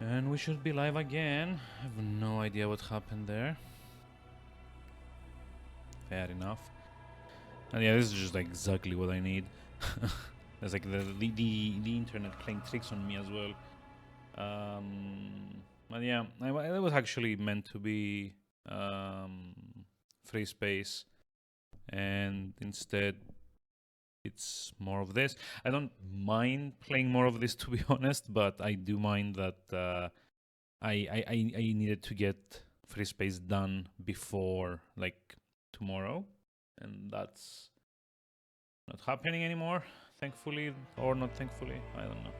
And we should be live again. I have no idea what happened there. Fair enough. And yeah, this is just like exactly what I need. There's like the internet playing tricks on me as well. But yeah, it was actually meant to be free space, and instead it's more of this. I don't mind playing more of this, to be honest, but I do mind that I needed to get free space done before like tomorrow, and that's not happening anymore. Thankfully, or not thankfully, I don't know.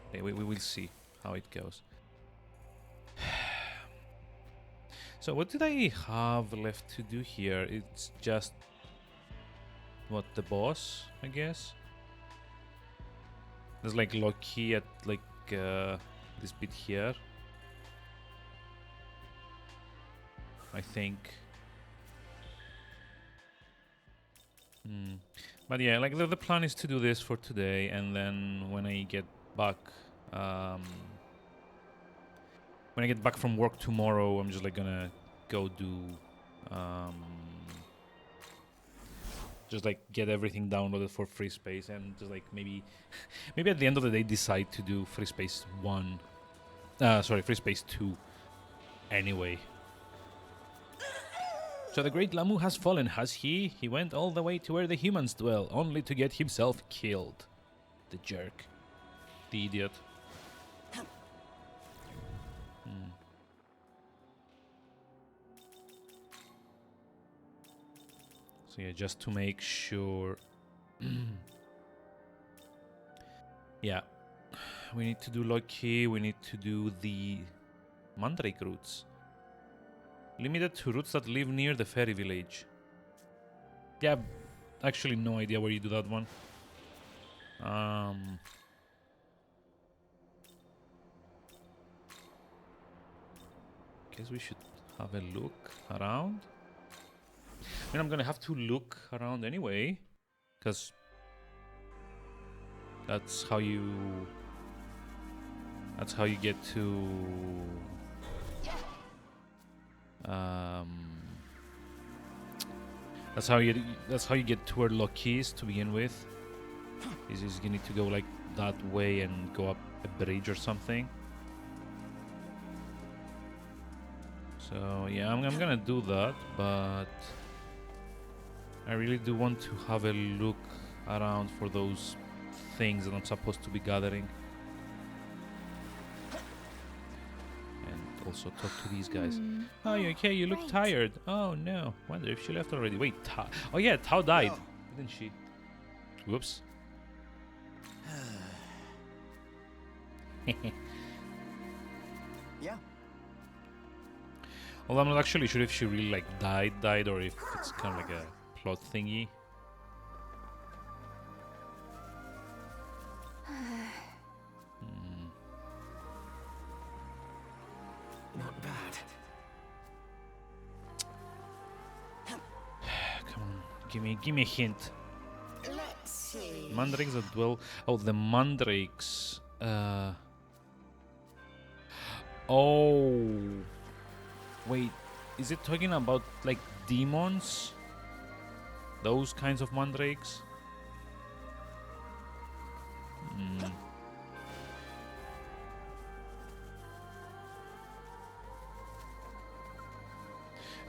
Okay, we will see how it goes. So what did I have left to do here? It's just what, the boss, I guess. There's like Loki at like this bit here, I think. But yeah, like the plan is to do this for today, and then when I get back, from work tomorrow, I'm just like gonna go do, just like get everything downloaded for free space, and just like maybe at the end of the day decide to do free space 1, free space 2 anyway. So the great Lamu has fallen, has he? He went all the way to where the humans dwell, only to get himself killed. The jerk. The idiot. So yeah, just to make sure. Yeah. We need to do Loki, we need to do the Mandrake roots. Limited to roots that live near the fairy village. Yeah, actually no idea where you do that one. Guess we should have a look around. I mean, I'm gonna have to look around anyway, because that's how you get to that's how you get to where Loki is to begin with. Is you need to go like that way and go up a bridge or something. So yeah, I'm gonna do that, but I really do want to have a look around for those things that I'm supposed to be gathering. And also talk to these guys. Oh, you okay? You look tired. Oh no. Wonder if she left already. Wait, Tao. Oh yeah, Tao died, didn't she? Whoops. Yeah. Well, I'm not actually sure if she really like died or if it's kind of like a plot thingy. Not bad. Come on, give me a hint. Let's see. Mandrakes that dwell. Oh, the mandrakes. Oh. Wait, is it talking about like demons? Those kinds of mandrakes?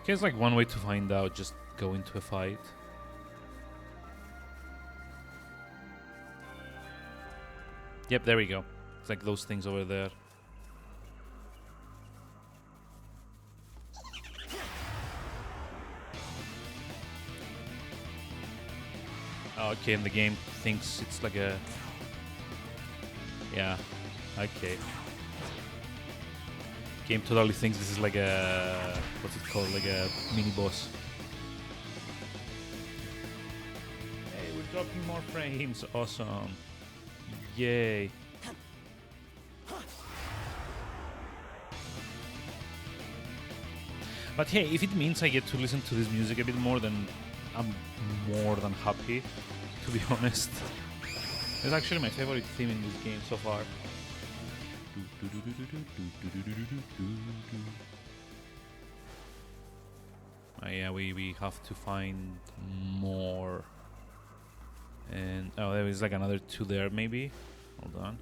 Okay, it's like one way to find out, just go into a fight. Yep, there we go. It's like those things over there. Okay, and the game thinks it's like a... Yeah, okay. Game totally thinks this is like a... What's it called? Like a mini-boss. Hey, we're dropping more frames. Awesome. Yay. But hey, if it means I get to listen to this music a bit more, then I'm more than happy, to be honest. It's actually my favorite theme in this game so far. Yeah, we have to find more. And oh, there is like another 2 there maybe. Hold on.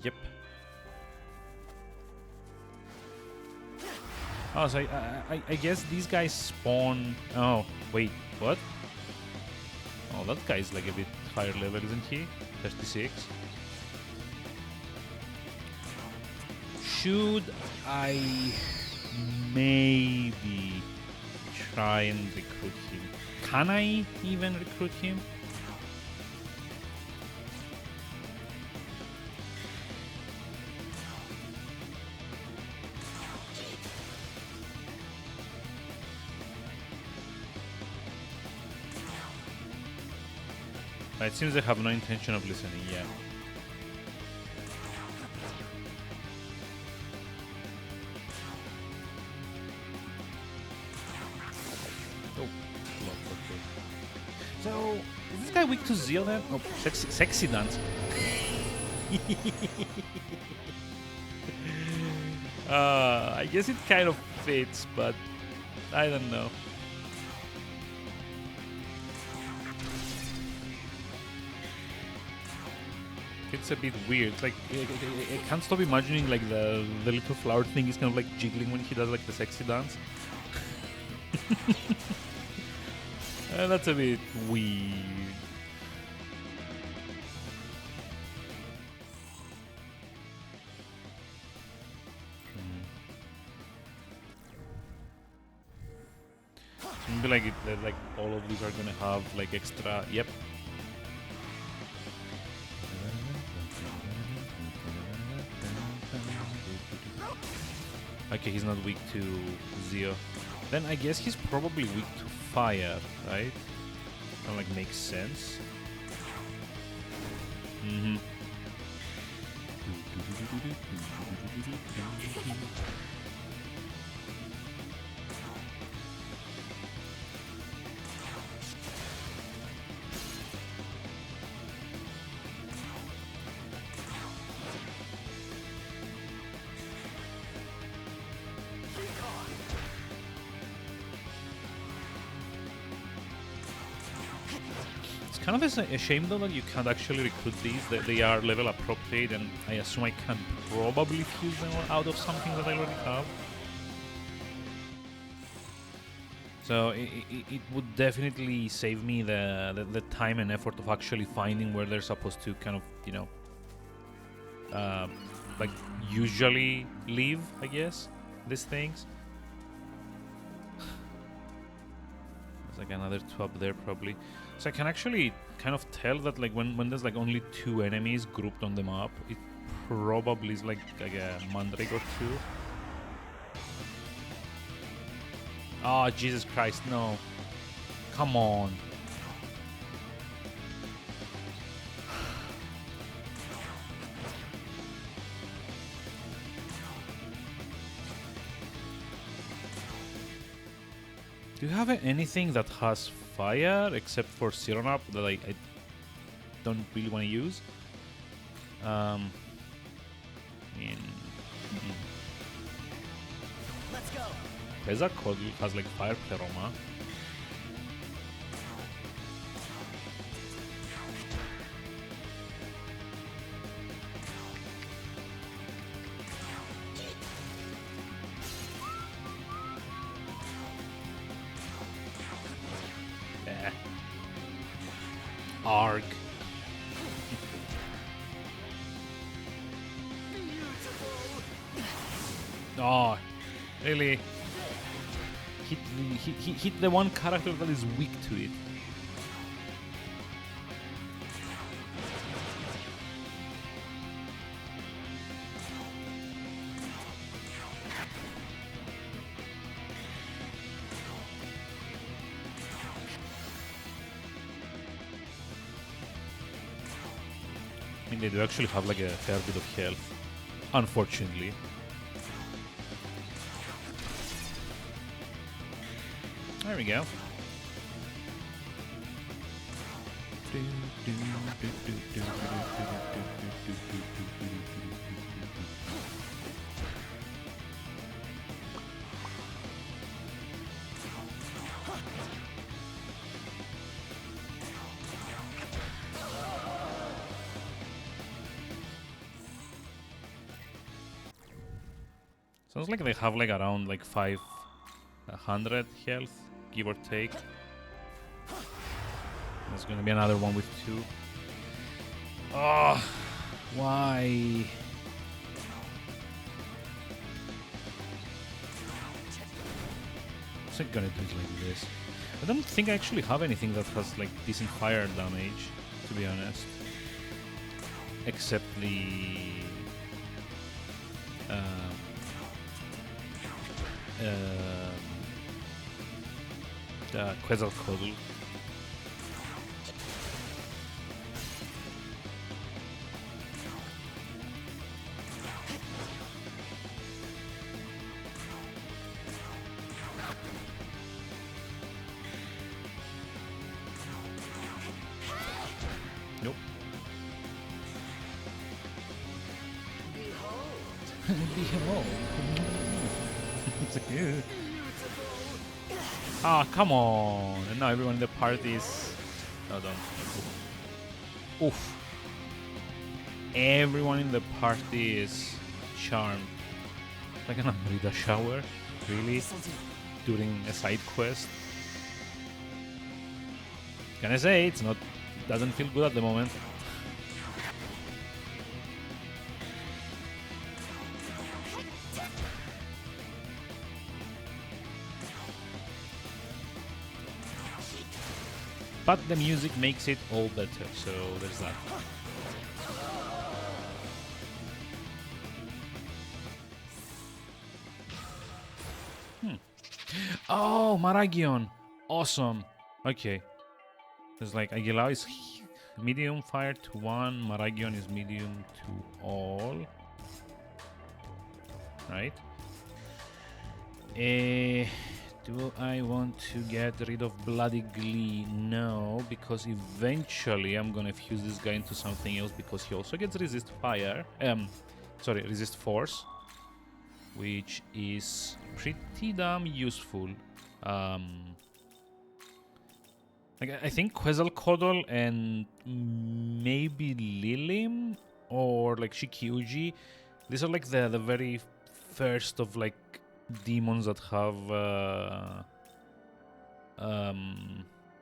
Yep. Oh, so I guess these guys spawn. Oh, wait, what? Oh, that guy's like a bit higher level, isn't he? 36. Should I maybe try and recruit him? Can I even recruit him? It seems they have no intention of listening, yeah. Oh, okay. So, is this guy weak to Zeal then? Oh, sexy dance. I guess it kind of fits, but I don't know. It's a bit weird. It's like I can't stop imagining like the little flower thing is kind of like jiggling when he does like the sexy dance. That's a bit weird. Maybe like all of these are gonna have like extra. Yep. Okay, he's not weak to Zeo. Then I guess he's probably weak to fire, right? Kind of like makes sense. Mm-hmm. Kind of a shame though that you can't actually recruit these, that they are level appropriate, and I assume I can probably fuse them out of something that I already have. So it would definitely save me the time and effort of actually finding where they're supposed to kind of, you know, like usually live, I guess, these things. There's like another 2 up there probably. So I can actually kind of tell that like when there's like only 2 enemies grouped on the map, it probably is like a Mandrake or 2. Oh, Jesus Christ, no. Come on. Do you have anything that has fire except for Serum Up that I don't really want to use? Let's go. Quetzalcoatl has like fire pleroma. Arg. Oh, really? Hit the one character that is weak to it. I mean, they do actually have like a fair bit of health, unfortunately. There we go. Sounds like they have like around like 500 health, give or take. There's gonna be another one with 2. Oh, why? What's it gonna do it like this? I don't think I actually have anything that has like decent fire damage, to be honest. Except the Quetzalcoatl. Nope. Behold. Ah, come on. And now everyone in the party is... No, don't. Oof. Everyone in the party is charmed. Like an Amrita shower? Really? During a side quest? Can I say it's not... Doesn't feel good at the moment. But the music makes it all better, so there's that. Oh, Maragion! Awesome! Okay. It's like Aguilar is medium fire to 1, Maragion is medium to all. Right? Do I want to get rid of Bloody Glee? No, because eventually I'm gonna fuse this guy into something else because he also gets resist fire. Resist force, which is pretty damn useful. I think Quetzalcoatl and maybe Lilim or like Shikiuji. These are like the very first of like demons that have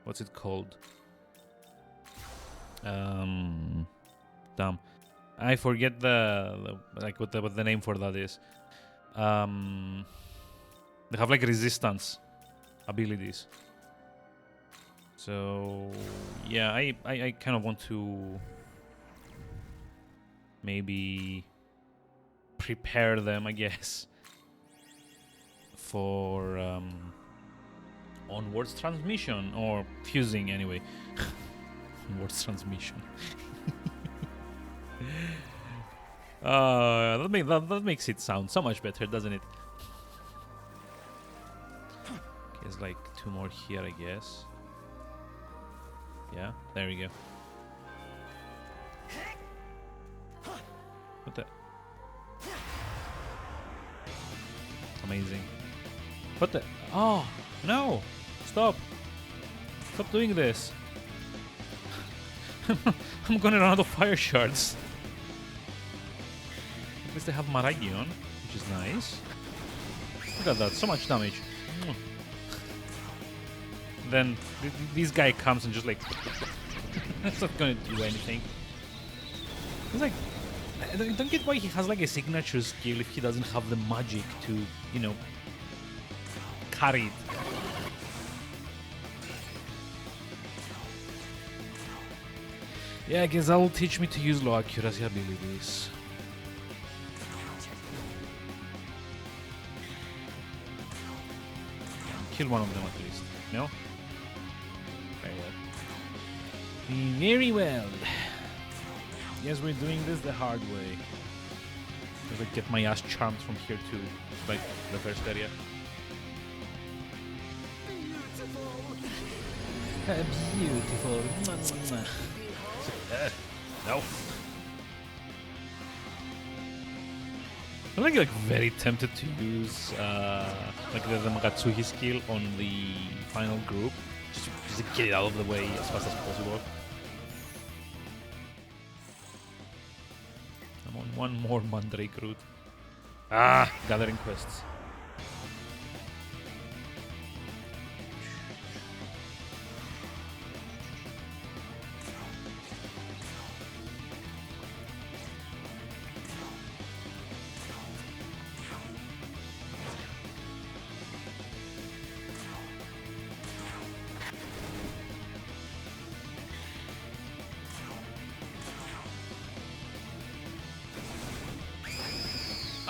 what's it called? Damn, I forget what the name for that is. They have like resistance abilities. So yeah, I kind of want to maybe prepare them, I guess, for onwards transmission or fusing anyway. Onwards transmission. That makes it sound so much better, doesn't it? There's like 2 more here, I guess. Yeah, there we go. What the? Amazing. What the? Oh, no! Stop! Stop doing this! I'm gonna run out of fire shards. At least they have Maragion, which is nice. Look at that, so much damage. Then this guy comes and just like... That's not gonna do anything. It's like... I don't get why he has like a signature skill if he doesn't have the magic to, you know, carry it. Yeah, I guess that will teach me to use low accuracy abilities. Kill one of them at least, no? Very well. Very well. Yes, we're doing this the hard way. If I get my ass charmed from here to like the first area. Beautiful. No. I'm like very tempted to use like the Magatsuhi skill on the final group, just to get it out of the way as fast as possible. I'm on one more Mandrake route. Ah, gathering quests.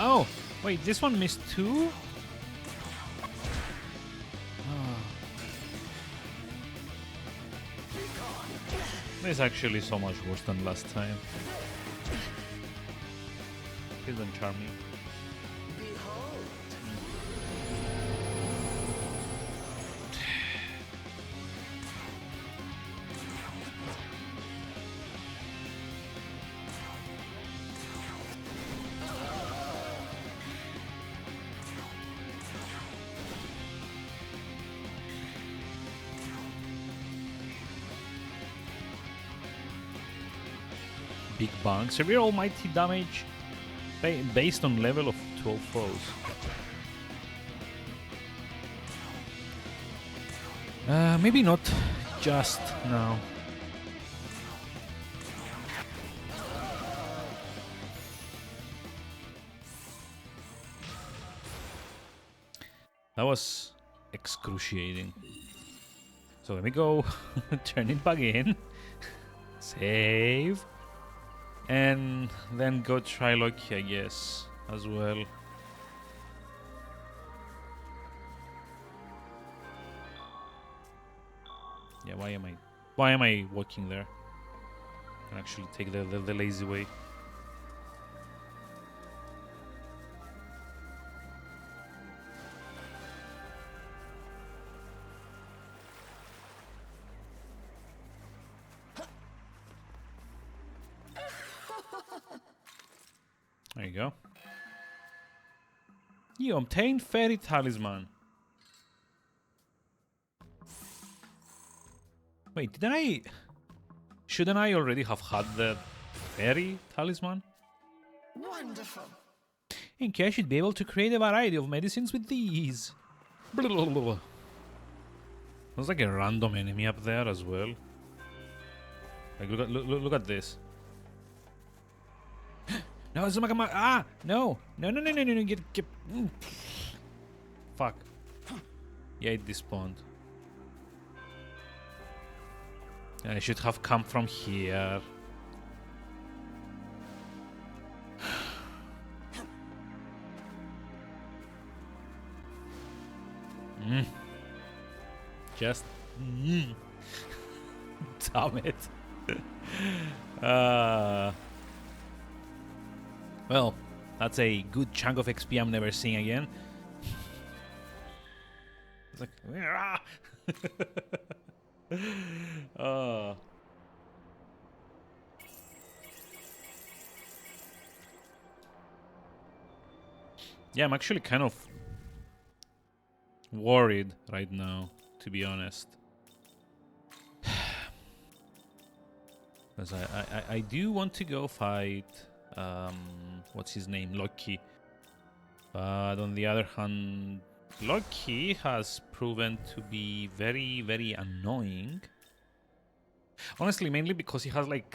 Oh, wait, this one missed two? This is actually so much worse than last time. Please don't charm me. Big bang. Severe almighty damage based on level of 12 foes. Maybe not just now. That was excruciating. So let me go turn it back in. Save. And then go try Loki, I guess, as well. Yeah, why am I walking there? I can actually take the lazy way. There you go. You obtained Fairy Talisman. Wait, shouldn't I already have had the Fairy Talisman? Wonderful. In case you'd be able to create a variety of medicines with these. There's like a random enemy up there as well. Like look at this. No, it's a Megami. Ah, no, get. Fuck. Yeah, it despawned. I should have come from here. Just. Damn it. Well, that's a good chunk of XP I'm never seeing again. It's like. Yeah, I'm actually kind of worried right now, to be honest. Because I do want to go fight, what's his name, Loki. But on the other hand, Loki has proven to be very, very annoying. Honestly, mainly because he has like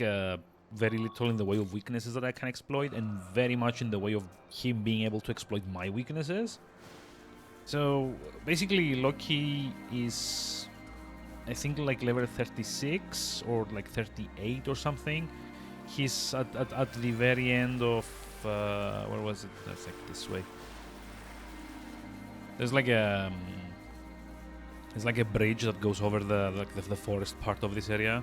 very little in the way of weaknesses that I can exploit, and very much in the way of him being able to exploit my weaknesses. So basically, Loki is, I think, like level 36 or like 38 or something. He's at the very end of where was it? That's like this way. There's like a bridge that goes over the forest part of this area,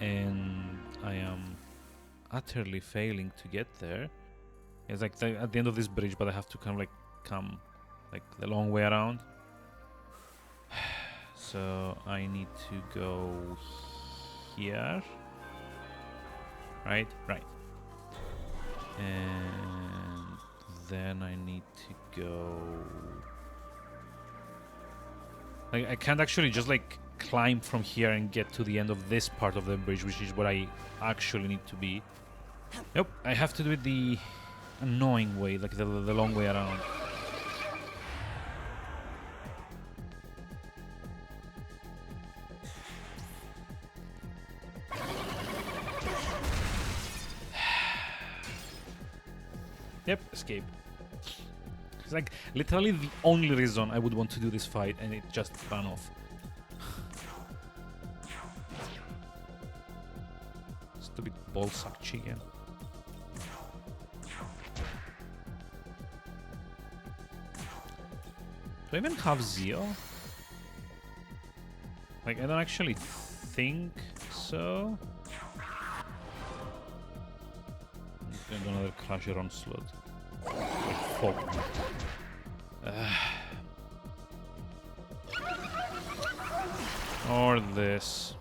and I am utterly failing to get there. It's like at the end of this bridge, but I have to come the long way around. So I need to go here. Right? Right. And then I need to go... Like, I can't actually just like climb from here and get to the end of this part of the bridge, which is where I actually need to be. Nope, I have to do it the annoying way, like the long way around. Yep, escape. It's like literally the only reason I would want to do this fight, and it just ran off. Stupid ballsack chicken. Do I even have Zio? Like, I don't actually think so. And another Crusher Onslaught. Like, fog. Or this.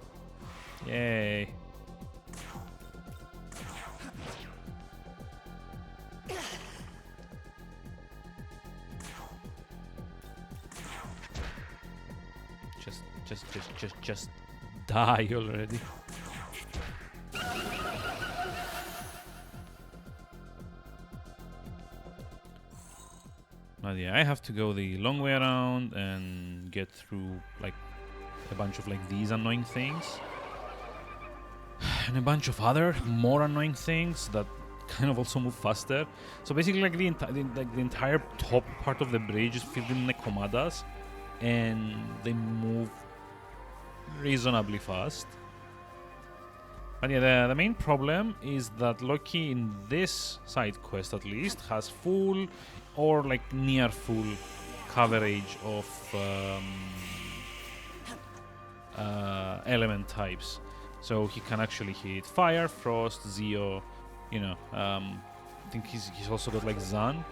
Yay. Just die already. But yeah, I have to go the long way around and get through like a bunch of like these annoying things. And a bunch of other more annoying things that kind of also move faster. So basically like the entire top part of the bridge is filled in Nekomadas, and they move reasonably fast. But yeah, the main problem is that Loki in this side quest at least has full or like near full coverage of element types. So he can actually hit fire, frost, Zeo, you know, I think he's also got like Zan.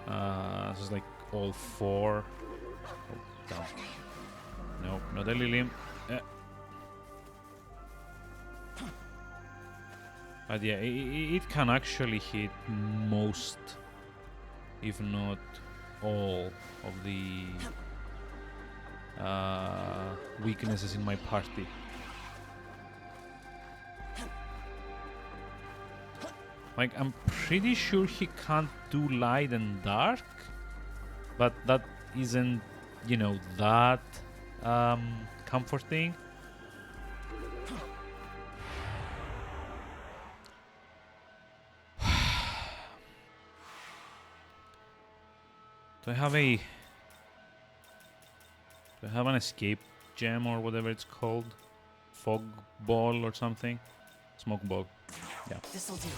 So it's like all four. Oh, damn. No, not a Lilium. But yeah, it can actually hit most, if not all, of the weaknesses in my party. Like, I'm pretty sure he can't do light and dark, but that isn't, you know, that comforting. Do I have an escape gem or whatever it's called? Fog ball or something? Smoke ball. Yeah. This'll do.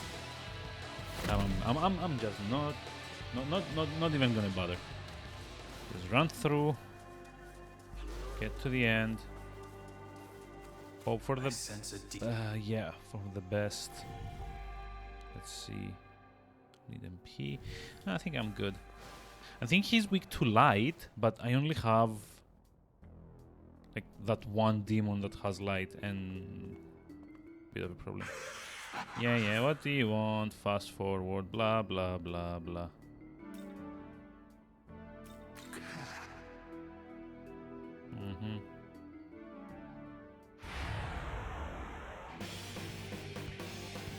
I'm just not even gonna bother. Just run through, get to the end, hope for the yeah, for the best. Let's see. Need MP. I think I'm good. I think he's weak to light, but I only have like that one demon that has light, and bit of a problem. Yeah, what do you want? Fast forward, blah blah blah blah.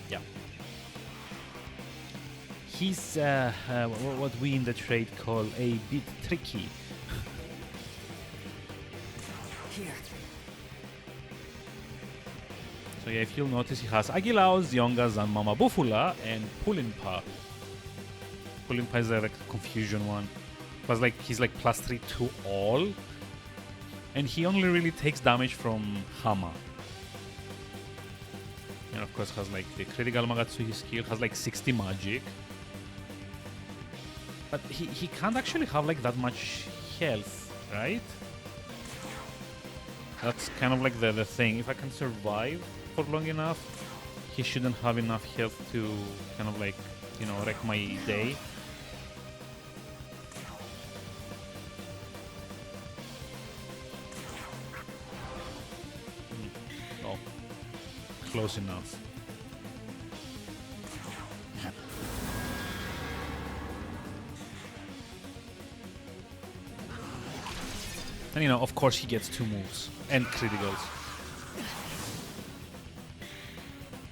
Yeah. He's what we in the trade call a bit tricky. Here. So yeah, if you'll notice, he has Agilaos, Yongas, and Mama Bufula, and Pulinpa. Pulinpa is like the confusion one. But like he's like +3 to all, and he only really takes damage from Hama. And of course has like the critical Magatsuhi skill, has like 60 magic. But he can't actually have like that much health, right? That's kind of like the thing. If I can survive for long enough, he shouldn't have enough health to kind of like, you know, wreck my day. close enough. And you know, of course he gets 2 moves and criticals.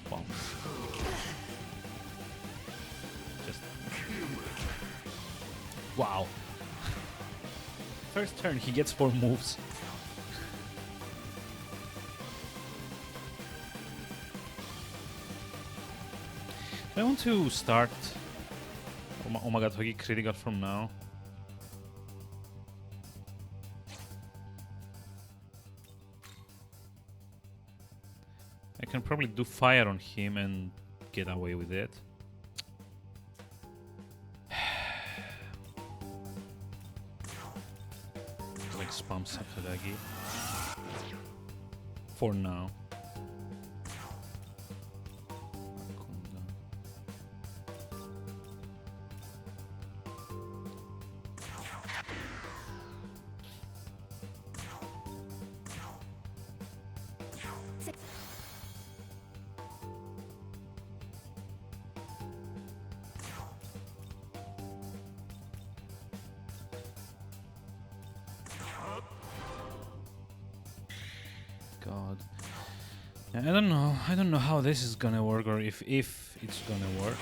Wow. Just wow. First turn he gets 4 moves. I want to start. Oh my god, Hogi critical from now. I can probably do fire on him and get away with it. Like spam Sakuragi. For now. God. I don't know. I don't know how this is gonna work, or if it's gonna work.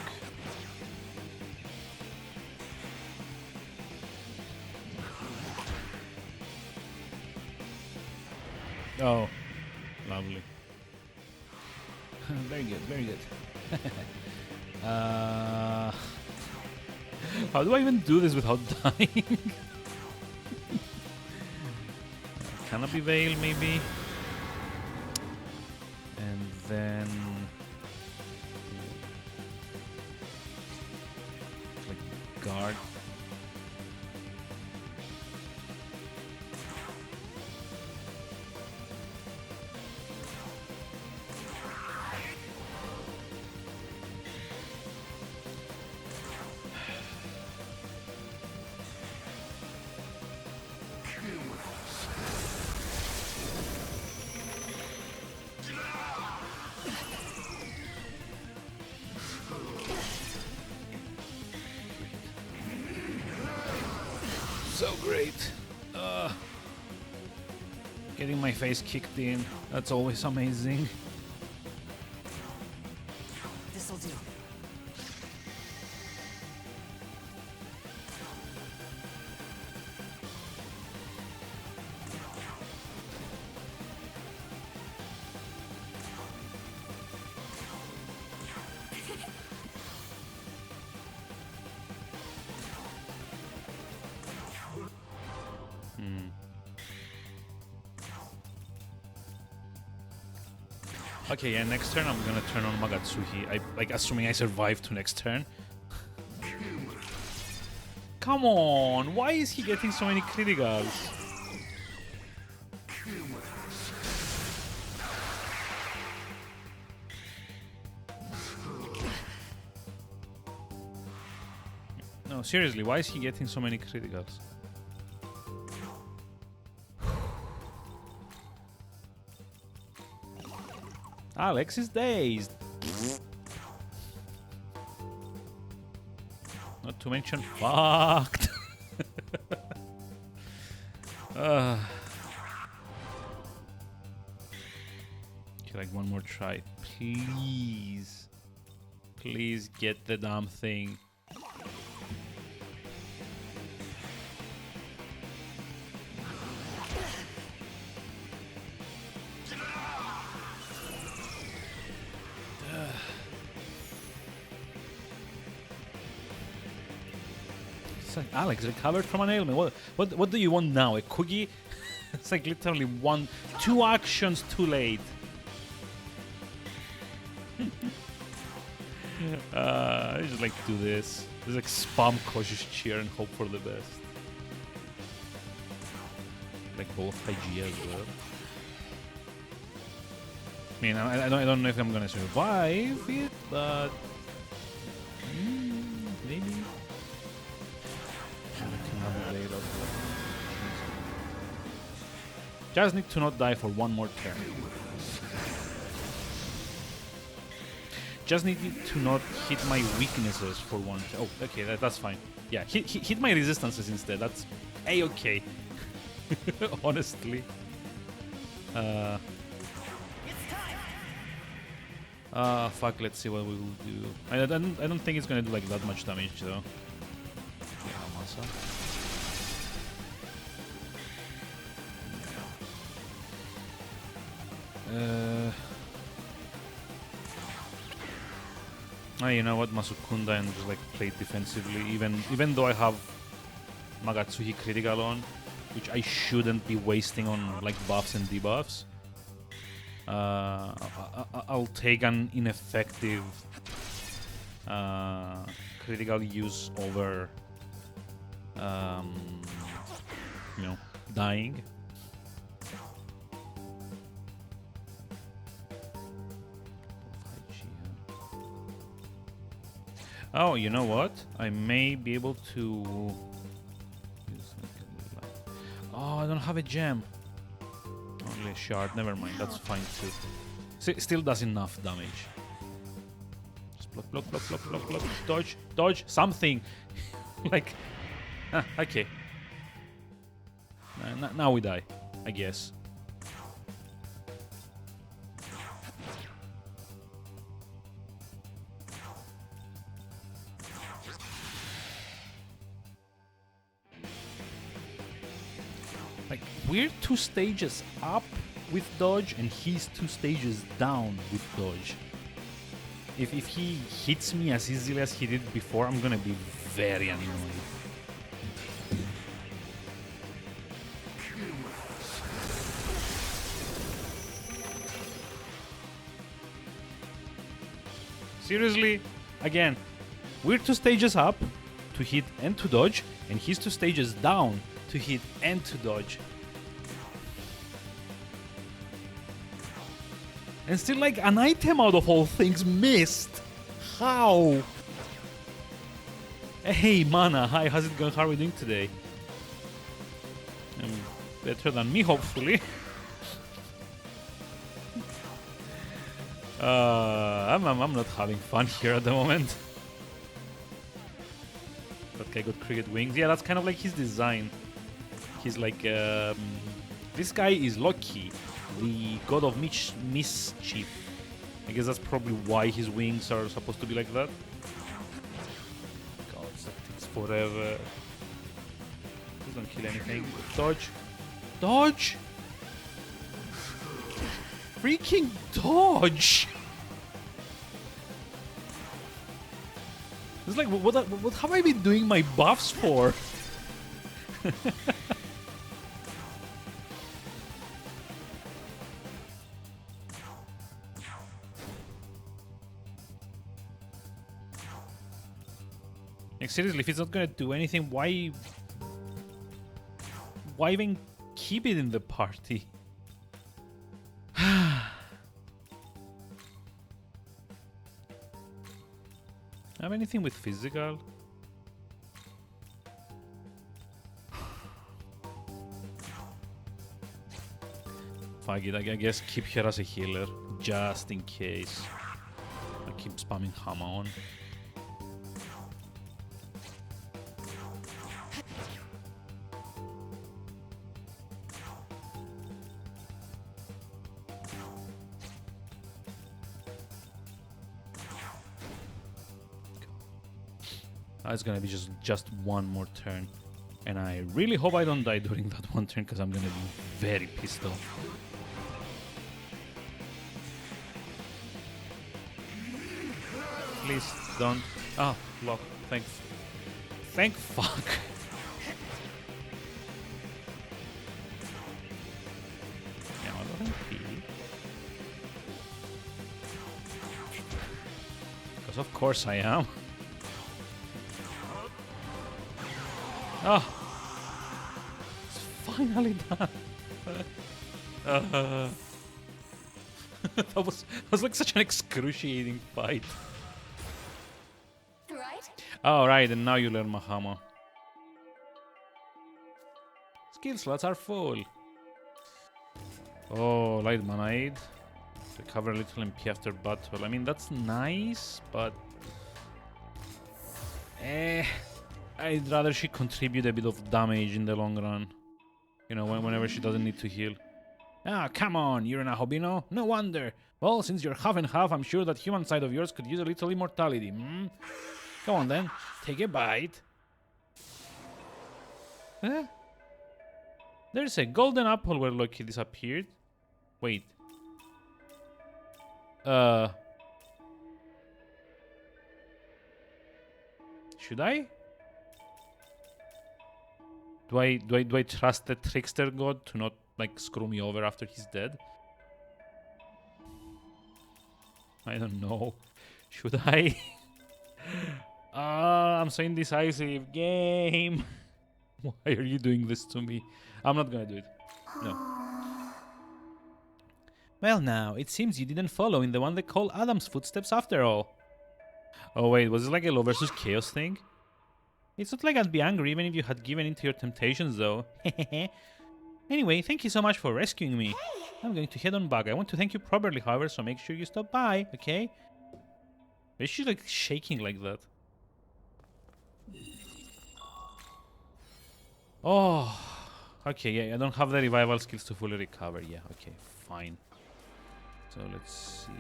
Oh, lovely. Very good, very good. How do I even do this without dying? Canopy Veil, maybe? And then... like, guard. So great. Getting my face kicked in. That's always amazing. This'll do. Okay, yeah, next turn I'm gonna turn on Magatsuhi. Like assuming I survive to next turn. Come on, why is he getting so many criticals? No, seriously, why is he getting so many criticals? Alex is dazed. Not to mention fucked. Okay, like one more try. Please. Please get the damn thing. It's like, Alex recovered from an ailment. What do you want now? A cookie? It's like literally 2 actions too late. I just like to do this. Just like spam cautious cheer and hope for the best. Like both Hygeia as well. I mean, I don't know if I'm gonna survive it, but maybe. Just need to not die for one more turn. just need you to not hit my weaknesses for once. Oh, okay, that's fine. Yeah, hit my resistances instead. That's a-okay. Honestly. Fuck, let's see what we will do. I don't think it's gonna do like that much damage though. You know what, Masukunda, and just like play defensively, even though I have Magatsuhi critical on, which I shouldn't be wasting on like buffs and debuffs. I'll take an ineffective critical use over you know, dying. Oh, you know what? I may be able to... Oh, I don't have a gem. Only a shard. Never mind. That's fine too. Still does enough damage. Just block, block, block, block, block, block. Dodge, dodge, something. Like... okay. Now we die, I guess. Like, we're 2 stages up with dodge, and he's 2 stages down with dodge. If he hits me as easily as he did before, I'm gonna be very annoyed. Seriously? Again, we're 2 stages up to hit and to dodge, and he's 2 stages down to hit and to dodge. And still, like, an item out of all things missed. How? Hey, Mana. Hi, how's it going? How are we doing today? Better than me, hopefully. I'm not having fun here at the moment. Okay, got cricket wings. Yeah, that's kind of like his design. He's like, this guy is Loki, the god of mischief. I guess that's probably why his wings are supposed to be like that. God, that takes forever. Please don't kill anything. Dodge. Dodge! Freaking dodge! It's like, what have I been doing my buffs for? Like, seriously, if it's not gonna do anything, why even keep it in the party? Have anything with physical? Fuck it, I guess keep her as a healer, just in case. I keep spamming Hammer on. It's gonna be just one more turn, and I really hope I don't die during that one turn, because I'm gonna be very pissed off. Please don't. Ah, block. Thanks. Thank fuck. Yeah, I don't think. Because of course I am. Oh, it's finally done. That was like such an excruciating fight. Right? Oh, right, and now you learn Mahama. Skill slots are full. Oh, light mana aid. Recover a little MP after battle. I mean, that's nice, but... I'd rather she contribute a bit of damage in the long run. You know, whenever she doesn't need to heal. Ah, come on, you're in a Hobino? No wonder. Well, since you're half and half, I'm sure that human side of yours could use a little immortality, hmm? Come on then, take a bite. Huh? There's a golden apple where Loki disappeared. Wait. Should I? Do I trust the trickster god to not like screw me over after he's dead? I don't know. Should I? I'm so indecisive. Game. Why are you doing this to me? I'm not gonna do it. No. Well now, it seems you didn't follow in the one they call Adam's footsteps after all. Oh wait, was it like a law versus chaos thing? It's not like I'd be angry even if you had given in to your temptations though. Anyway, thank you so much for rescuing me. I'm going to head on back. I want to thank you properly, however, so make sure you stop by, okay? Why is she like shaking like that? Oh, okay, yeah, I don't have the revival skills to fully recover. Yeah, okay, fine. So let's see.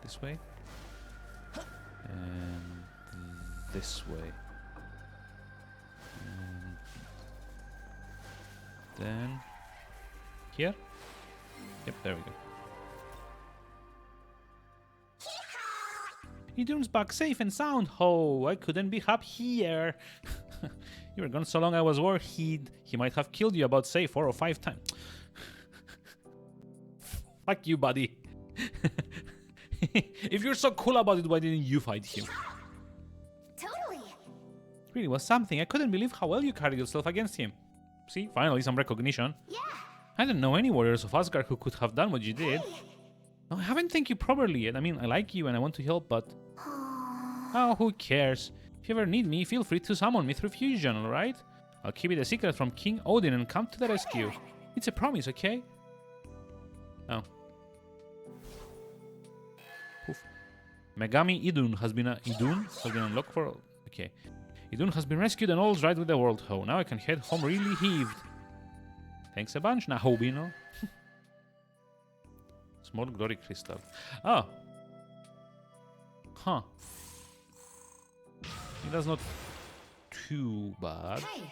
This way. And this way. And then here? Yep, there we go. Idun's back safe and sound. Oh, I couldn't be happier. You were gone so long I was worried he might have killed you about, say, 4 or 5 times. Fuck you, buddy. If you're so cool about it, why didn't you fight him? Totally. It really was something. I couldn't believe how well you carried yourself against him. See, finally some recognition. Yeah. I don't know any warriors of Asgard who could have done what you did. No, I haven't thanked you properly yet. I mean, I like you and I want to help, but... Oh, who cares? If you ever need me, feel free to summon me through fusion, alright? I'll keep it a secret from King Odin and come to the rescue. It's a promise, okay? Oh. Oof. Megami Idun has been unlocked for... Okay. Idun has been rescued and all's right with the world. Oh, now I can head home really heaved. Thanks a bunch, Nahobino. Small glory crystal. Oh. Huh. That's not too bad. Hey.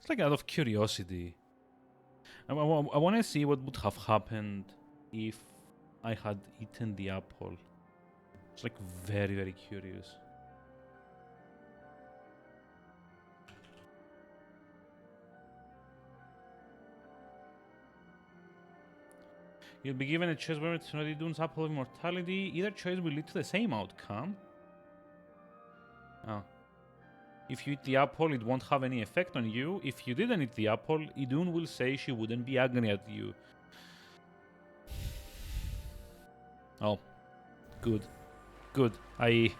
It's like out of curiosity. I want to see what would have happened if I had eaten the apple. It's like very, very curious. You'll be given a choice whether to not Idun's apple of immortality. Either choice will lead to the same outcome. Oh. If you eat the apple, it won't have any effect on you. If you didn't eat the apple, Idun will say she wouldn't be angry at you. Oh. Good. Good. I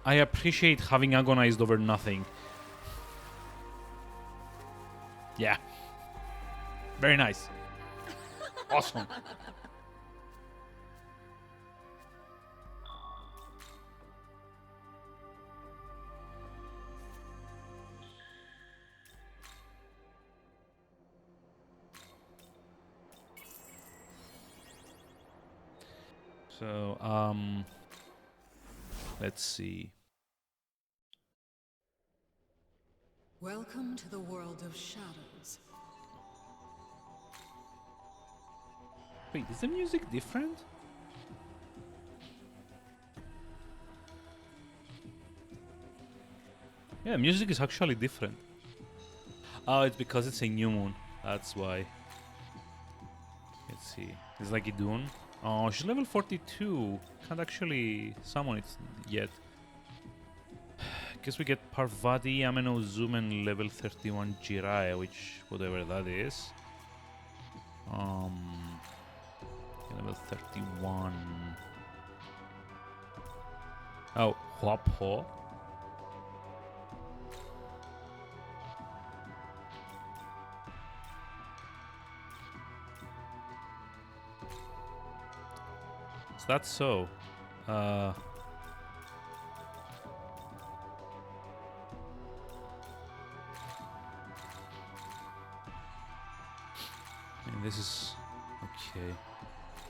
appreciate having agonized over nothing. Yeah. Very nice. Awesome. So, let's see. Welcome to the world of shadows. Wait, is the music different? Yeah, music is actually different. Oh, it's because it's a new moon. That's why. Let's see. It's like Idun. Oh, she's level 42. Can't actually summon it yet. Guess we get Parvati, Ameno, Zoom, and level 31 Jiraiya, which whatever that is. Level 31. Oh, Huapo. Is that so? And this is okay.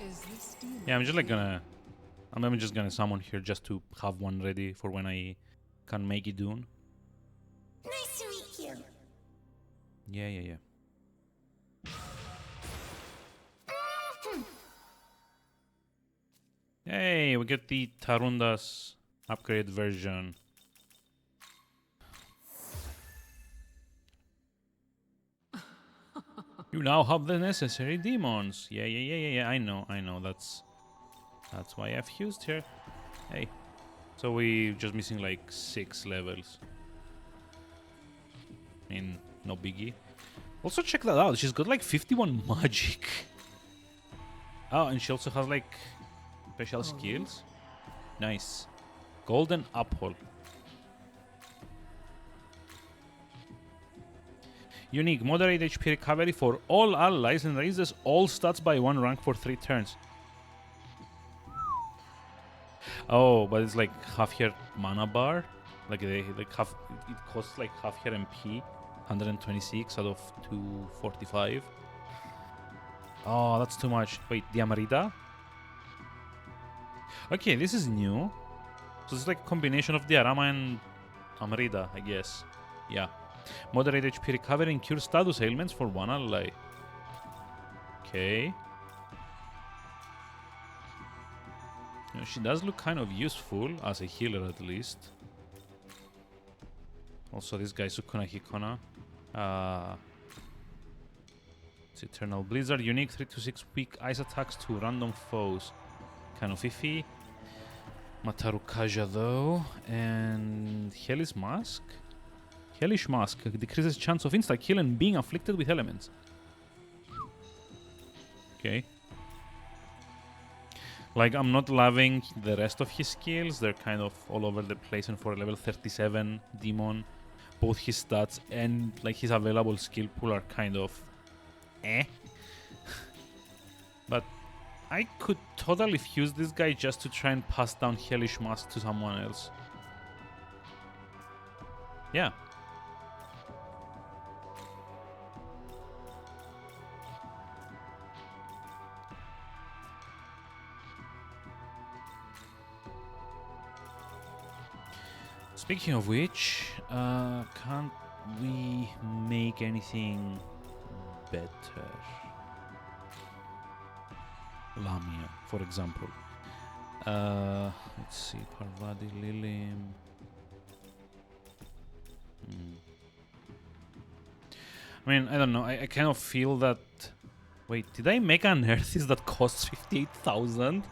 Is this demon Yeah, I'm just like here? gonna. I'm just gonna summon here just to have one ready for when I can make it dune. Nice to meet you. Yeah. Hey, we get the Tarunda's upgrade version. You now have the necessary demons. Yeah. I know. That's why I've used her. Hey, so we just missing like 6 levels. I mean, no biggie. Also, check that out. She's got like 51 magic. Oh, and she also has like special skills. Nice. Golden apple. Unique. Moderate HP recovery for all allies and raises all stats by 1 rank for 3 turns. Oh, but it's like half her mana bar. Like they like half. It costs like half her MP. 126 out of 245. Oh, that's too much. Wait, the Amarita? Okay, this is new. So it's like a combination of the Arama and Amarita, I guess. Yeah. Moderate HP recovery and cure status ailments for 1 ally. Okay. You know, she does look kind of useful as a healer at least. Also, this guy Sukuna Hikona. It's Eternal Blizzard. Unique 3 to 6 weak ice attacks to random foes. Kind of iffy. Matarukaja though. And Hellish Mask. Hellish Mask decreases chance of insta-kill and being afflicted with elements. Okay. Like, I'm not loving the rest of his skills. They're kind of all over the place, and for a level 37 demon, both his stats and like his available skill pool are kind of eh. But I could totally fuse this guy just to try and pass down Hellish Mask to someone else. Yeah. Speaking of which, can't we make anything better? Lamia, for example. Let's see, Parvati, Lilim. I mean, I don't know. I kind of feel that. Wait, did I make an Earthis that costs 58,000?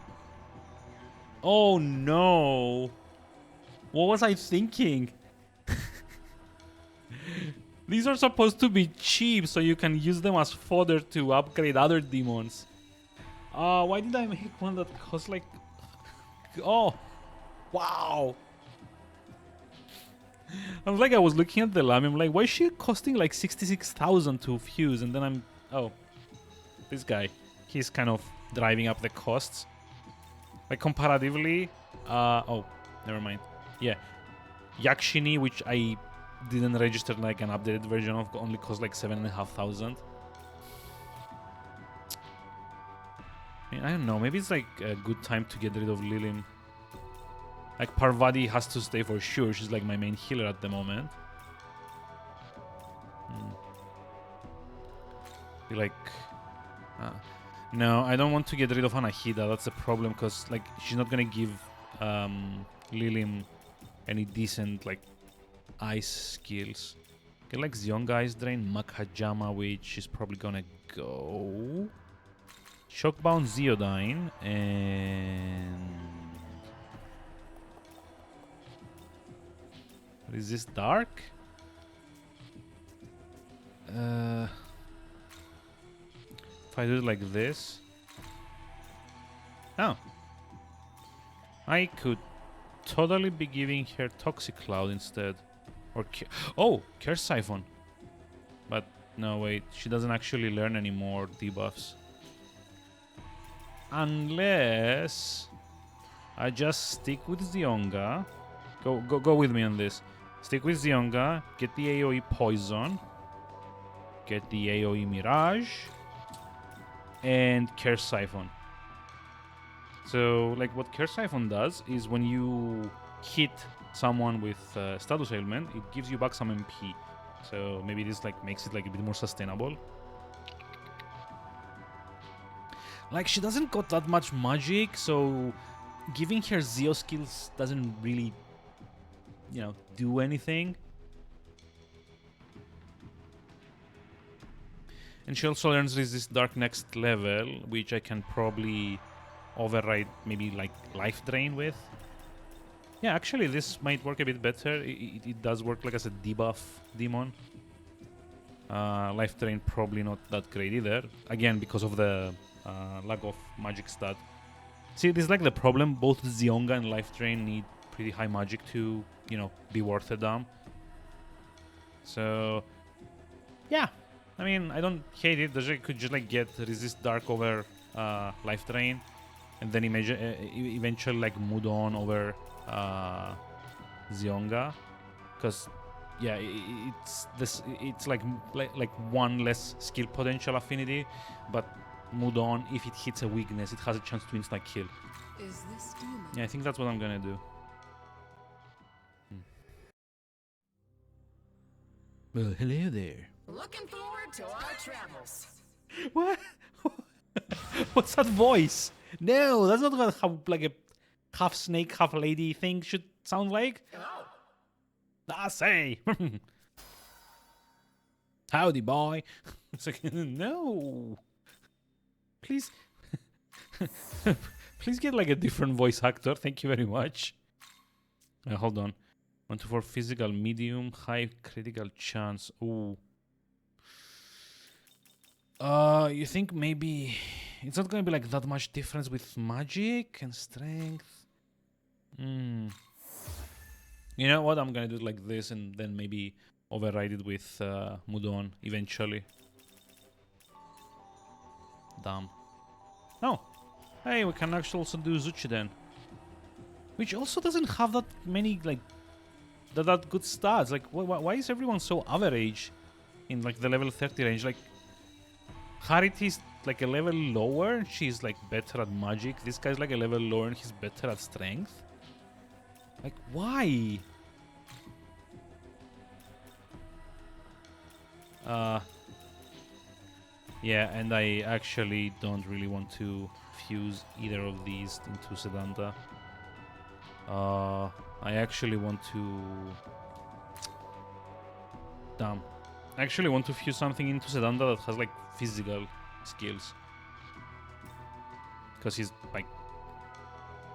Oh no! What was I thinking? These are supposed to be cheap so you can use them as fodder to upgrade other demons. Why did I make one that costs like... Oh! Wow! I was looking at the Lamy, I'm like, why is she costing like 66,000 to fuse? And then I'm... Oh. This guy. He's kind of driving up the costs. Like, comparatively... oh, never mind. Yeah. Yakshini, which I didn't register like an updated version of, only cost like 7,500. I mean, I don't know. Maybe it's like a good time to get rid of Lilim. Like, Parvati has to stay for sure. She's like my main healer at the moment. Be like... no, I don't want to get rid of Anahida. That's the problem, because like she's not gonna give Lilim any decent like ice skills. Get like Zionga Ice Drain, Makhajama, which is probably gonna go. Shockbound Zeodyne and... What is this, Dark? If I do it like this... Oh. I could totally be giving her Toxic Cloud instead. Or oh, Curse Siphon. But no, wait, she doesn't actually learn any more debuffs. Unless I just stick with Zionga. Go with me on this. Stick with Zionga, get the AoE Poison, get the AoE Mirage, and Curse Siphon. So, like, what Curse Siphon does is when you hit someone with status ailment, it gives you back some MP. So maybe this like makes it like a bit more sustainable. Like, she doesn't got that much magic, so giving her Zeo skills doesn't really, you know, do anything. And she also learns Resist Dark next level, which I can probably override maybe like Life Drain with. Yeah, actually this might work a bit better. It does work like as a debuff demon. Life Drain probably not that great either. Again, because of the lack of magic stat. See, this is like the problem. Both Zionga and Life Drain need pretty high magic to, you know, be worth a damn. So, yeah. I mean, I don't hate it. They could just like get Resist Dark over Life Drain, and then eventually like Mood On over Zionga, because yeah, it's like one less skill potential affinity, but Mood On, if it hits a weakness, it has a chance to insta kill. Is this demon? Yeah, I think that's what I'm gonna do. Well, hello there. Looking forward to our travels. What? What's that voice? No, that's not what how like a half snake, half lady thing should sound like. Oh. I say. Howdy, boy. It's like, no. Please. Please get like a different voice actor. Thank you very much. Hold on. 1 to 4 physical, medium, high critical chance. Ooh. You think maybe it's not gonna be like that much difference with magic and strength? You know what? I'm gonna do it like this and then maybe override it with Mudon eventually. Damn. Oh, hey, we can actually also do Zuchi then, which also doesn't have that many like that good stats. Like, why is everyone so average in like the level 30 range? Like, Harity's like a level lower and she's like better at magic. This guy's like a level lower and he's better at strength. Like, why? Yeah, and I actually don't really want to fuse either of these into Sedanta. I actually want to... Damn. I actually want to fuse something into Sedanta that has like physical skills. Because he's like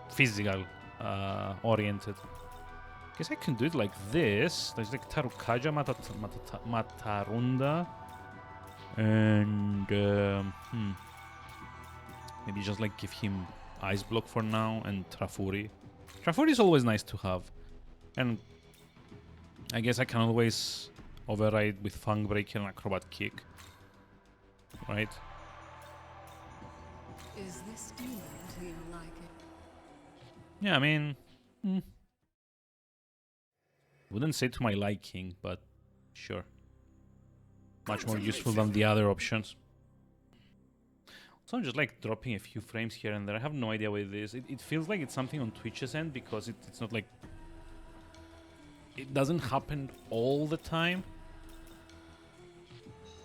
physical oriented. Guess I can do it like this. There's like Tarukaja Matarunda. And maybe just like give him Ice Block for now and Trafuri. Trafuri is always nice to have. And I guess I can always override with Fang Breaker and Acrobat Kick. Right? Is this demon to your liking? Yeah, I mean... Wouldn't say to my liking, but sure. Much more useful than the other options. So I'm just like dropping a few frames here and there. I have no idea what it is. It feels like it's something on Twitch's end because it's not like... It doesn't happen all the time.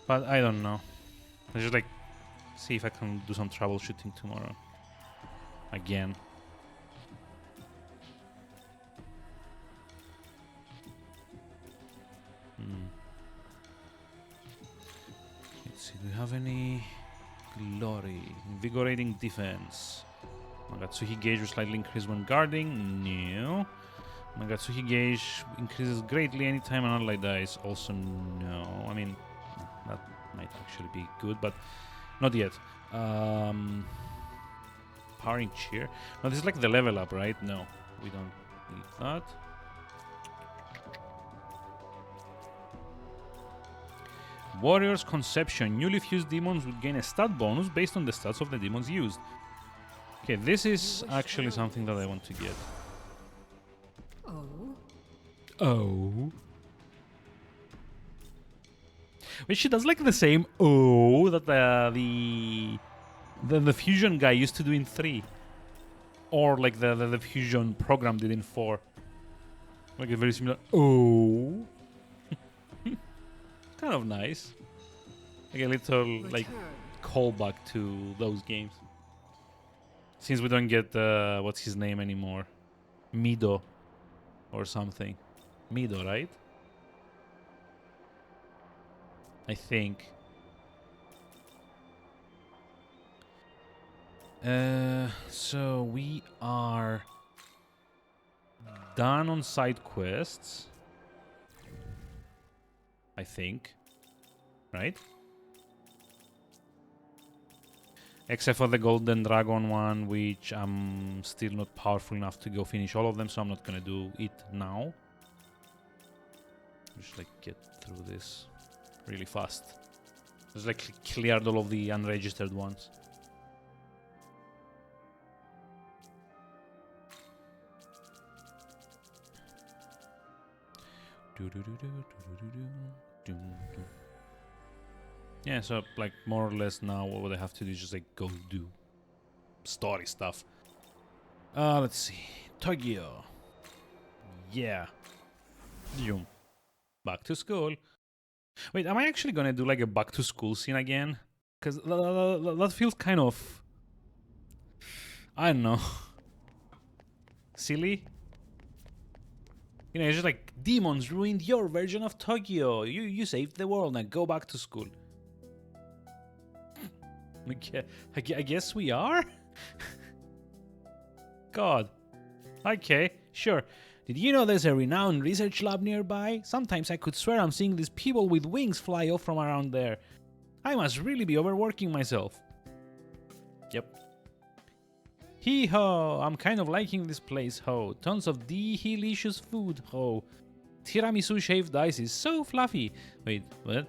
But I don't know. I just like see if I can do some troubleshooting tomorrow. Again. Let's see, do we have any glory? Invigorating defense. Magatsuhi gauge will slightly increase when guarding. No. Magatsuhi gauge increases greatly anytime an ally dies. Also no. I mean, that might actually be good, but not yet. Powering cheer. No, this is like the level up, right? No, we don't Eat that. Warrior's Conception. Newly fused demons would gain a stat bonus based on the stats of the demons used. Okay, this is actually something that I want to get. Oh. Oh. Wait, she does like the same oh that the fusion guy used to do in 3. Or like the fusion program did in 4. Like a very similar oh. Kind of nice. Like a little like callback to those games. Since we don't get what's his name anymore. Mido or something. Mido, right? I think. So we are done on side quests. I think. Right? Except for the Golden Dragon one, which I'm still not powerful enough to go finish all of them, so I'm not gonna do it now. Just like get through this really fast. Just like cleared all of the unregistered ones. Yeah, so like more or less now what I have to do is just like go do story stuff. Let's see. Tokyo. Yeah. Zoom. Back to school. Wait, am I actually gonna do like a back to school scene again? Because that feels kind of... I don't know. Silly? You know, it's just like, demons ruined your version of Tokyo. You saved the world, now go back to school. I guess we are? God. Okay, sure. Did you know there's a renowned research lab nearby? Sometimes I could swear I'm seeing these people with wings fly off from around there. I must really be overworking myself. Yep. Hee-ho! I'm kind of liking this place, ho. Tons of delicious food, ho. Tiramisu shaved ice is so fluffy. Wait, what?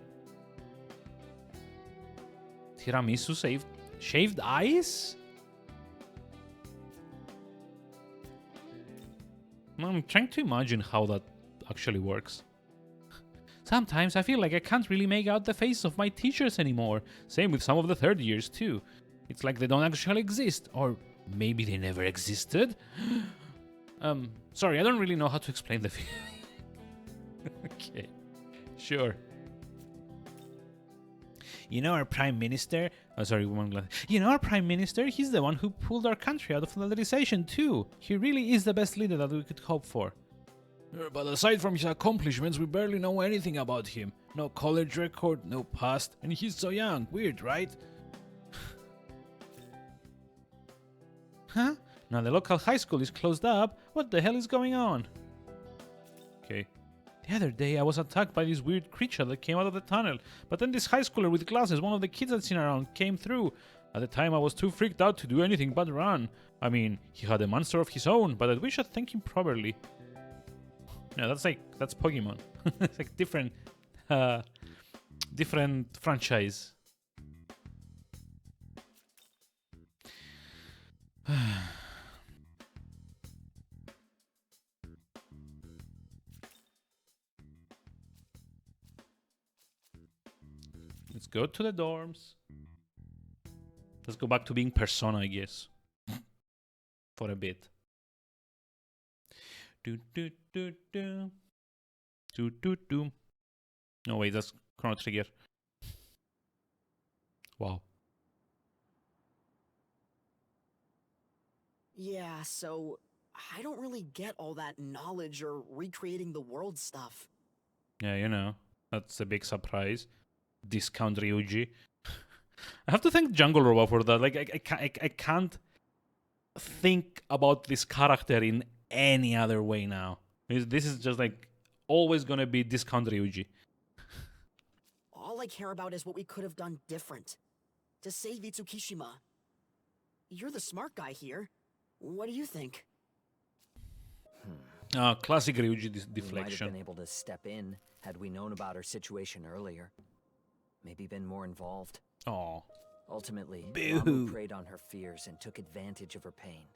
Tiramisu shaved ice? I'm trying to imagine how that actually works. Sometimes I feel like I can't really make out the faces of my teachers anymore. Same with some of the third years too. It's like they don't actually exist, or maybe they never existed. Sorry, I don't really know how to explain the feeling. Okay, sure. You know our prime minister? Oh, sorry, woman. You know our prime minister? He's the one who pulled our country out of militarization too. He really is the best leader that we could hope for. But aside from his accomplishments, we barely know anything about him. No college record, no past, and he's so young. Weird, right? Huh? Now the local high school is closed up. What the hell is going on? Okay. The other day I was attacked by this weird creature that came out of the tunnel. But then this high schooler with glasses, one of the kids I'd seen around, came through. At the time I was too freaked out to do anything but run. I mean, he had a monster of his own, but I wish I'd thank him properly. Yeah, that's Pokemon. It's like different franchise. Let's go to the dorms. Let's go back to being Persona, I guess. For a bit. Do do do do. Do do do. No, wait, that's Chrono Trigger. Wow. Yeah, so I don't really get all that knowledge or recreating the world stuff. Yeah, you know, that's a big surprise. Discount Ryuji. I have to thank Jungle Robot for that. Like, I can't think about this character in any other way now. This is just like always gonna be Discount Ryuji. All I care about is what we could have done different. To save Itsukishima. You're the smart guy here. What do you think? Classic Ryuji We might have deflection. been able to step in had we known about her situation earlier. Maybe been more involved. Oh, Ultimately, Boo. Lamu preyed on her fears and took advantage of her pain.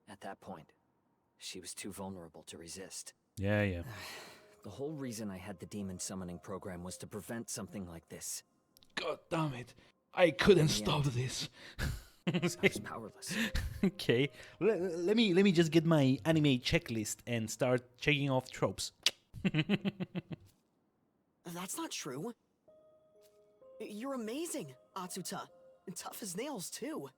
At that point, she was too vulnerable to resist. yeah. The whole reason I had the demon summoning program was to prevent something like this. God damn it! I couldn't Yeah. stop this. I was powerless. Okay, let me just get my anime checklist and start checking off tropes. That's not true. You're amazing, Atsuta. And tough as nails, too.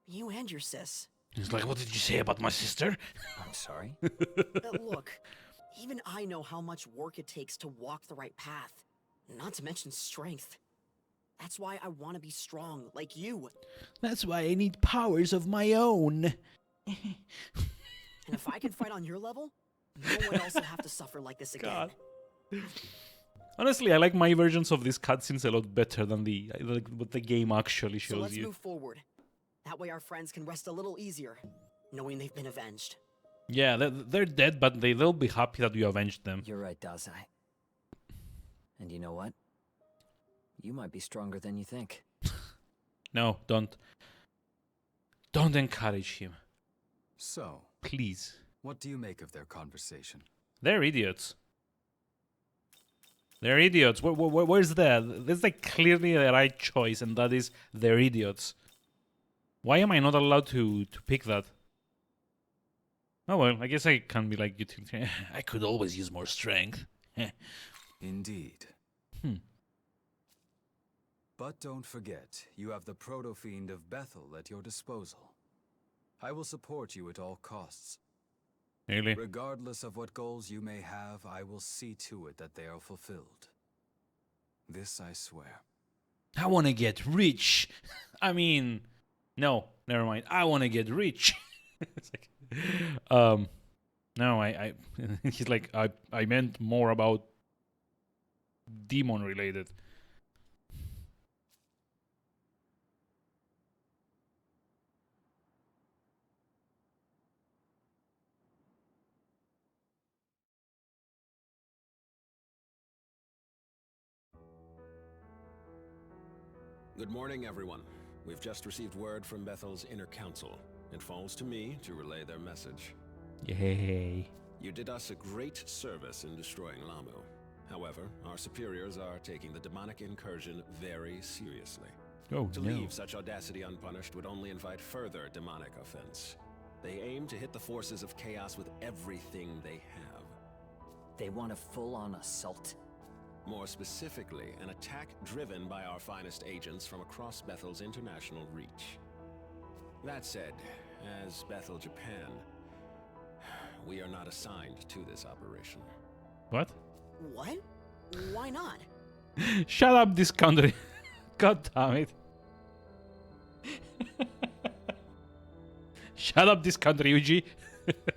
You and your sis. He's like, what did you say about my sister? I'm sorry. Look, even I know how much work it takes to walk the right path. Not to mention strength. That's why I want to be strong, like you. That's why I need powers of my own. And if I can fight on your level, no one else will have to suffer like this again. God. Honestly, I like my versions of these cutscenes a lot better than what the game actually So shows let's you. move forward. That way our friends can rest a little easier, knowing they've been avenged. Yeah, they're dead, but they'll be happy that you avenged them. You're right, Dazai. And you know what? You might be stronger than you think. No, don't. Don't encourage him, So, please. what do you make of their conversation? They're idiots. They're idiots. Where's that? There's like clearly the right choice, and that is they're idiots. Why am I not allowed to pick that? Oh well, I guess I can be like utilitarian. I could always use more strength. Indeed. Hmm. But don't forget, you have the proto-fiend of Bethel at your disposal. I will support you at all costs. Really? Regardless of what goals you may have, I will see to it that they are fulfilled. This I swear. I want to get rich. I mean, no, never mind. I want to get rich. It's like, no, I he's like, I meant more about demon related. Good morning, everyone. We've just received word from Bethel's inner council. It falls to me to relay their message. Yay. You did us a great service in destroying Lamu. However, our superiors are taking the demonic incursion very seriously. Oh, To no. leave such audacity unpunished would only invite further demonic offense. They aim to hit the forces of chaos with everything they have. They want a full-on assault. More specifically, an attack driven by our finest agents from across Bethel's international reach. That said, as Bethel Japan, we are not assigned to this operation. What? What? Why not? Shut up, this country. God damn it. Shut up, this country, Yuji.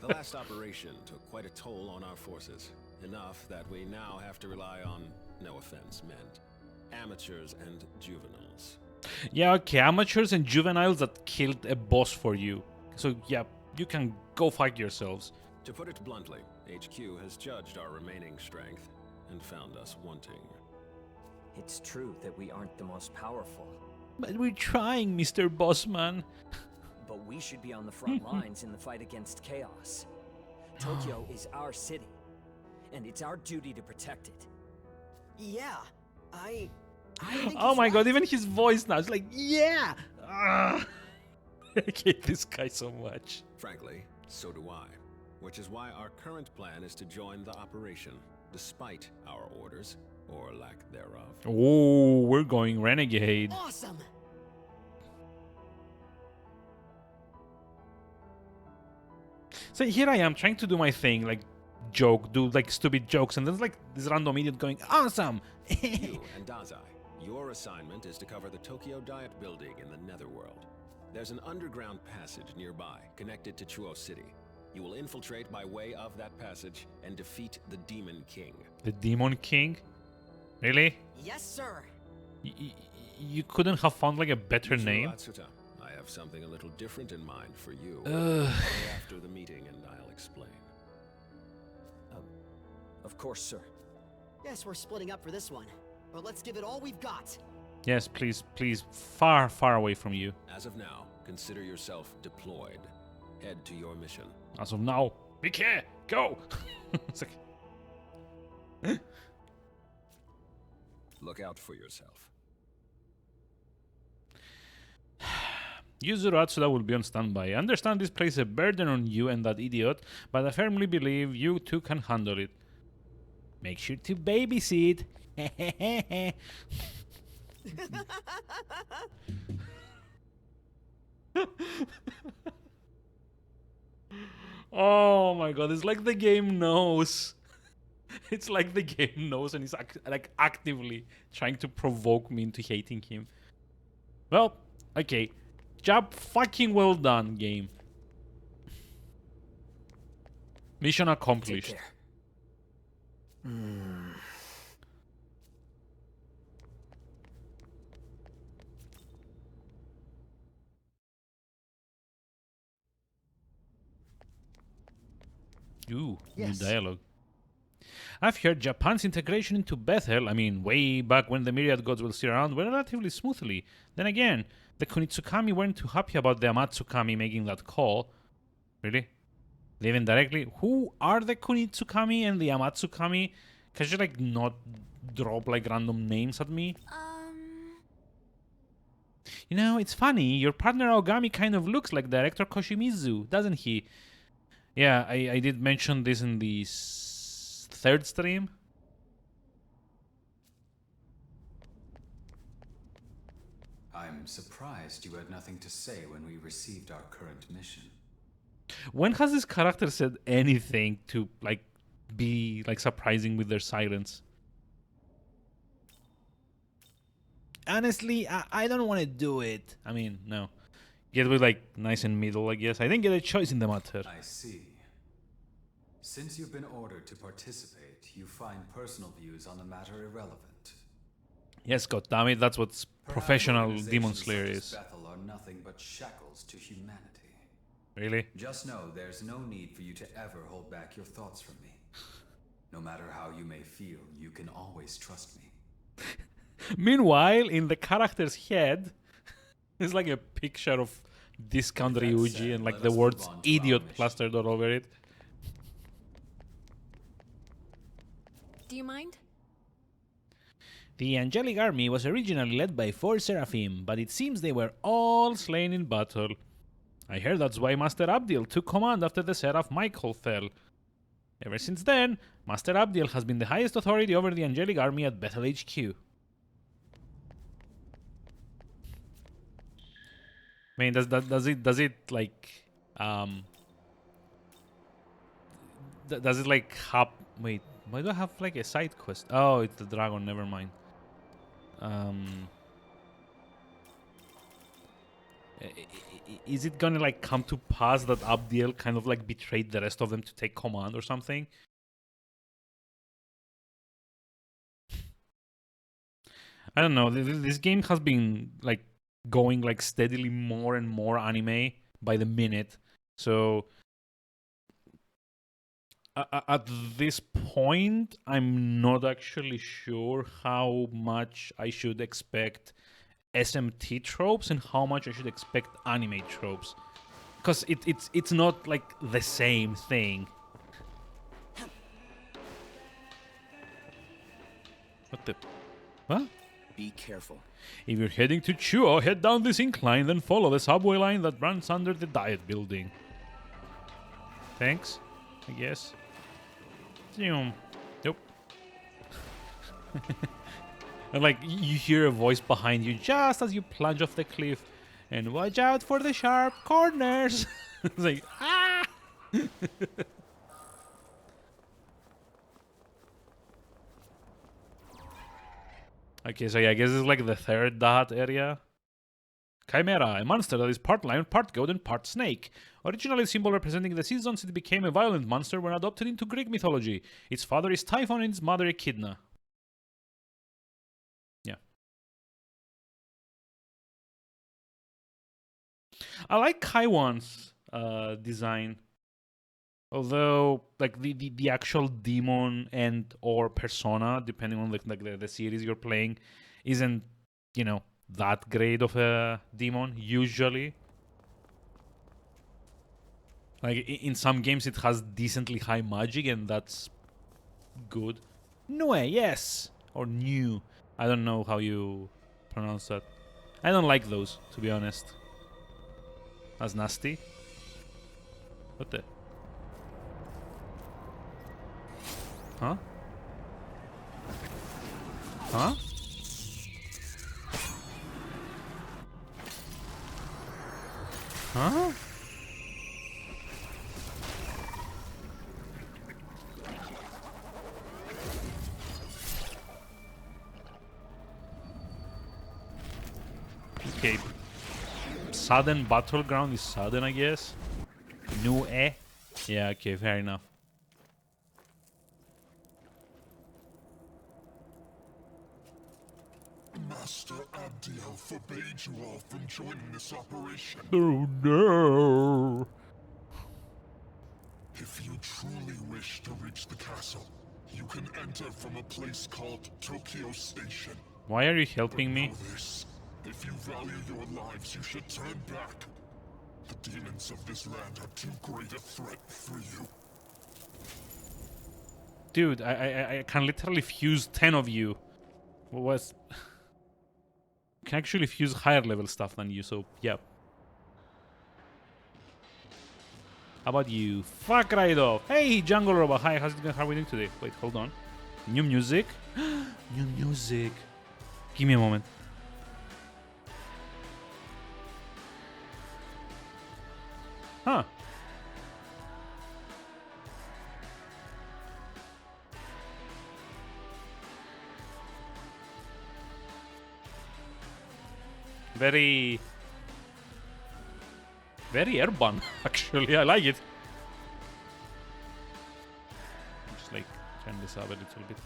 The last operation took quite a toll on our forces. Enough that we now have to rely on, no offense meant, amateurs and juveniles. Yeah, okay, amateurs and juveniles that killed a boss for you. So, yeah, you can go fight yourselves. To put it bluntly, HQ has judged our remaining strength and found us wanting. It's true that we aren't the most powerful, But we're trying, Mr. Bossman. but we should be on the front lines in the fight against chaos. Tokyo is our city, and it's our duty to protect it. Yeah, I think Oh he's my god, right. even his voice now, it's like, yeah! Ah. I hate this guy so much. Frankly, so do I. Which is why our current plan is to join the operation, despite our orders, or lack thereof. Oh, we're going renegade. Awesome! So here I am trying to do my thing, like do like stupid jokes, and there's like this random idiot going, awesome! You and Dazai, your assignment is to cover the Tokyo Diet Building in the Netherworld. There's an underground passage nearby, connected to Chuo City. You will infiltrate by way of that passage and defeat the Demon King. The Demon King? Really? Yes, sir. You couldn't have found like a better Michiru name? Atsuta, I have something a little different in mind for you. After the meeting, and I'll explain. Of course, sir. Yes, we're splitting up for this one, but let's give it all we've got. Yes, please, please, far, far away from you. As of now, consider yourself deployed. Head to your mission. As of now, be here, go! It's like... Look out for yourself. Yuzuru Atsuda will be on standby. I understand this places a burden on you and that idiot, but I firmly believe you two can handle it. Make sure to babysit. Oh my god, it's like the game knows. It's like the game knows and it's like actively trying to provoke me into hating him. Well, okay. Job fucking well done, game. Mission accomplished. Take care. Ooh, Yes. new dialogue. I've heard Japan's integration into Bethel, I mean, way back when the myriad gods were still around, went relatively smoothly. Then again, the Kunitsukami weren't too happy about the Amatsukami making that call. Really? They even directly, who are the Kunitsukami and the Amatsukami? Can you like not drop like random names at me? You know, it's funny, your partner Aogami kind of looks like Director Koshimizu, doesn't he? Yeah, I did mention this in the third stream. I'm surprised you had nothing to say when we received our current mission. When has this character said anything to like be like surprising with their silence? Honestly, I don't want to do it. I mean, no. Get with like nice and middle, I guess. I didn't get a choice in the matter. I see. Since you've been ordered to participate, you find personal views on the matter irrelevant. Yes, goddammit, that's what Perhaps professional organizations Demon such Slayer as is. Bethel are nothing but shackles to humanity. Really? Just know there's no need for you to ever hold back your thoughts from me. No matter how you may feel, you can always trust me. Meanwhile, in the character's head, there's like a picture of Discount With that Ryuji said, and like let the us move words on to our idiot mission. plastered all over it. Do you mind? The angelic army was originally led by 4 Seraphim, but it seems they were all slain in battle. I heard that's why Master Abdiel took command after the Seraph Michael fell. Ever since then, Master Abdiel has been the highest authority over the angelic army at Bethel HQ. I mean, does it like does it like have, wait, why do I have like a side quest? Oh, it's the dragon, never mind. Is it gonna like come to pass that Abdiel kind of like betrayed the rest of them to take command or something? I don't know. This game has been like going like steadily more and more anime by the minute. So at this point, I'm not actually sure how much I should expect SMT tropes and how much I should expect anime tropes, because it's not like the same thing. What the? What? Be careful. If you're heading to Chuo, head down this incline, then follow the subway line that runs under the diet building. Thanks, I guess. Nope. And like, you hear a voice behind you just as you plunge off the cliff. And watch out for the sharp corners. It's like, ah! Okay, so yeah, I guess it's like the third dot area. Chimera, a monster that is part lion, part goat, and part snake. Originally a symbol representing the seasons, it became a violent monster when adopted into Greek mythology. Its father is Typhon and its mother Echidna. Yeah. I like Kaiwan's design. Although, like, the actual demon and or persona, depending on the series you're playing, isn't, you know, that great of a demon, usually. Like, in some games it has decently high magic, and that's good. Nue, yes! Or new. I don't know how you pronounce that. I don't like those, to be honest. That's nasty. What the... Huh? Huh? Huh? Okay. Sudden battleground is sudden, I guess. New eh? Yeah, okay, fair enough. Master Abdiel forbade you all from joining this operation. Oh no! If you truly wish to reach the castle, you can enter from a place called Tokyo Station. Why are you helping me? Know this. If you value your lives, you should turn back. The demons of this land are too great a threat for you. Dude, I can literally fuse 10 of you. What was... can actually fuse higher level stuff than you, so yeah. How about you? Fuck right off. Hey, Jungle Robot. Hi, how are we doing today? Wait, hold on. New music? New music. Give me a moment. Huh. Very urban, actually. I like it. Just like turn this up a little bit.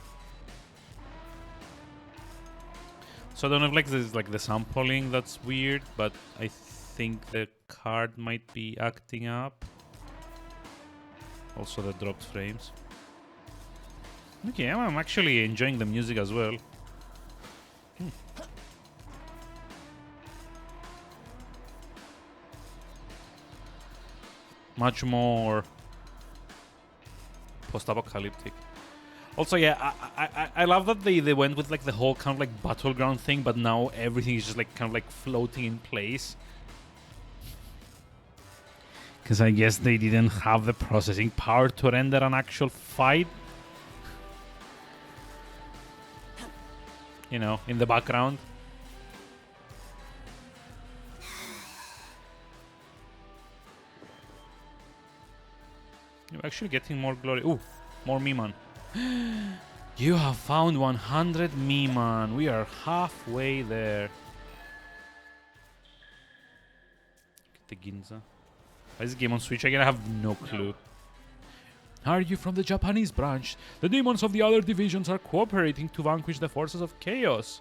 So I don't know if like this is like the sampling that's weird, but I think the card might be acting up. Also the dropped frames. Okay, I'm actually enjoying the music as well. Much more post-apocalyptic. Also, yeah, I love that they went with like the whole kind of like battleground thing, but now everything is just like kind of like floating in place. Because I guess they didn't have the processing power to render an actual fight. You know, in the background. You're actually getting more glory. Ooh, more Miman. You have found 100 Miman. We are halfway there. Get the Ginza. Why is this game on Switch again? I have no clue. Are you from the Japanese branch? The demons of the other divisions are cooperating to vanquish the forces of chaos.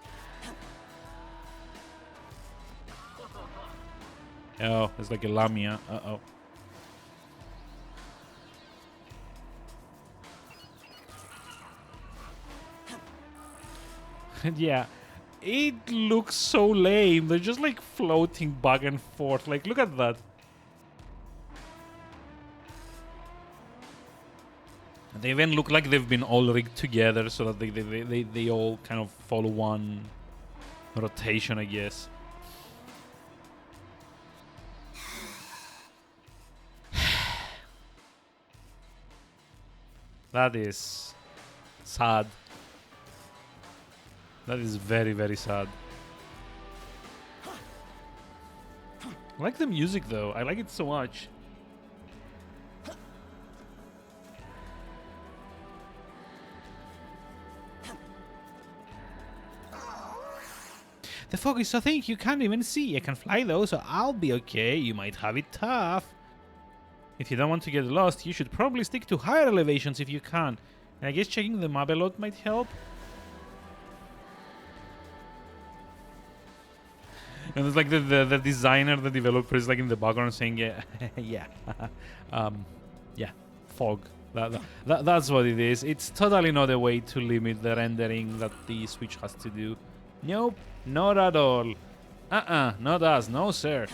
Oh, it's like a Lamia. Uh-oh. And yeah, it looks so lame. They're just like floating back and forth. Like, look at that. They even look like they've been all rigged together so that they all kind of follow one rotation, I guess. That is sad. That is very, very sad. I like the music though. I like it so much. The fog is so thick you can't even see. I can fly though, so I'll be okay. You might have it tough. If you don't want to get lost, you should probably stick to higher elevations if you can. And I guess checking the map a lot might help. And it's like the designer, the developer is like in the background saying, yeah, yeah, yeah, fog. That's what it is. It's totally not a way to limit the rendering that the Switch has to do. Nope, not at all. Not us, no sir.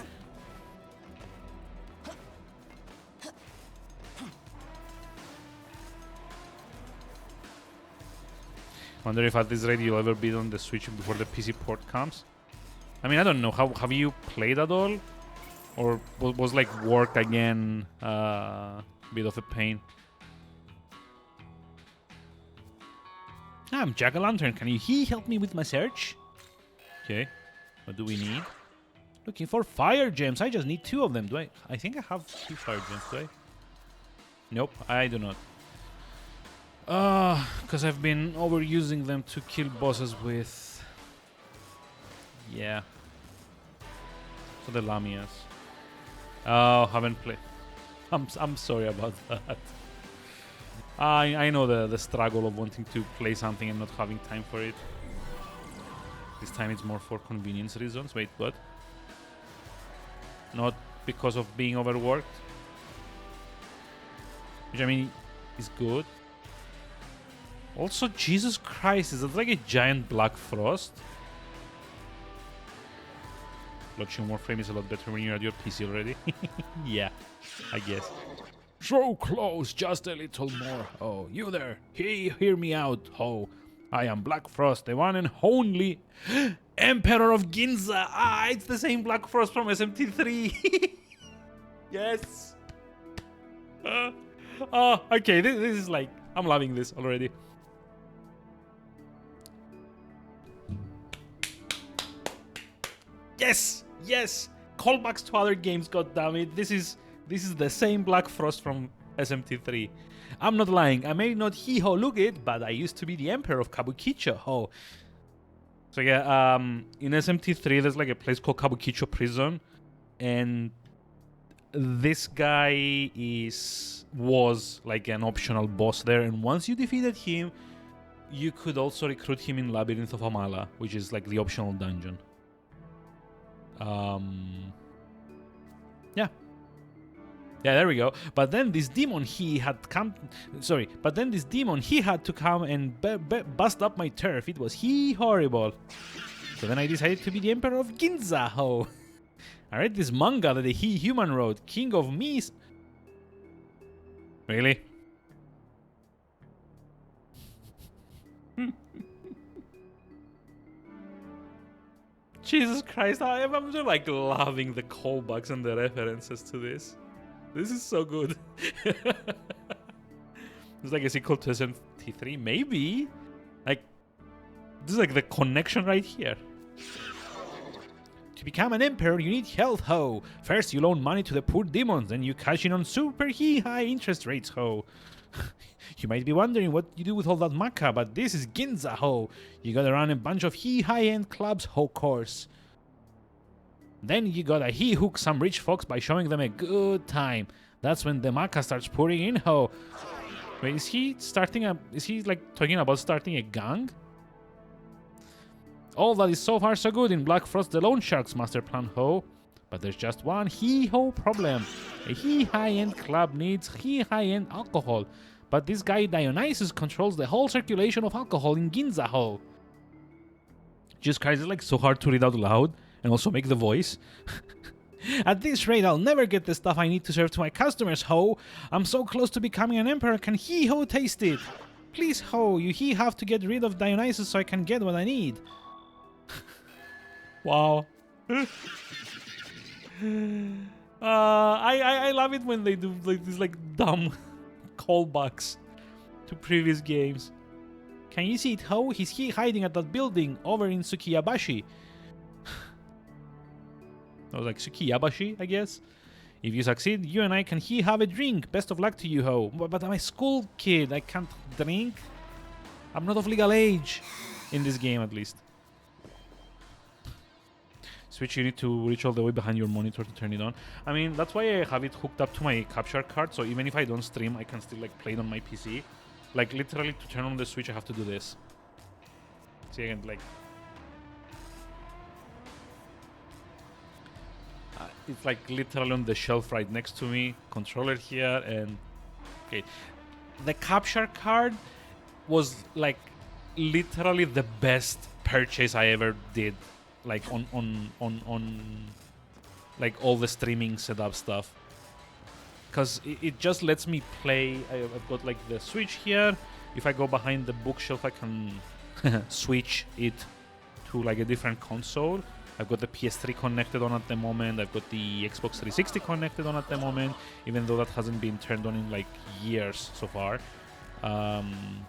Wonder if at this rate you'll ever be on the Switch before the PC port comes. I mean, I don't know. Have you played at all? Or was like work again a bit of a pain? I'm Jack-o'-lantern. Can you help me with my search? Okay. What do we need? Looking for fire gems. I just need 2 of them. Do I? I think I have 2 fire gems. Do I? Nope, I do not. Because I've been overusing them to kill bosses with. Yeah. So the Lamias. Oh, haven't played. I'm sorry about that. I know the struggle of wanting to play something and not having time for it. This time it's more for convenience reasons. Wait, what? Not because of being overworked? Which I mean is good. Also, Jesus Christ, is that like a giant black frost? Watching Warframe is a lot better when you're at your PC already. Yeah, I guess. So close, just a little more. Oh, you there. Hey, hear me out, ho. I am Black Frost, the one and only Emperor of Ginza. Ah, it's the same Black Frost from SMT3. Yes. Okay, this is like, I'm loving this already. Yes, yes. Callbacks to other games, goddammit. This is the same Black Frost from SMT3. I'm not lying. I may not he-ho look it, but I used to be the Emperor of Kabukicho. Ho. So yeah, in SMT3 there's like a place called Kabukicho Prison, and this guy was like an optional boss there. And once you defeated him, you could also recruit him in Labyrinth of Amala, which is like the optional dungeon. Yeah. Yeah, there we go. But then this demon he had to come and bust up my turf. It was horrible. So then I decided to be the Emperor of Ginza. Ho. I read this manga that the human wrote, King of Mis. Really? Jesus Christ, I'm just like loving the callbacks and the references to this. This is so good. It's like a sequel to SMT3, maybe? Like, this is like the connection right here. To become an emperor, you need health, ho. First, you loan money to the poor demons, then you cash in on super high interest rates, ho. You might be wondering what you do with all that maca, but this is Ginza, ho. You gotta run a bunch of high-end clubs, ho, course. Then you gotta hook some rich folks by showing them a good time. That's when the maca starts pouring in, ho. Wait, is he like talking about starting a gang? All that is so far so good in Black Frost the Loan Shark's master plan, ho. But there's just one ho problem. A high-end club needs high-end alcohol. But this guy Dionysus controls the whole circulation of alcohol in Ginza, ho. Jesus Christ, it's like so hard to read out loud and also make the voice. At this rate, I'll never get the stuff I need to serve to my customers, ho. I'm so close to becoming an emperor, can ho taste it? Please, ho, you have to get rid of Dionysus so I can get what I need. Wow. I love it when they do like these like dumb callbacks to previous games. Can you see it, ho? He's hiding at that building over in Tsukiyabashi. I was like, Tsukiyabashi, I guess. If you succeed, you and I can have a drink. Best of luck to you, ho. But I'm a school kid. I can't drink. I'm not of legal age. In this game, at least. Switch, you need to reach all the way behind your monitor to turn it on. I mean, that's why I have it hooked up to my capture card, so even if I don't stream, I can still like play it on my PC. Like, literally, to turn on the Switch, I have to do this. See, I can like... it's like literally on the shelf right next to me. Controller here, and okay, the capture card was like literally the best purchase I ever did, like on like all the streaming setup stuff, because it just lets me play. I've got like the Switch here. If I go behind the bookshelf, I can switch it to like a different console. I've got the PS3 connected on at the moment. I've got the Xbox 360 connected on at the moment, even though that hasn't been turned on in like years so far. And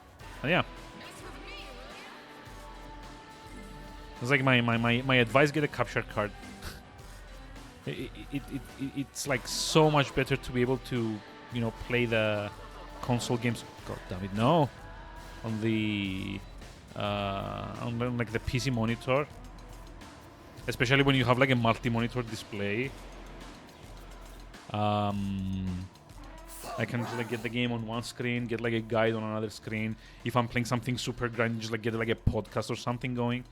yeah, it's like my advice: get a capture card. It's like so much better to be able to, you know, play the console games. God damn it, no! On the on like the PC monitor, especially when you have like a multi-monitor display. I can just like get the game on one screen, get like a guide on another screen. If I'm playing something super grindy, just like get like a podcast or something going.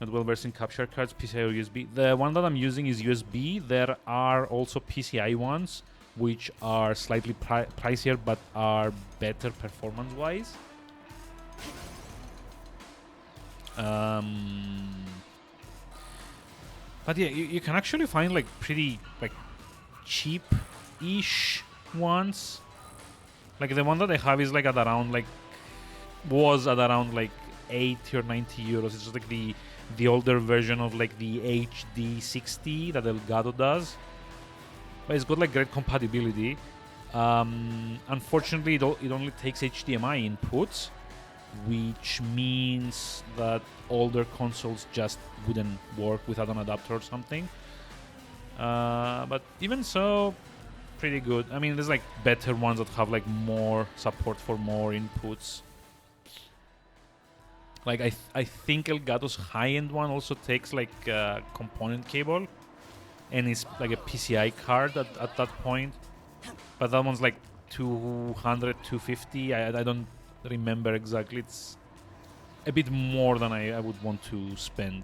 Not well versed in capture cards, PCI or USB. The one that I'm using is USB. There are also PCI ones, which are slightly pricier but are better performance-wise. But yeah, you can actually find like pretty like cheap-ish ones. Like the one that I have is like at around like was at around like 80 or 90 euros. It's just like the older version of like the HD 60 that Elgato does, but it's got like great compatibility. Unfortunately, it only takes HDMI inputs, which means that older consoles just wouldn't work without an adapter or something. But even so, pretty good. I mean, there's like better ones that have like more support for more inputs. Like I think Elgato's high-end one also takes like a component cable, and it's like a PCI card at that point. But that one's like 200, 250. I don't remember exactly. It's a bit more than I would want to spend.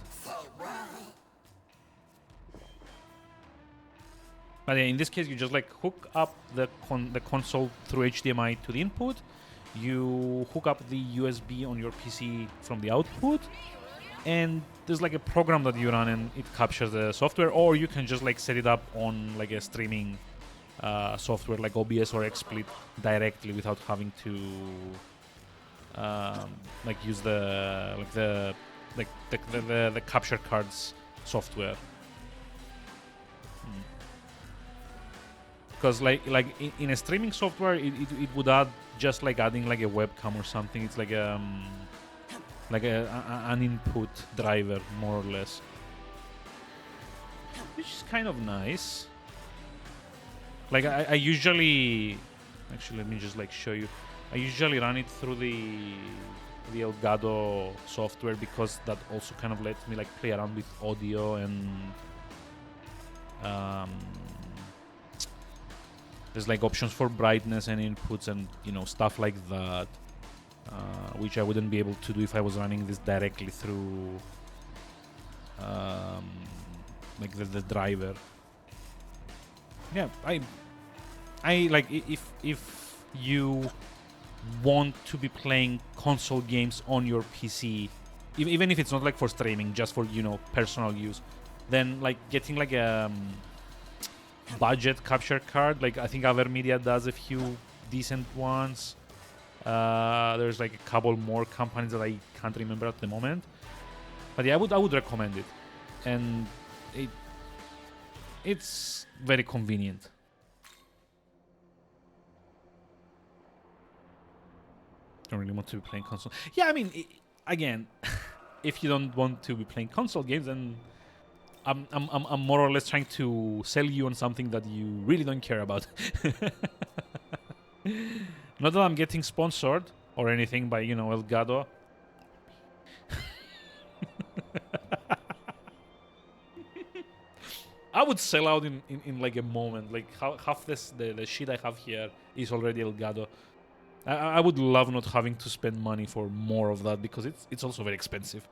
But yeah, in this case, you just like hook up the console through HDMI to the input. You hook up the USB on your PC from the output, and there's like a program that you run and it captures the software, or you can just like set it up on like a streaming software like OBS or XSplit directly without having to like use the capture cards software. Because like in a streaming software, it would add just like adding like a webcam or something. It's like an input driver more or less, which is kind of nice. Like I usually, actually let me just like show you. I usually run it through the Elgato software because that also kind of lets me like play around with audio and there's like options for brightness and inputs and, you know, stuff like that, which I wouldn't be able to do if I was running this directly through like the driver. Yeah, I like if you want to be playing console games on your PC, even if it's not like for streaming, just for, you know, personal use, then like getting like a budget capture card, like I think Avermedia does a few decent ones. There's like a couple more companies that I can't remember at the moment, but yeah, I would recommend it, and it's very convenient. Don't really want to be playing console. Yeah, I mean, again, if you don't want to be playing console games, then I'm more or less trying to sell you on something that you really don't care about. Not that I'm getting sponsored or anything by, you know, Elgato. I would sell out in like a moment. Like half the shit I have here is already Elgato. I would love not having to spend money for more of that because it's also very expensive.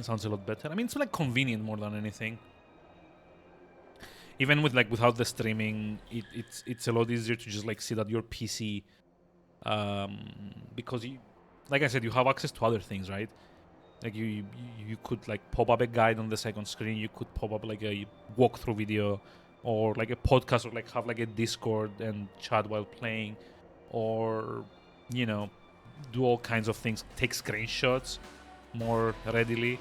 It sounds a lot better. I mean, it's like convenient more than anything. Even with like without the streaming, it's a lot easier to just like sit at your PC, because you, like I said, you have access to other things, right? Like you could like pop up a guide on the second screen. You could pop up like a walkthrough video, or like a podcast, or like have like a Discord and chat while playing, or you know, do all kinds of things. Take screenshots more readily.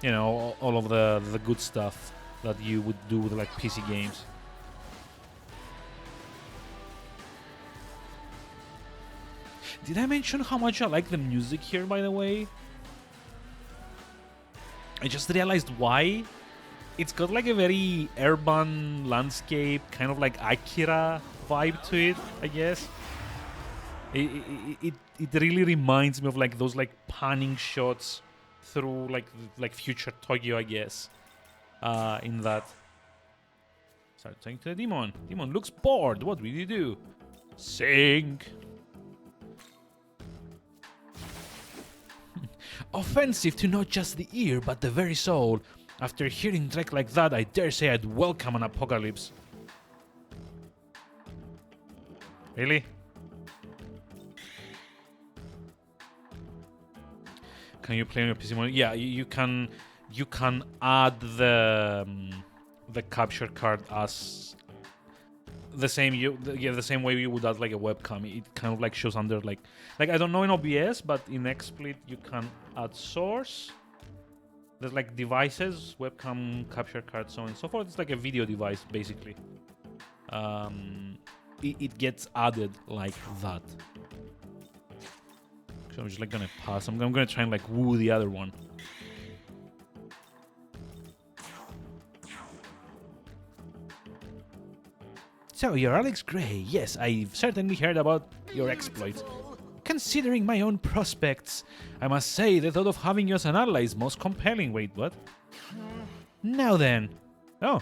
You know, all of the good stuff that you would do with like PC games. Did I mention how much I like the music here, by the way? I just realized why. It's got like a very urban landscape, kind of like Akira vibe to it, I guess. It really reminds me of like those like panning shots through like future Tokyo, I guess. In that. Start talking to the demon. Demon looks bored. What will you do? Sing. Offensive to not just the ear, but the very soul. After hearing Drake like that, I dare say I'd welcome an apocalypse. Really? Can you play on your PC mode? Yeah, you can add the capture card as the same the same way you would add like a webcam. It kind of like shows under like I don't know in OBS, but in XSplit you can add source. There's like devices, webcam, capture card, so on and so forth. It's like a video device basically. It gets added like that. So I'm just like gonna pass. I'm gonna try and like woo the other one. So you're Alex Gray. Yes, I've certainly heard about your exploits. Considering my own prospects, I must say the thought of having you as an ally is most compelling. Wait, what? Now then. Oh.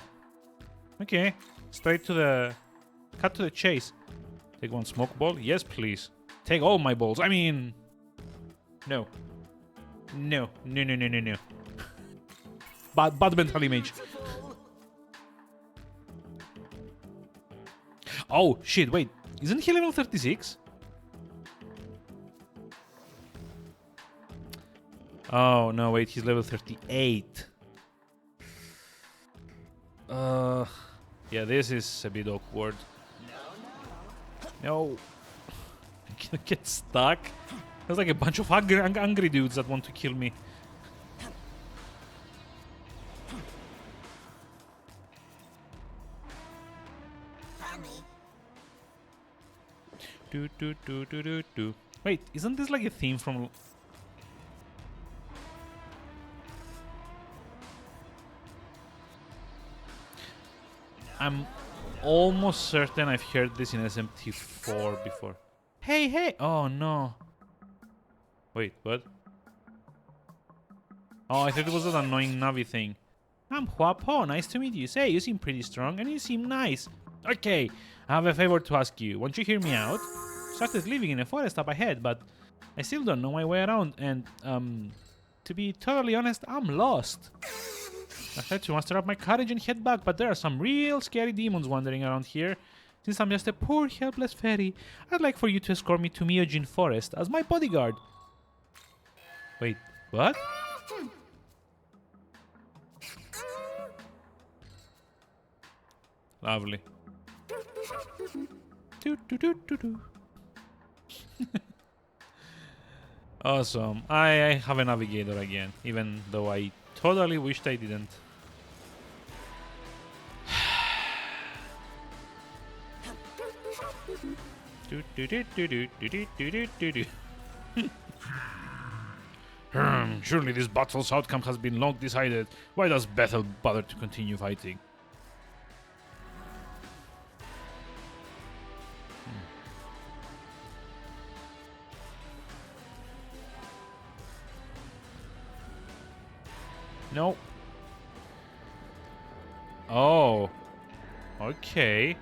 Okay. Straight to the... Cut to the chase. Take one smoke ball? Yes, please. Take all my balls. I mean... No. No. No, no, no, no, no. Bad mental image. Oh, shit, wait. Isn't he level 36? Oh, no, wait, he's level 38. Yeah, this is a bit awkward. No. I'm gonna get stuck. There's like a bunch of angry dudes that want to kill me. Do. Wait, isn't this like a theme from... I'm almost certain I've heard this in SMT4 before. Hey, hey! Oh, no. Wait, what? Oh, I thought it was that annoying Navi thing. I'm Huapo, nice to meet you. Say, you seem pretty strong and you seem nice. Okay, I have a favor to ask you. Won't you hear me out? Started living in a forest up ahead, but I still don't know my way around, and, to be totally honest, I'm lost. I had to muster up my courage and head back, but there are some real scary demons wandering around here. Since I'm just a poor, helpless fairy, I'd like for you to escort me to Myojin Forest as my bodyguard. Wait, what? Lovely. Awesome. I have a navigator again, even though I totally wished I didn't. Surely this battle's outcome has been long decided. Why does Bethel bother to continue fighting? No. Oh. Okay.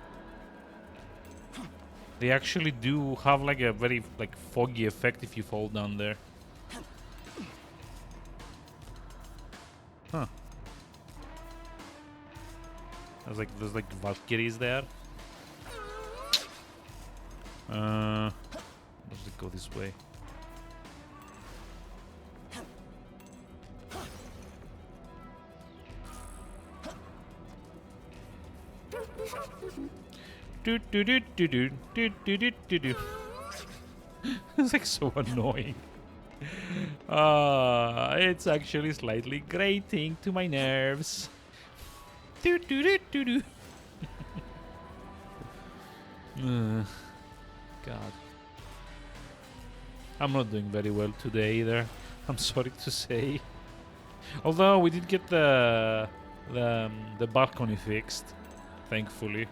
They actually do have like a very like foggy effect if you fall down there. There's like Valkyries there. Let's go this way. Do do do do do do do do do do. It's like so annoying. It's actually slightly grating to my nerves. Do do do do do. God. I'm not doing very well today either. I'm sorry to say. Although we did get the balcony fixed, thankfully.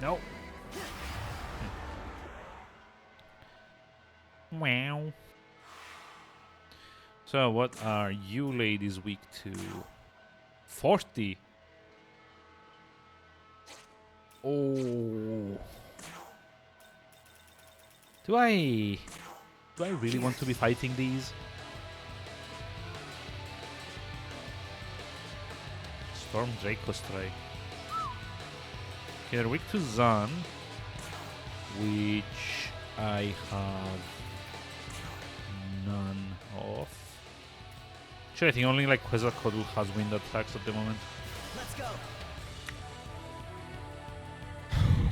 No. Wow. So, what are you ladies weak to? 40. Oh. Do I really want to be fighting these? Storm Draco Strike. They're weak to Zan, which I have none of. Actually, I think only like Quetzalcoatl has wind attacks at the moment. Let's go.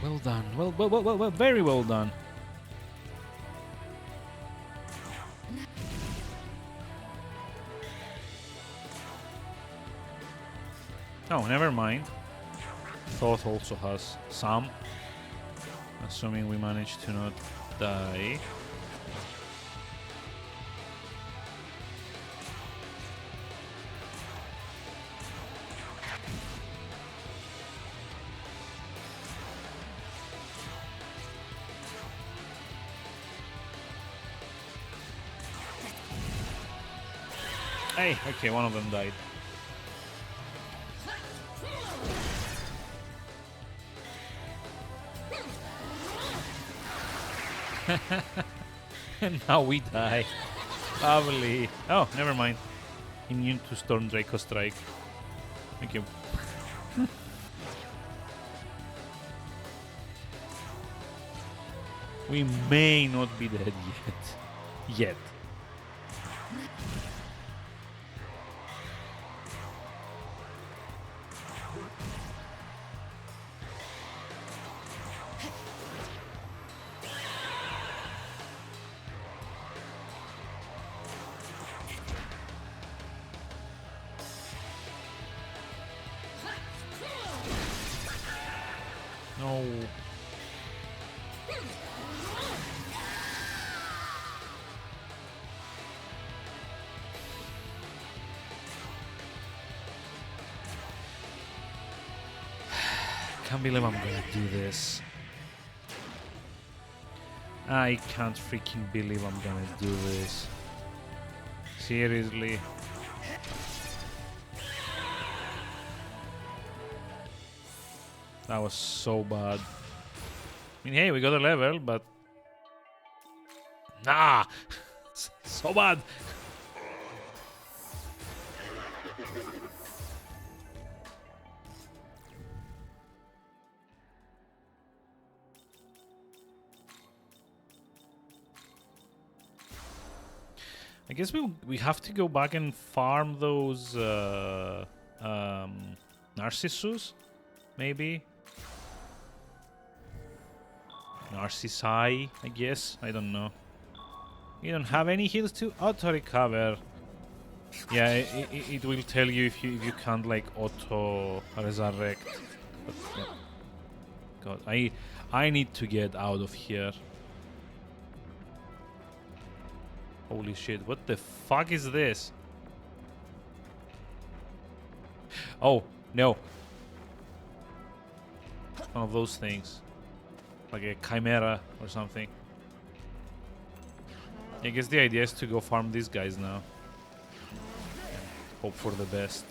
Well done. Well, very well done. Oh, never mind. Thoth also has some. Assuming we manage to not die. Hey, okay, one of them died. And now we die. Lovely. Oh, never mind. Immune to Storm Draco Strike. Thank you. We may not be dead yet. Yet. No. Can't believe I'm gonna do this. I can't freaking believe I'm gonna do this. Seriously. That was so bad. I mean, hey, we got a level, but... Nah! So bad! I guess we have to go back and farm those Narcissus, maybe? Narcissi, I guess. I don't know. You don't have any heals to auto recover. Yeah, it will tell you if you can't like auto resurrect. But, yeah. God, I need to get out of here. Holy shit! What the fuck is this? Oh no! One of those things. Like a chimera or something. I guess the idea is to go farm these guys now. Hope for the best.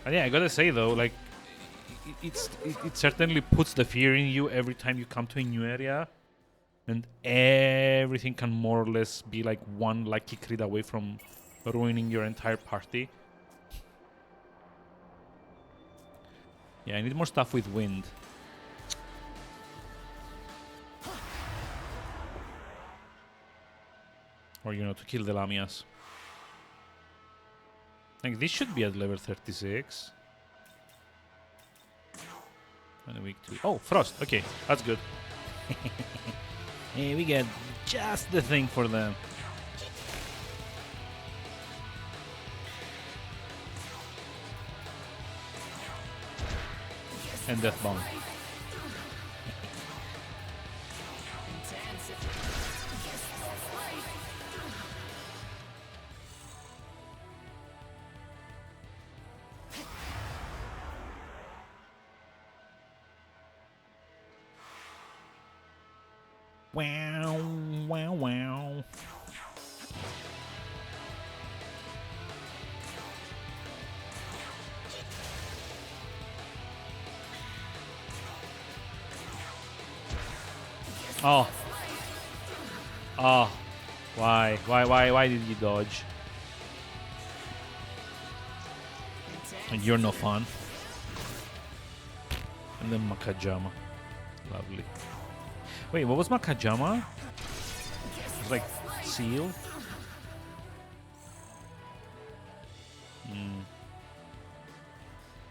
And yeah, I gotta say though, like, it certainly puts the fear in you every time you come to a new area, and everything can more or less be like one lucky crit away from ruining your entire party. Yeah, I need more stuff with wind. Or, you know, to kill the Lamias. Like, this should be at level 36. And a week 2. Oh, Frost. Okay, that's good. Hey, we got just the thing for them. And Death Bomb. Wow, wow, wow. Oh. Oh. Why did you dodge? And you're no fun. And then Makajama. Lovely. Wait, what was Makajama? It was like seal?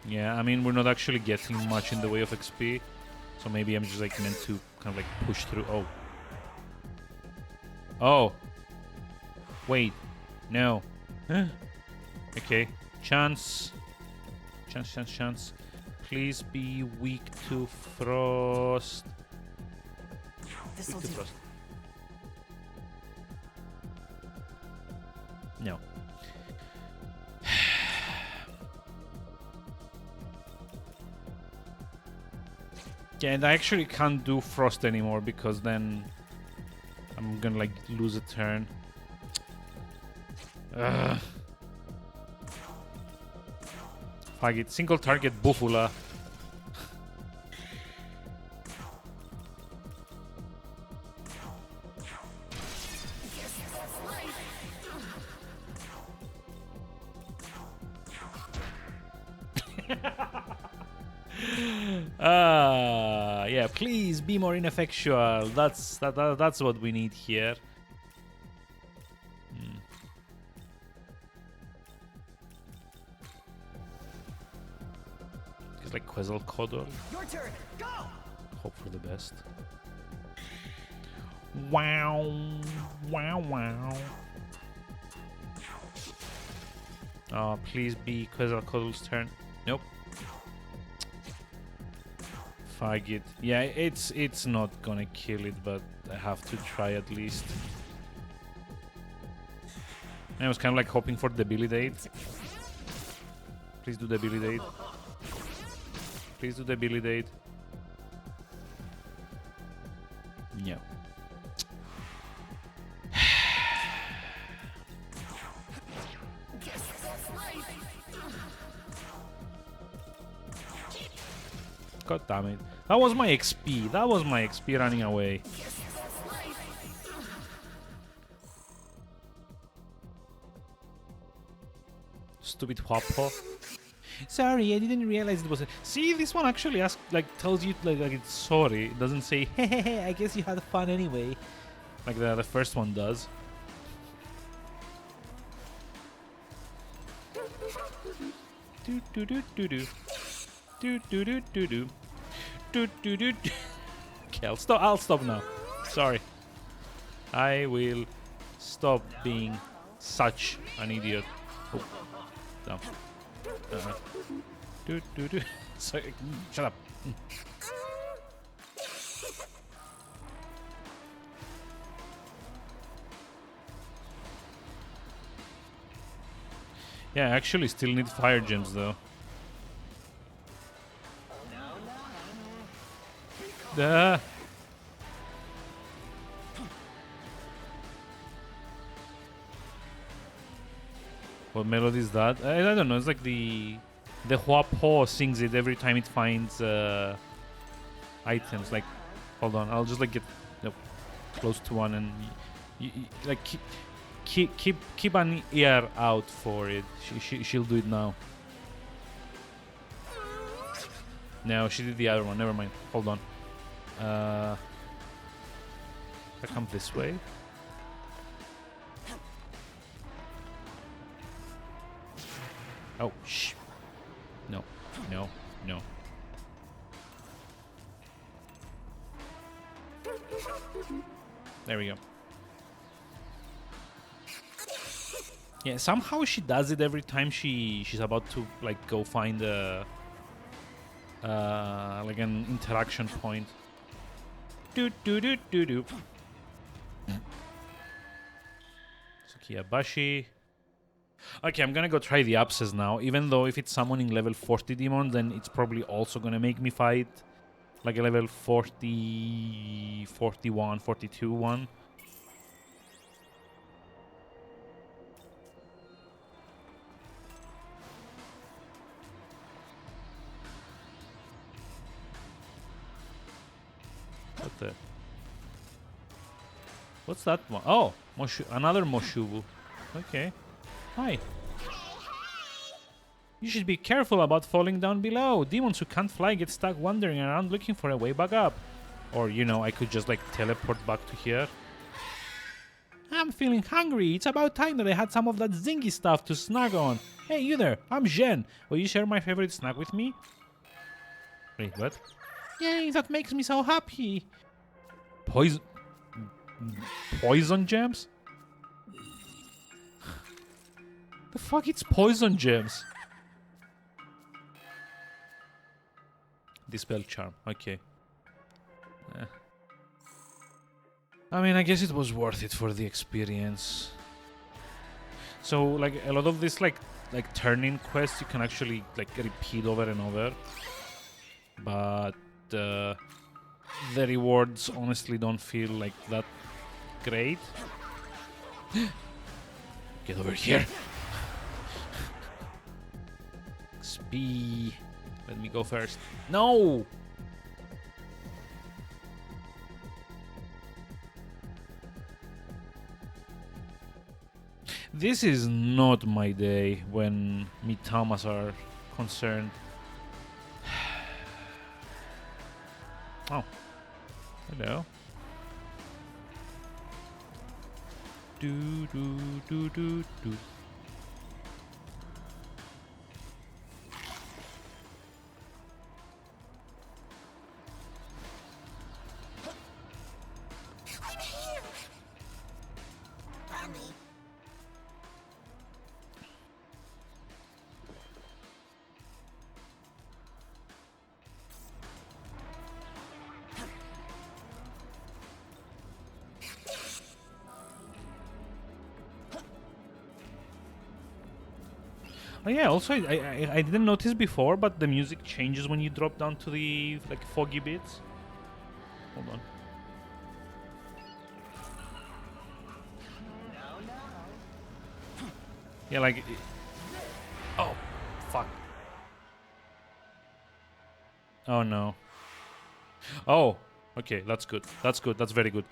Yeah, I mean, we're not actually getting much in the way of XP. So maybe I'm just like meant to kind of like push through. Oh. Oh. Wait. No. Okay. Chance. Chance. Please be weak to frost. This'll Weak to do. frost. No. Yeah, and I actually can't do frost anymore because then I'm gonna like lose a turn. Ugh. Fuck it. Single target Bufula. Yeah, please be more ineffectual. That's what we need here. It's like Quetzalcoatl. Your turn. Go. Hope for the best. Wow. Oh, please be Quetzalcoatl's turn. Nope. Fag it. Yeah, it's not gonna kill it, but I have to try at least. I was kind of like hoping for debilitate. Please do debilitate. Please do debilitate. No. God damn it. That was my XP. That was my XP running away. Stupid Huapo. Sorry, I didn't realize it was a... See, this one actually tells you like it's sorry. It doesn't say, hey, I guess you had fun anyway. Like the first one does. Okay, I'll stop now. Sorry. I will stop being such an idiot. Oh, damn. Sorry, shut up. Yeah, I actually still need fire gems though. Duh. What melody is that? I don't know. It's like the The Huapo sings it every time it finds items. Like, hold on, I'll just like get close to one and like keep an ear out for it. She'll do it now. No, she did the other one. Never mind. Hold on. I come this way. Oh, shh. No, no, no. There we go. Yeah, somehow she does it every time she's about to like go find a like an interaction point. Do do do do do. Sukiya Bashi. Okay, I'm gonna go try the abscess now. Even though if it's summoning level 40 demons, then it's probably also gonna make me fight like a level 40, 41, 42 one. What the? What's that one? Oh, another Moshubu. Okay. Hi. You should be careful about falling down below. Demons who can't fly get stuck wandering around looking for a way back up. Or, you know, I could just like teleport back to here. I'm feeling hungry. It's about time that I had some of that zingy stuff to snack on. Hey, you there. I'm Shin. Will you share my favorite snack with me? Wait, what? Yay, that makes me so happy. Poison gems? The fuck, it's poison gems. Dispel charm, okay. I mean, I guess it was worth it for the experience. So, like, a lot of this, like turning quests, you can actually, like, repeat over and over. But, the rewards honestly don't feel, like, that great. Get over here. XP. Let me go first. No! This is not my day when Mitamas are concerned. Oh. Hello. Do do do do do. Oh yeah, also I didn't notice before, but the music changes when you drop down to the like foggy bits. Hold on. Yeah, like oh fuck. Oh no. Oh, okay, that's good. That's good. That's very good.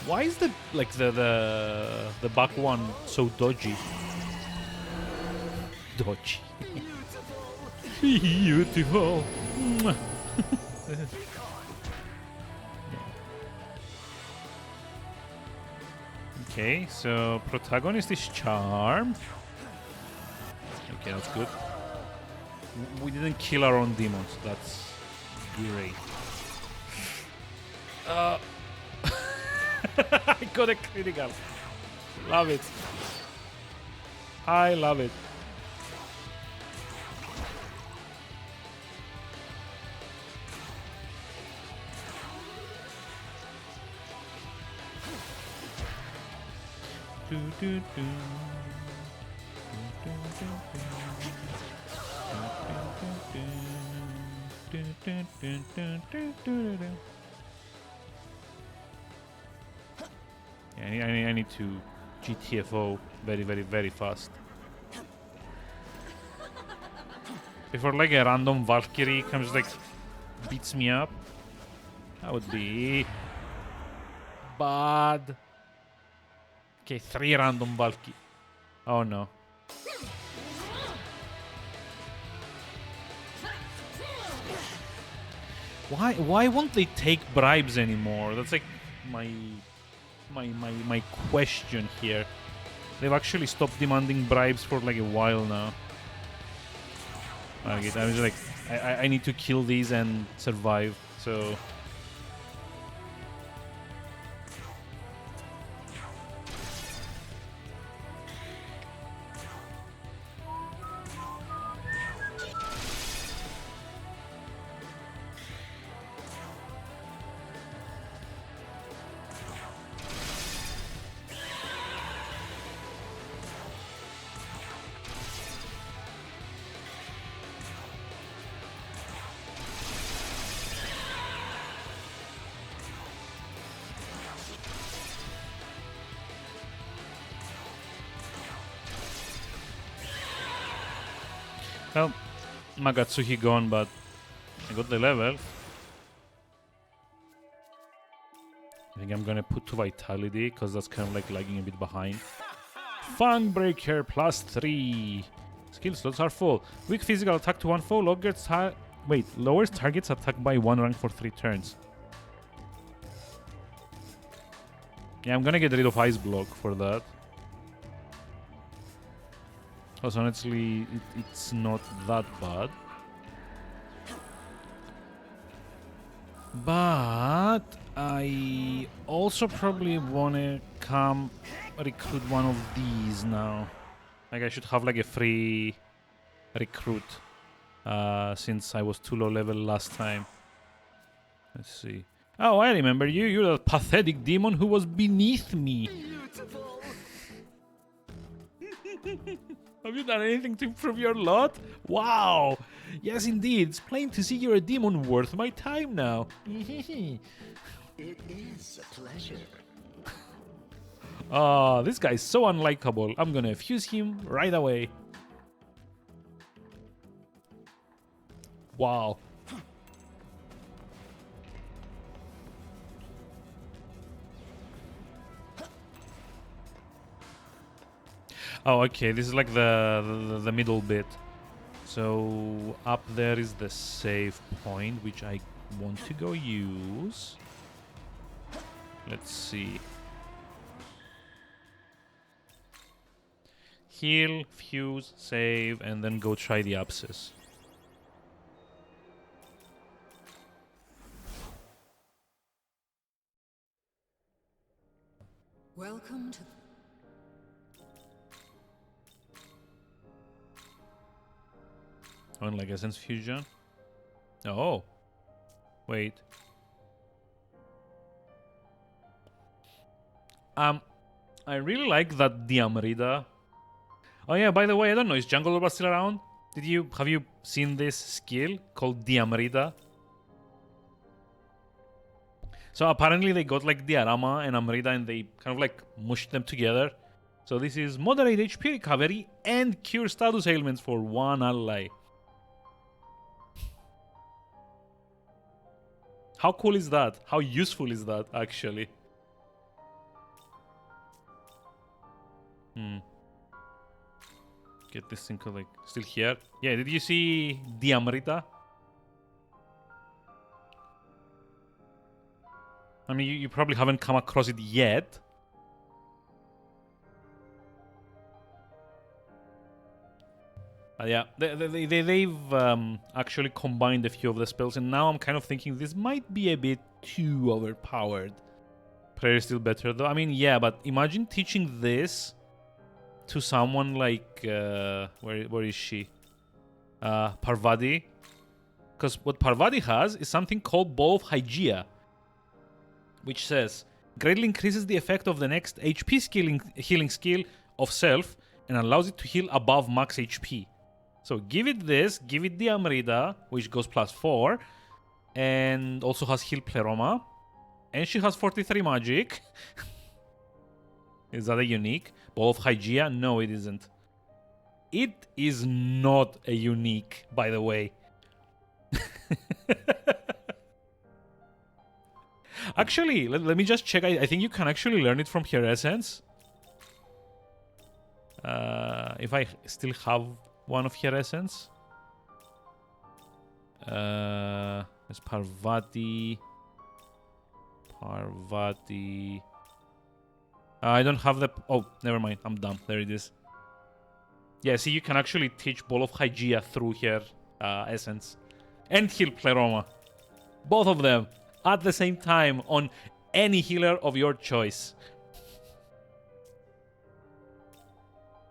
Why is the like the back one so dodgy? Dodgy. Beautiful. Mwah. Okay, so protagonist is charmed. Okay, that's good. We didn't kill our own demons. That's great. I got a critical. Love it. I love it. Yeah, I need to GTFO very fast. Before like a random Valkyrie comes like beats me up. That would be bad. Okay, 3 random Valkyrie. Oh no. Why won't they take bribes anymore? That's like my question here. They've actually stopped demanding bribes for like a while now. I was like, I need to kill these and survive. So well, Magatsuhi gone, but I got the level. I think I'm gonna put to Vitality, because that's kind of like lagging a bit behind. Fang Breaker +3. Skill slots are full. Weak physical attack to 1 foe. Lowers target's attack by 1 rank for 3 turns. Yeah, I'm gonna get rid of Ice Block for that. Because honestly, it's not that bad. But I also probably want to come recruit one of these now. Like I should have like a free recruit since I was too low level last time. Let's see. Oh, I remember you. You're that pathetic demon who was beneath me. Beautiful. Have you done anything to improve your lot? Wow! Yes, indeed. It's plain to see you're a demon worth my time now. It is a pleasure. Ah, this guy's so unlikable. I'm gonna fuse him right away. Wow. Oh, okay. This is like the middle bit. So up there is the save point, which I want to go use. Let's see. Heal, fuse, save, and then go try the abscess. Welcome to On like Essence Fusion. Oh. Wait. I really like that Diamrida. Oh yeah, by the way, I don't know, is Jungle Orba still around? Have you seen this skill called Diamrida? So apparently they got like Diarama and Amrita and they kind of like mushed them together. So this is moderate HP recovery and cure status ailments for one ally. How cool is that? How useful is that actually? Get this thing like still here. Yeah, did you see Diamrita? I mean, you probably haven't come across it yet. Yeah, they've actually combined a few of the spells, and now I'm kind of thinking this might be a bit too overpowered. Prayer is still better, though. I mean, yeah, but imagine teaching this to someone like... where is she? Parvati. Because what Parvati has is something called Ball of Hygeia, which says, greatly increases the effect of the next HP healing skill of self and allows it to heal above max HP. So give it this, give it the Amrita, which goes +4, and also has heal Pleroma. And she has 43 magic. Is that a unique? Ball of Hygeia? No, it isn't. It is not a unique, by the way. Actually, let me just check. I think you can actually learn it from her essence. If I still have one of her essence. It's Parvati. Parvati. I don't have the... Oh, never mind. I'm dumb. There it is. Yeah, see, you can actually teach Ball of Hygeia through her essence. And heal Pleroma. Both of them at the same time on any healer of your choice.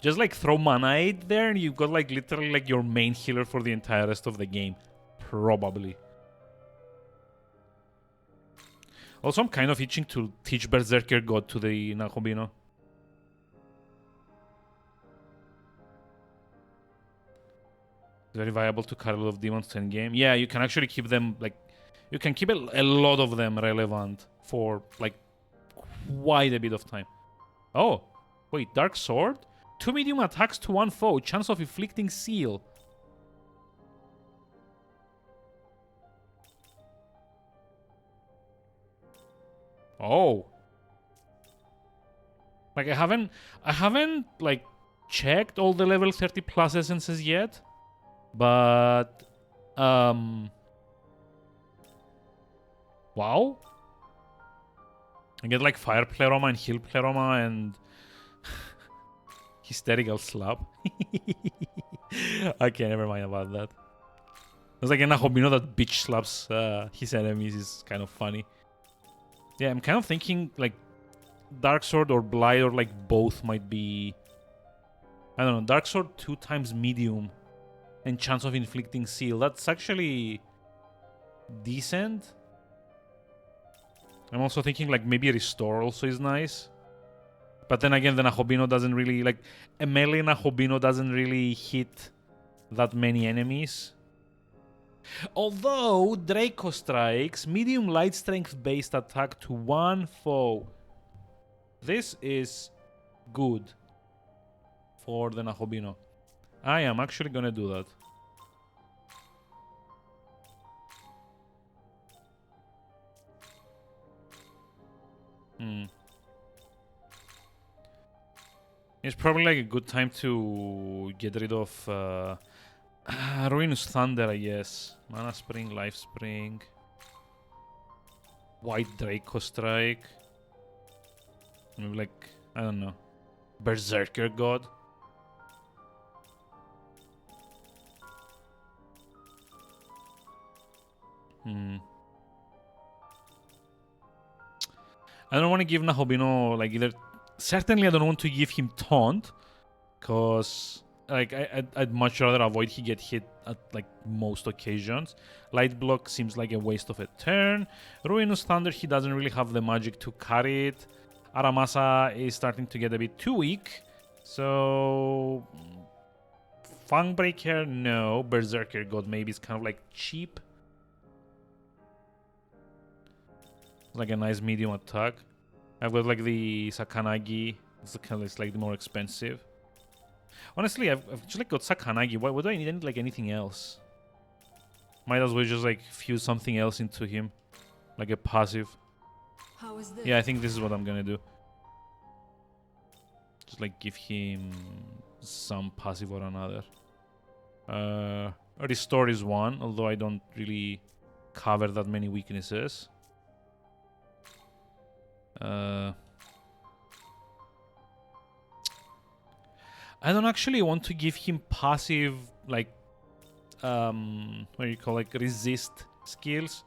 Just like throw Mana Aid there and you've got like literally like your main healer for the entire rest of the game. Probably. Also, I'm kind of itching to teach Berserker God to the Nahobino. Very viable to carry a lot of demons to end game. Yeah, you can actually keep them, like... You can keep a lot of them relevant for, like, quite a bit of time. Oh, wait, Dark Sword? 2 medium attacks to 1 foe. Chance of inflicting seal. Oh. Like, I haven't, like, checked all the level 30 plus essences yet. But, wow. I get, like, Fire Pleroma and Heal Pleroma and... Hysterical Slap. Okay, never mind about that. It's like a Nahobino that bitch slaps his enemies is kind of funny. Yeah, I'm kind of thinking, like, Dark Sword or Blight or, like, both might be... I don't know, Dark Sword 2 times medium and chance of inflicting seal. That's actually decent. I'm also thinking, like, maybe Restore also is nice. But then again, the Nahobino doesn't really... Like, a melee Nahobino doesn't really hit that many enemies. Although, Draco Strikes, medium light strength based attack to 1 foe. This is good for the Nahobino. I am actually gonna do that. It's probably like a good time to get rid of Ruinous Thunder, I guess. Mana Spring, Life Spring. White Draco Strike. Maybe like, I don't know. Berserker God. I don't want to give Nahobino like either... Certainly I don't want to give him Taunt. Because like I'd much rather avoid he get hit at like most occasions. Light Block seems like a waste of a turn. Ruinous Thunder, he doesn't really have the magic to carry it. Aramasa is starting to get a bit too weak. So... Fangbreaker, no. Berserker God maybe is kind of like cheap. Like a nice medium attack. I've got like the Sakanagi. It's kind of slightly more expensive. Honestly, I've just like got Sakanagi. Why do I need like anything else? Might as well just like fuse something else into him, like a passive. How is this? Yeah, I think this is what I'm gonna do. Just like give him some passive or another. Restore is one, although I don't really cover that many weaknesses. I don't actually want to give him passive, like, what do you call, like, resist skills.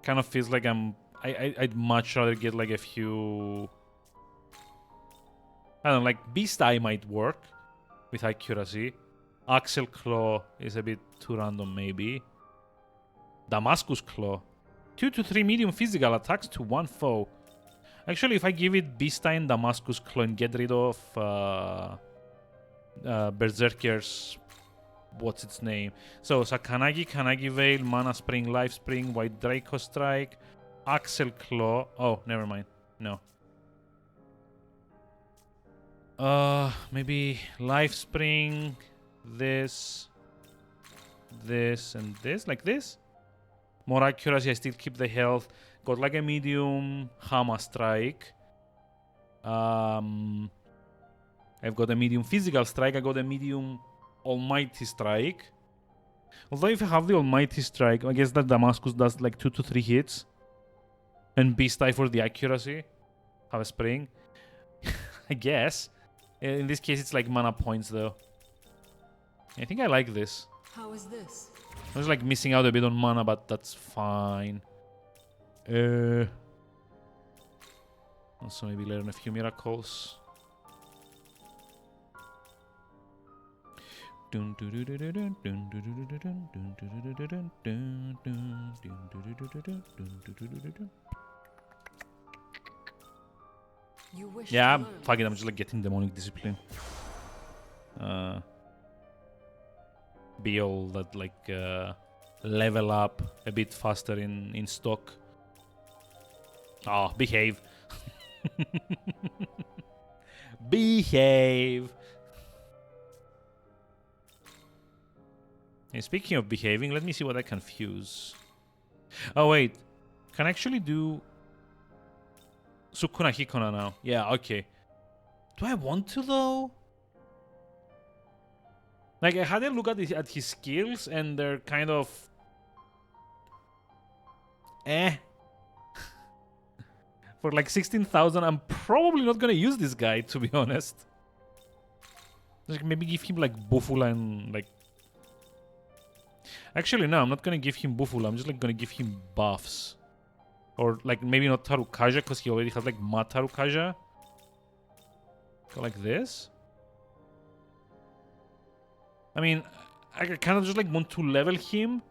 Kind of feels like I'd much rather get, like, a few... I don't know, like, Beast Eye might work with accuracy. Axel Claw is a bit too random, maybe. Damascus Claw. 2 to 3 medium physical attacks to 1 foe. Actually, if I give it Beasta and Damascus Claw and get rid of Berserker's... What's its name? So, Sakanagi, Kanagi Veil, Mana Spring, Life Spring, White Draco Strike, Axel Claw. Oh, never mind. No. Maybe Life Spring, this, and this, like this. More accuracy, I still keep the health. Got like a medium Hammer Strike. I've got a medium Physical Strike. I got a medium Almighty Strike. Although if I have the Almighty Strike, I guess that Damascus does like 2 to 3 hits. And Beastie for the accuracy. Have a spring. I guess. In this case, it's like mana points though. I think I like this. How is this? I was like missing out a bit on mana, but that's fine. Also maybe learn a few miracles. You wish Yeah, to learn fuck it, I'm this. just like getting demonic discipline. Be all that like level up a bit faster in stock. Oh, behave. Behave. And speaking of behaving, let me see what I can fuse. Oh wait, can I actually do Sukuna Hikona now? Yeah, okay. Do I want to though? Like, I had a look at his skills, and they're kind of... For like 16,000, I'm probably not gonna use this guy, to be honest. Like, maybe give him like Bufula and like... Actually, no, I'm not gonna give him Bufula, I'm just like gonna give him buffs. Or like, maybe not Tarukaja, because he already has like Mat Tarukaja. Go like this. I mean, I kind of just like want to level him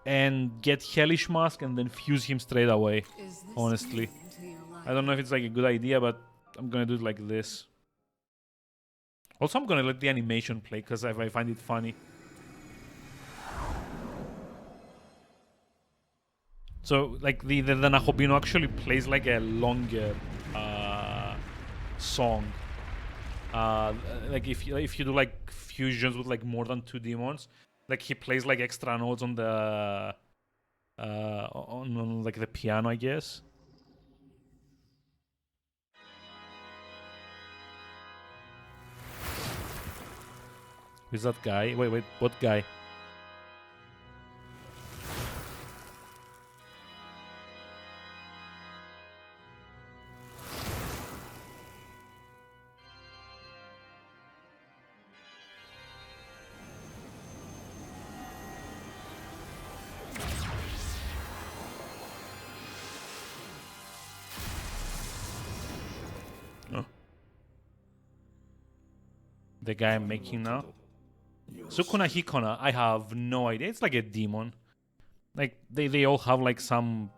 and get Hellish Mask and then fuse him straight away, Is this honestly. mean to your life? I don't know if it's like a good idea, but I'm gonna do it like this. Also, I'm gonna let the animation play because I find it funny. So, like, the Nahobino actually plays like a longer song. Like if you do like fusions with like more than 2 demons, like he plays like extra notes on the on like the piano, I guess. Who's that guy? Wait, what guy? The guy I'm making now. Sukuna Hikona, I have no idea. It's like a demon. Like they all have like some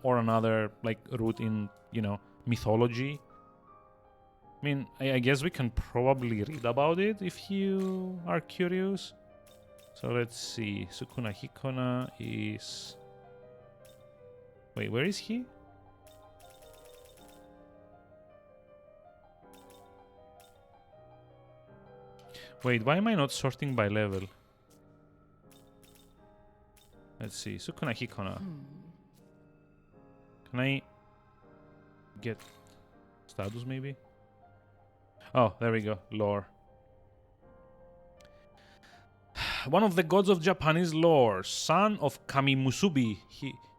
or another like root in, you know, mythology. I mean, I guess we can probably read about it if you are curious. So let's see. Sukuna Hikona is... Wait, where is he? Wait, why am I not sorting by level? Let's see. Sukuna Hikona. Can I get status maybe? Oh, there we go. Lore. One of the gods of Japanese lore, son of Kamimusubi.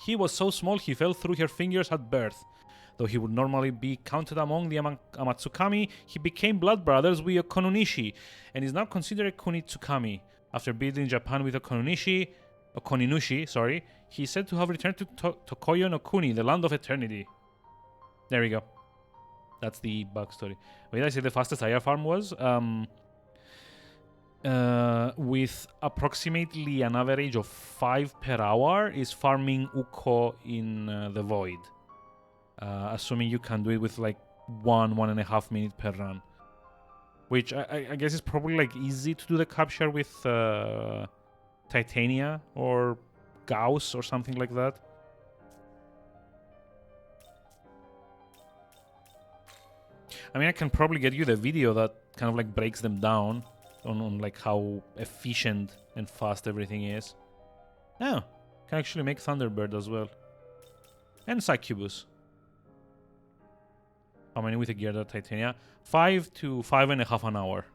He was so small he fell through her fingers at birth. Though he would normally be counted among the Amatsukami, he became blood brothers with Okononishi, and is now considered a Kunitsukami. After building Japan with Okoninushi, sorry, he is said to have returned to Tokoyo no Kuni, the land of eternity. There we go. That's the backstory. Wait, did I say the fastest IR farm was? With approximately an average of 5 per hour, is farming Uko in the Void. assuming you can do it with like 1.5 minutes per run, which I guess is probably like easy to do the capture with Titania or Gauss or something like that. I mean, I can probably get you the video that kind of like breaks them down on like how efficient and fast everything is. Oh, can actually make Thunderbird as well. And Succubus. How many with a gear that Titania? 5 to 5.5 an hour.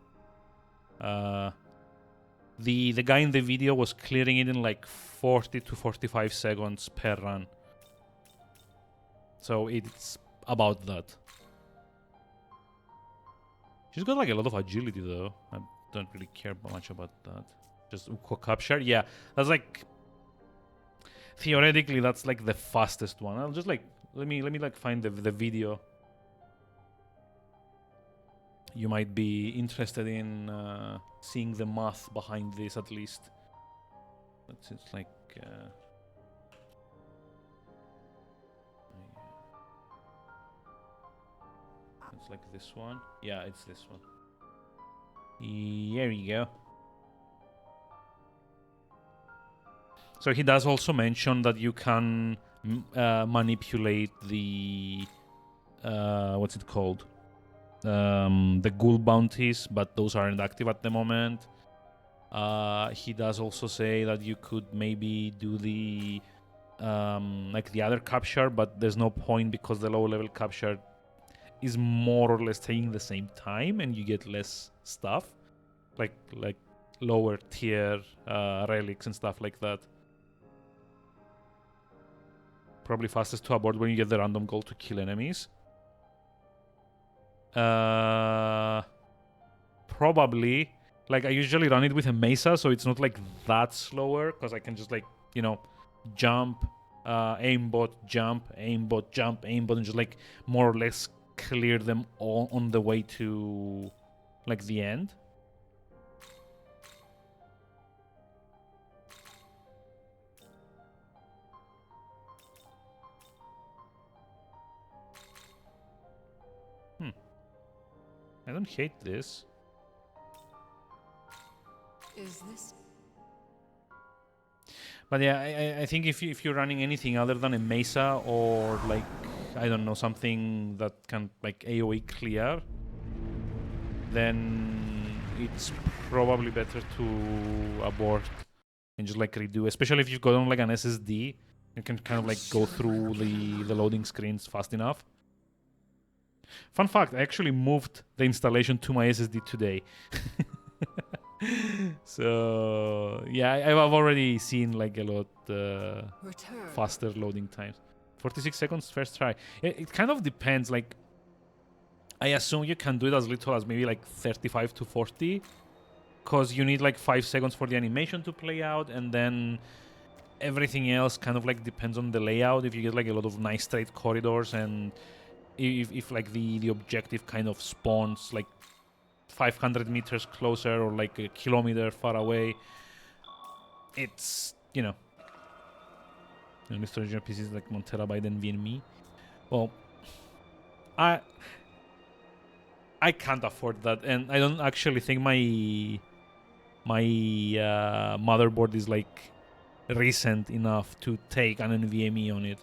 The guy in the video was clearing it in like 40 to 45 seconds per run. So it's about that. She's got like a lot of agility though. I don't really care much about that. Just Uko capture. Yeah, that's like theoretically that's like the fastest one. I'll just like let me like find the video. You might be interested in seeing the math behind this at least. But it's like it's like this one. Yeah, it's this one. Here you go. So he does also mention that you can manipulate the what's it called? The ghoul bounties, but those aren't active at the moment. He does also say that you could maybe do the like the other capture, but there's no point because the low level capture is more or less taking the same time and you get less stuff, like lower tier relics and stuff like that. Probably fastest to abort when you get the random goal to kill enemies. Probably, like I usually run it with a mesa, so it's not like that slower because I can just like, you know, jump, aimbot, jump, aimbot, jump, aimbot, and just like more or less clear them all on the way to like the end. I don't hate this. Is this? But yeah, I think if you're running anything other than a mesa or like, I don't know, something that can like AoE clear, then it's probably better to abort and just like redo, especially if you've got on like an SSD, you can kind of like go through the loading screens fast enough. Fun fact, I actually moved the installation to my SSD today. So yeah, I've already seen like a lot faster loading times. 46 seconds first try. It kind of depends. Like, I assume you can do it as little as maybe like 35 to 40, because you need like 5 seconds for the animation to play out, and then everything else kind of like depends on the layout. If you get like a lot of nice straight corridors, and if like the objective kind of spawns like 500 meters closer or like a kilometer far away, it's, you know, Mr. Original PC is like 1 terabyte NVMe. Well, I can't afford that, and I don't actually think my motherboard is like recent enough to take an NVMe on it.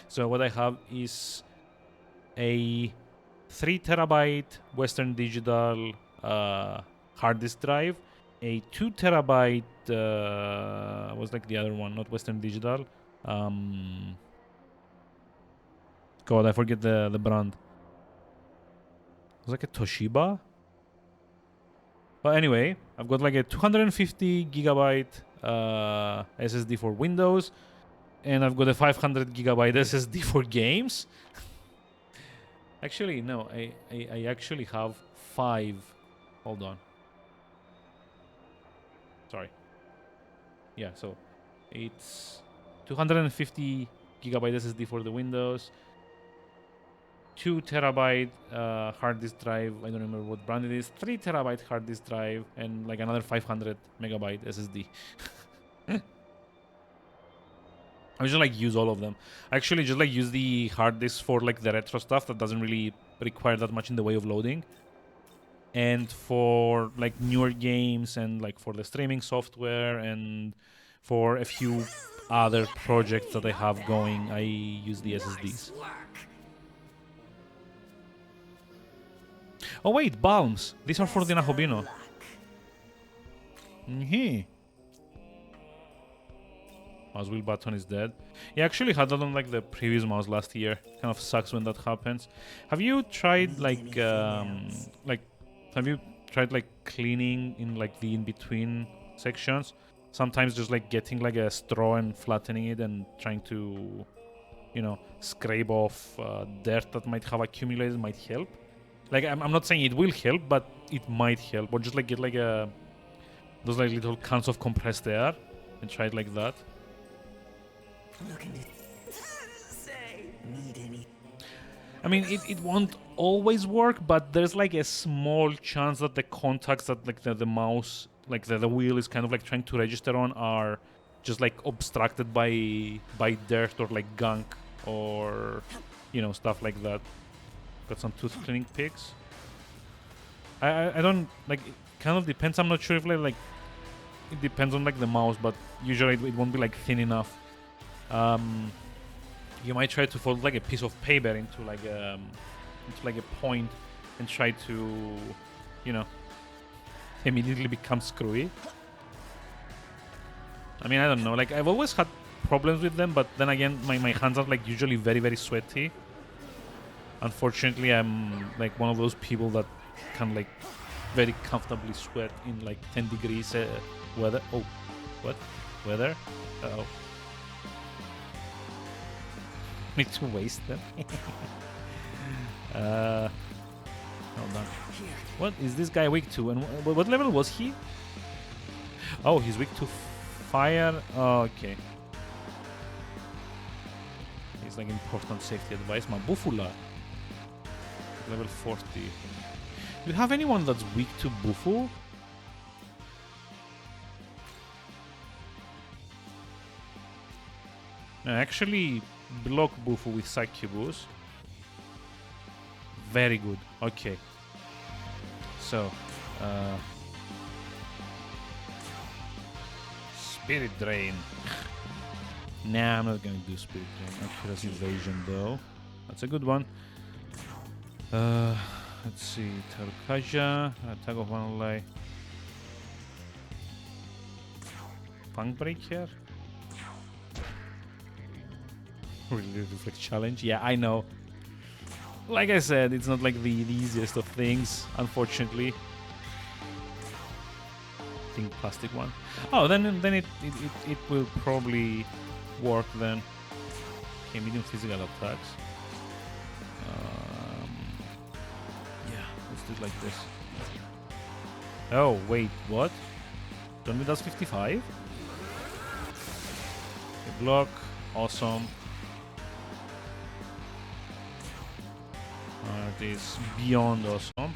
So what I have is a 3 terabyte Western Digital hard disk drive, a 2 terabyte what's like the other one, not Western Digital, God, I forget the brand. It was like a Toshiba. But anyway, I've got like a 250 gigabyte SSD for Windows, and I've got a 500 gigabyte SSD for games. Actually, no, I actually have 5. Hold on. Sorry. Yeah, so it's 250 gigabyte SSD for the Windows, 2 terabyte hard disk drive, I don't remember what brand it is, 3 terabyte hard disk drive, and like another 500 megabyte SSD. I just like use all of them. I actually just like use the hard disk for like the retro stuff that doesn't really require that much in the way of loading. And for like newer games and like for the streaming software and for a few other projects that I have going, I use the SSDs. Oh wait, balms. These are for the Nahobino. Mouse wheel button is dead. He actually had that on like the previous mouse last year. Kind of sucks when that happens. Have you tried like have you tried like cleaning in like the in-between sections? Sometimes just like getting like a straw and flattening it and trying to, you know, scrape off dirt that might have accumulated might help. Like I'm not saying it will help, but it might help. Or just like get like those like little cans of compressed air and try it like that. I mean, it won't always work, but there's like a small chance that the contacts that like the mouse, like the wheel is kind of like trying to register on are just like obstructed by dirt or like gunk or, you know, stuff like that. Got some tooth cleaning picks. I don't like. It kind of depends. I'm not sure if like it depends on like the mouse, but usually it won't be like thin enough. You might try to fold like a piece of paper into like a point and try to, you know, immediately become screwy. I mean, I don't know. Like I've always had problems with them, but then again, my hands are like usually very, very sweaty. Unfortunately, I'm like one of those people that can like very comfortably sweat in like 10 degrees weather. Oh, what? Weather? Uh-oh. Need to waste them. Hold on. What is this guy weak to? And what level was he? Oh, he's weak to fire. Oh, okay. He's like important safety advice. Mabufula. Level 40. Do you have anyone that's weak to Bufu? No, actually block Bufu with Succubus. Very good. Okay. So, Spirit Drain. Nah, I'm not gonna do Spirit Drain. Accuracy Evasion though. That's a good one. Let's see. Tarukaja. Attack of One Ally. Fang Breaker. Really reflect challenge. Yeah, I know. Like I said, it's not like the easiest of things, unfortunately. Think plastic one. Oh, then it will probably work then. Okay, medium physical attacks. Yeah, let's do it like this. Oh wait, what? Don't does 55? Okay, block, awesome. It is beyond awesome.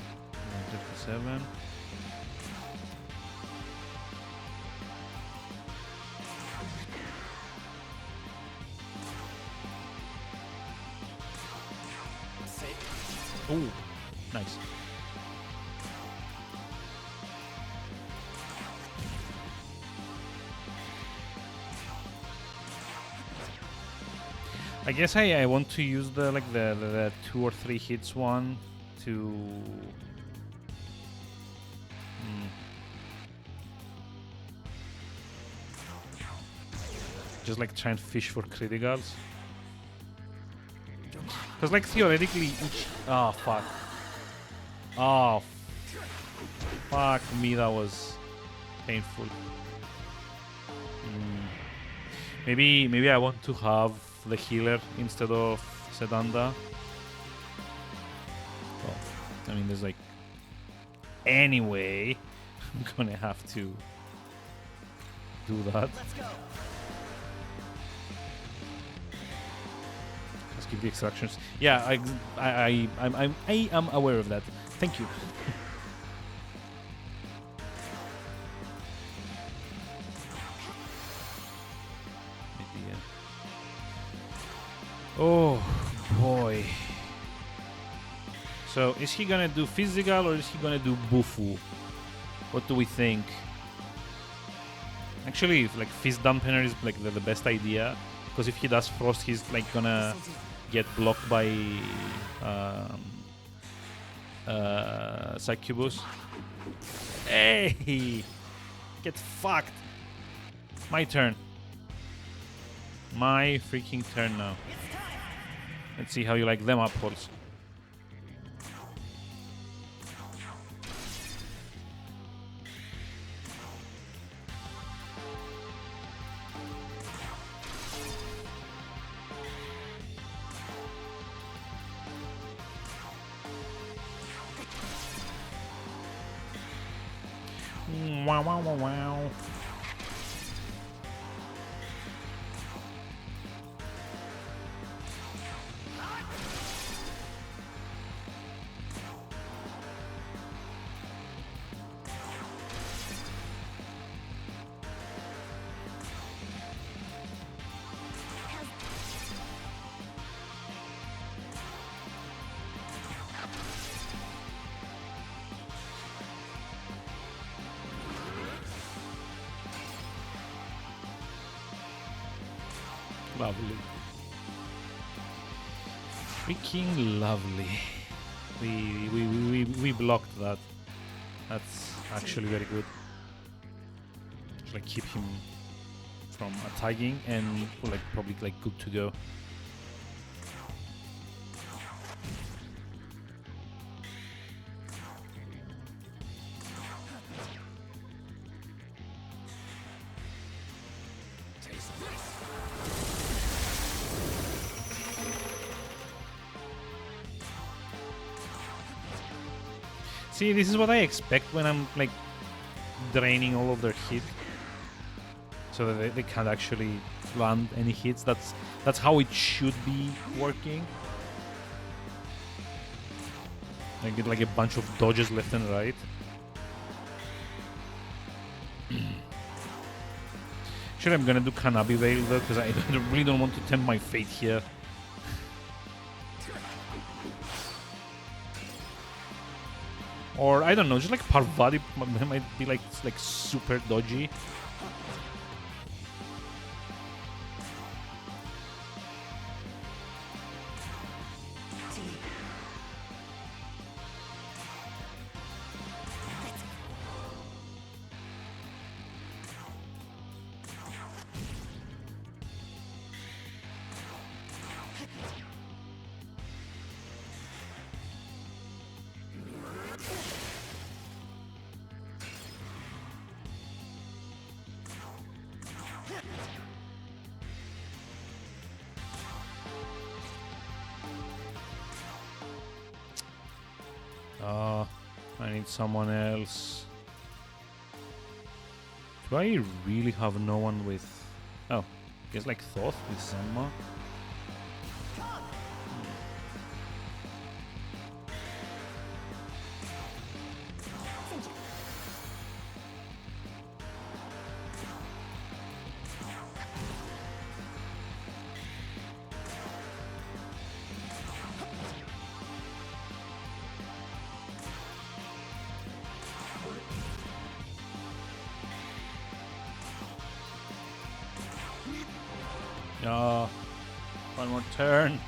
57. Oh, nice. I guess I want to use the 2 or 3 hits one to just like try and fish for criticals. Because like theoretically each fuck. Oh fuck me, that was painful. Maybe I want to have the healer instead of Sedanda. Well, I mean, there's like... Anyway, I'm gonna have to do that. Let's go. Let's keep the extractions. Yeah, I am aware of that. Thank you. Oh boy. So is he gonna do physical or is he gonna do bufu? What do we think? Actually, like fist dampener is like the best idea, because if he does frost, he's like gonna get blocked by succubus. Hey, get fucked. My turn. My freaking turn now. Let's see how you like them apples. Wow, wow, wow, wow. Lovely. Freaking lovely. We blocked that. That's actually very good. Just like keep him from attacking and like probably like good to go. See, this is what I expect when I'm like draining all of their hit, so that they can't actually land any hits. That's how it should be working. I get like a bunch of dodges left and right. Sure, I'm gonna do Kanabi Veil though, because I really don't want to tempt my fate here. Or I don't know, just like Parvati might be like super dodgy. I need someone else. Do I really have no one with... Oh, I guess like Thoth with Zenma. One more turn.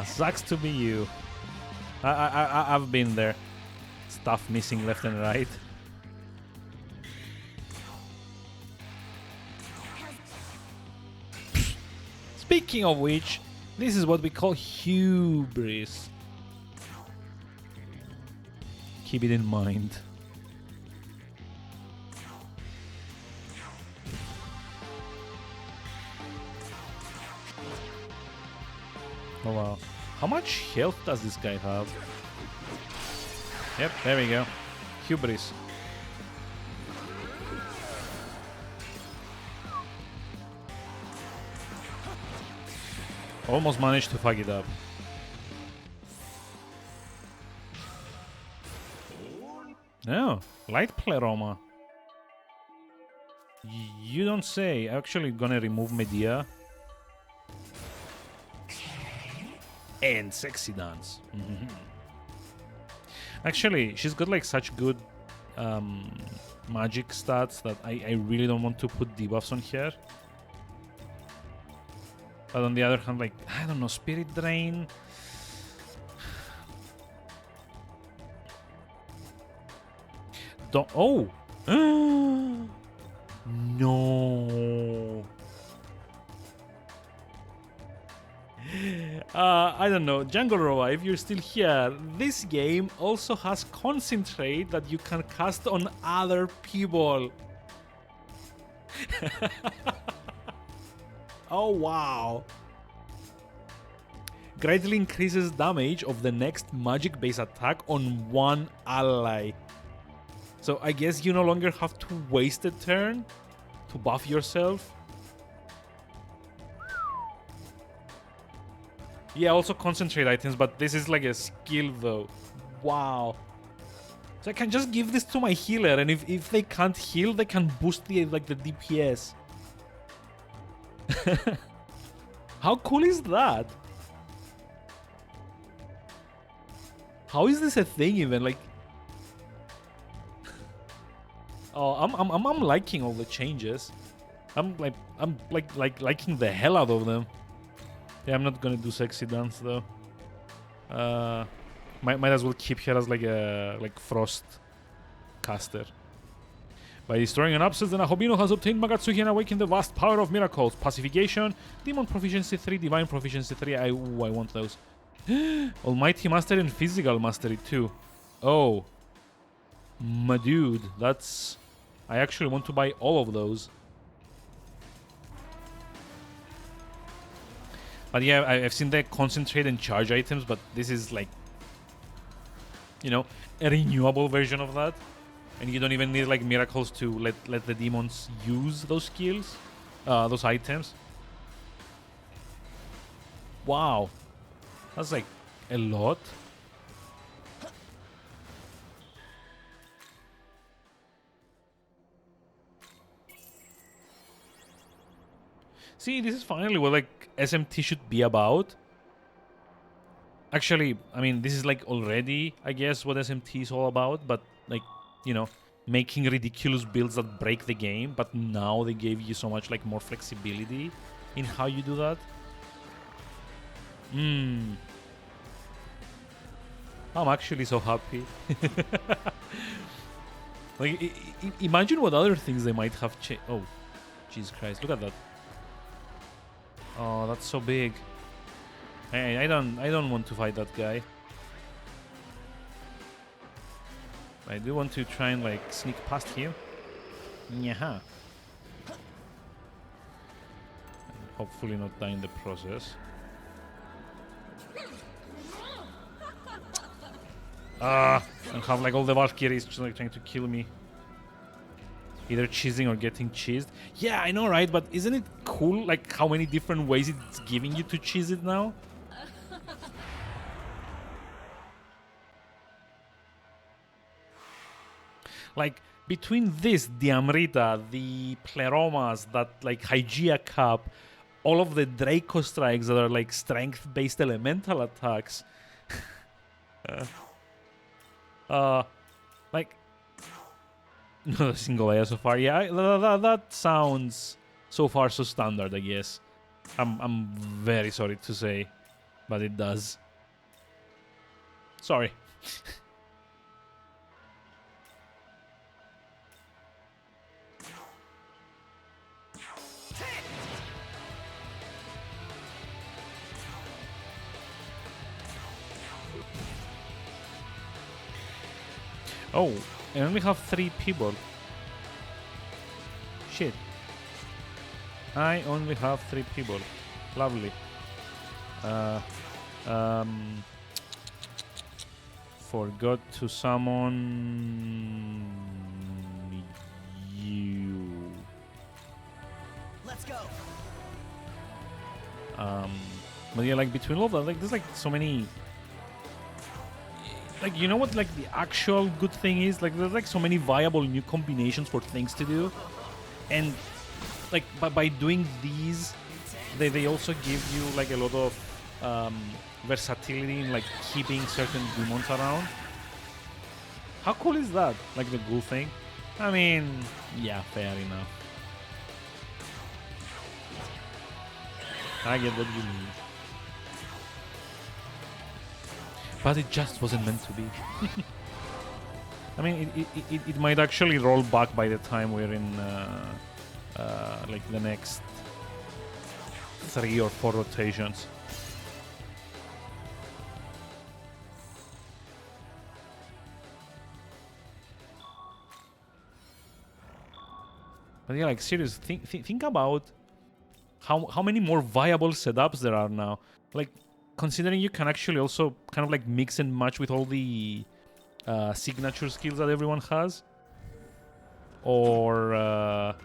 Sucks to be you. I've been there. Stuff missing left and right. Speaking of which, this is what we call hubris. Keep it in mind. Oh wow. How much health does this guy have? Yep, there we go. Hubris. Almost managed to fuck it up. No, light pleroma. You don't say. I'm actually gonna remove Medea. And sexy dance. Actually, she's got like such good magic stats that I really don't want to put debuffs on her. But on the other hand, like, I don't know, Spirit Drain. Don't. Oh! No. I don't know, Jungle Roa, if you're still here, this game also has concentrate that you can cast on other people. Oh wow. Greatly increases damage of the next magic base attack on one ally. So I guess you no longer have to waste a turn to buff yourself. Yeah, also concentrate items, but this is like a skill though. Wow. So I can just give this to my healer, and if they can't heal, they can boost the DPS. How cool is that? How is this a thing even? Like, oh, I'm liking all the changes. I'm liking the hell out of them. Yeah, I'm not gonna do sexy dance though. Might as well keep her as like a frost caster. By destroying an abscess, the Nahobino has obtained Magatsuki and awakened the vast power of miracles. Pacification, Demon Proficiency 3, Divine Proficiency 3. I want those. Almighty Mastery and Physical Mastery too. Oh. My dude, that's... I actually want to buy all of those. But yeah, I've seen the concentrate and charge items, but this is like, you know, a renewable version of that. And you don't even need like miracles to let the demons use those skills, those items. Wow. That's like a lot. See, this is finally what like SMT should be about. Actually, I mean, this is like already, I guess, what SMT is all about, but like, you know, making ridiculous builds that break the game, but now they gave you so much like more flexibility in how you do that. I'm actually so happy. Like, imagine what other things they might have changed. Oh, Jesus Christ! Look at that. Oh, that's so big. Hey, I don't want to fight that guy. I do want to try and like sneak past him. Nyaha. And hopefully not die in the process. And have like all the Valkyries just like trying to kill me. Either cheesing or getting cheesed. Yeah, I know, right? But isn't it cool like how many different ways it's giving you to cheese it now? Like, between this, the Amrita, the Pleromas, that, like, Hygeia Cup, all of the Draco Strikes that are, like, strength-based elemental attacks. Like, not a single area so far. Yeah, that sounds so far so standard, I guess. I'm very sorry to say, but it does. Sorry. Oh, I only have 3 people. Shit. I only have 3 people. Lovely. Forgot to summon you. Let's go. But yeah, like between all of that, like there's like so many. Like, you know what, like, the actual good thing is? Like, there's, like, so many viable new combinations for things to do. And like by doing these, they also give you like a lot of versatility in like keeping certain demons around. How cool is that? Like the ghoul thing? I mean, yeah, fair enough. I get what you mean. But it just wasn't meant to be. I mean, it might actually roll back by the time we're in like the next 3 or 4 rotations. But yeah, like seriously, think about how many more viable setups there are now. Like, considering you can actually also kind of like mix and match with all the signature skills that everyone has, or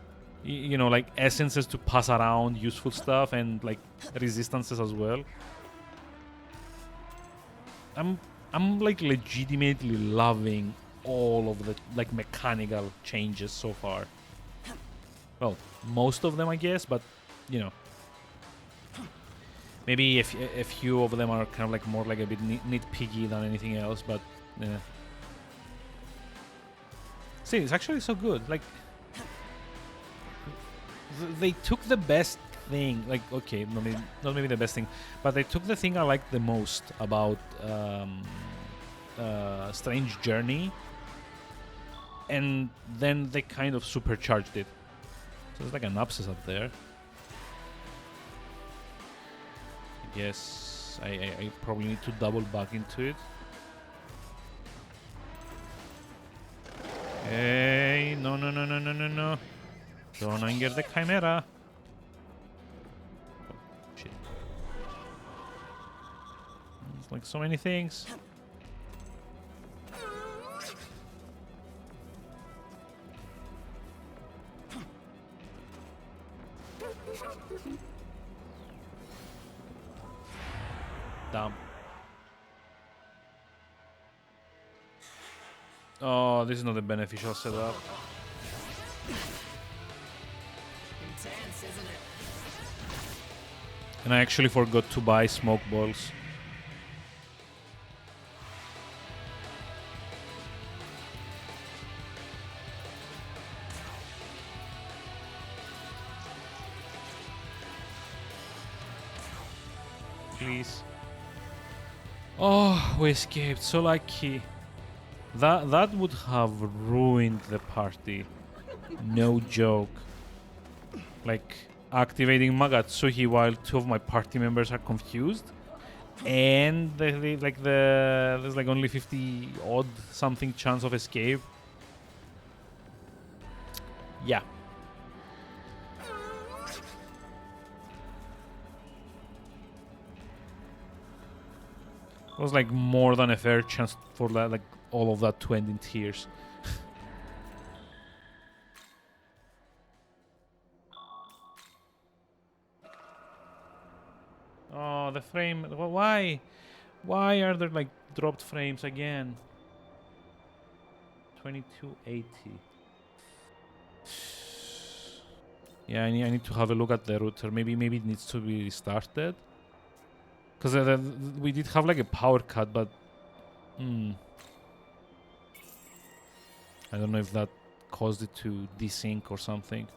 you know, like essences to pass around useful stuff, and like resistances as well. I'm like legitimately loving all of the like mechanical changes so far. Well, most of them, I guess, but you know, maybe a few of them are kind of like more like a bit nitpicky than anything else. But yeah. See, it's actually so good. Like, they took the best thing. Like, okay, not maybe the best thing, but they took the thing I like the most about Strange Journey, and then they kind of supercharged it. So there's like an abscess up there. I guess I probably need to double back into it. Hey, no. Don't anger the Chimera. Oh, shit. It's like so many things. Damn. Oh, this is not a beneficial setup. Intense, isn't it? And I actually forgot to buy smoke balls. Please. Oh, we escaped. So lucky. That would have ruined the party. No joke. Like activating Magatsuhi while 2 of my party members are confused, and there's like only 50 odd something chance of escape. Yeah. It was like more than a fair chance for like all of that to end in tears. Oh, the frame. Why? Why are there like dropped frames again? 2280. Yeah, I need to have a look at the router. Maybe it needs to be restarted. Because we did have like a power cut, but I don't know if that caused it to desync or something.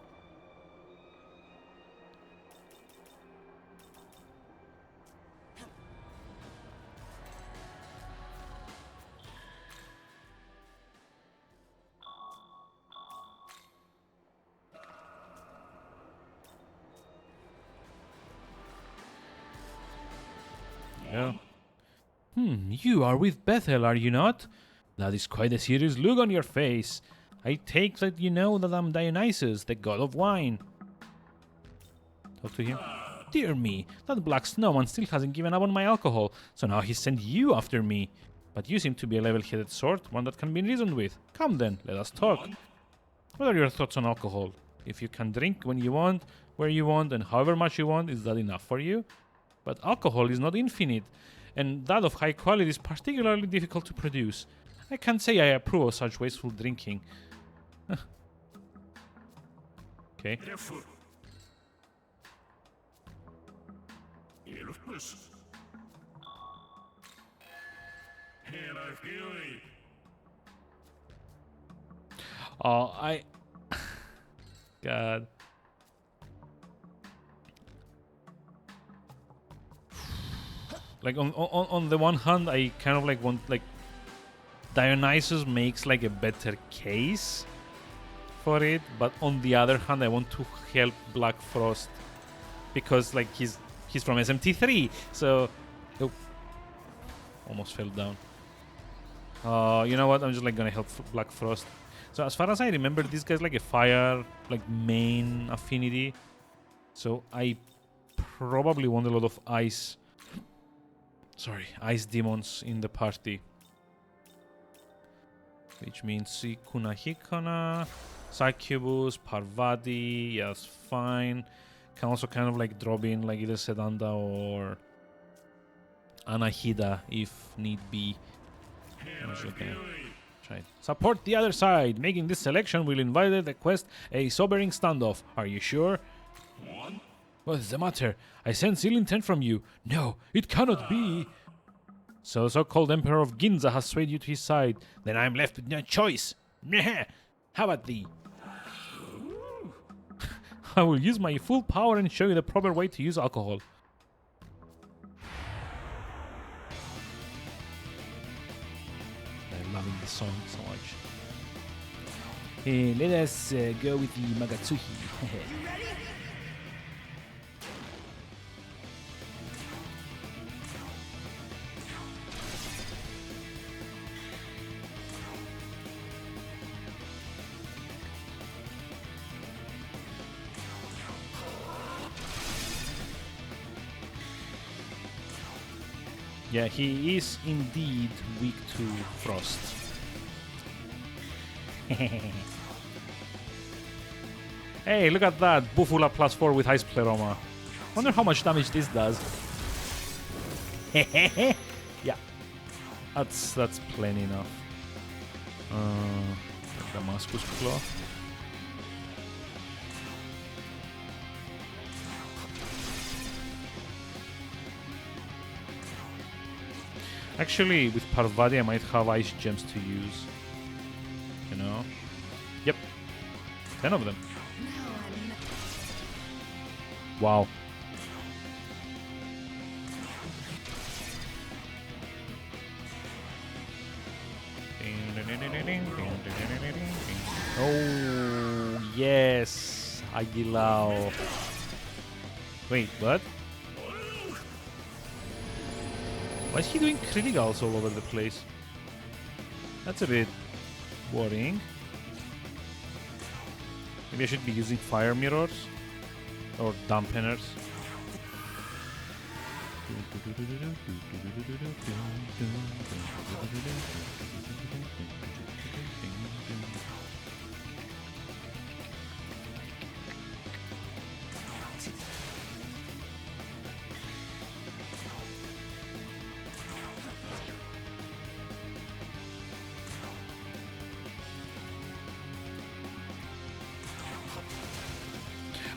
Yeah. You are with Bethel, are you not? That is quite a serious look on your face. I take that you know that I'm Dionysus, the god of wine. Talk to him. Dear me, that black snowman still hasn't given up on my alcohol, so now he's sent you after me. But you seem to be a level-headed sort, one that can be reasoned with. Come then, let us talk. What are your thoughts on alcohol? If you can drink when you want, where you want, and however much you want, is that enough for you? But alcohol is not infinite, and that of high quality is particularly difficult to produce. I can't say I approve of such wasteful drinking. Okay, Okay. effort. Hilfes. And I feel it. Oh, God. Like on the one hand, I kind of like want like Dionysus makes like a better case for it, but on the other hand, I want to help Black Frost because like he's from SMT3, so oh, almost fell down. You know what? I'm just like gonna help Black Frost. So as far as I remember, this guy's like a fire like main affinity, so I probably want a lot of ice. Sorry, ice demons in the party. Which means Sikuna Hikana, Succubus, Parvati, yes, fine. Can also kind of like drop in like either Sedanda or Anahida if need be. I'm just gonna try. Support the other side. Making this selection will invite the quest a sobering standoff. Are you sure? What is the matter? I sense ill intent from you. No, it cannot be. So the so-called Emperor of Ginza has swayed you to his side. Then I am left with no choice. How about thee? I will use my full power and show you the proper way to use alcohol. I'm loving this song so much. Let us go with the Magatsuhi. Yeah, he is indeed weak to frost. Hey, look at that! Bufula +4 with Ice Pleroma. Wonder how much damage this does. Yeah, that's plenty enough. Damascus Claw. Actually, with Parvati, I might have ice gems to use. You know? Yep. 10 of them. Wow. Oh, yes. Aguilao. Wait, what? Why is he doing criticals all over the place? That's a bit worrying. Maybe I should be using fire mirrors or dampeners.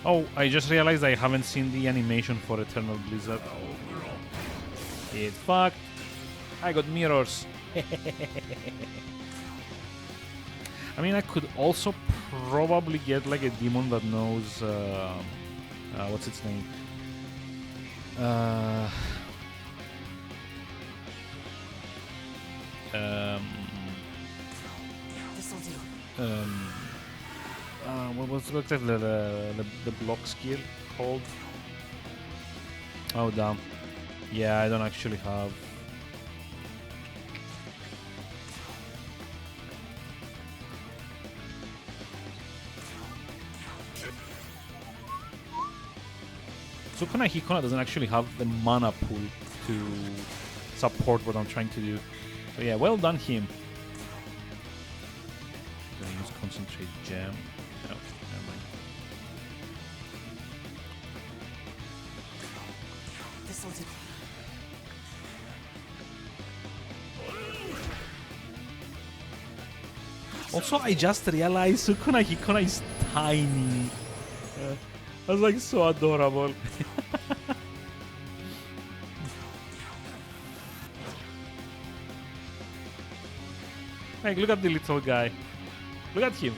Oh, I just realized I haven't seen the animation for Eternal Blizzard. It fucked. I got mirrors. I mean, I could also probably get like a demon that knows... what's its name? This'll do. What's the block skill called? Oh damn. Yeah, I don't actually have. Sukuna Hikona doesn't actually have the mana pool to support what I'm trying to do. So yeah, well done him. Gonna use concentrate gem. No, never mind. This'll do. Also, I just realized Sukuna Hikona is tiny. was like so adorable. Like, look at the little guy. Look at him.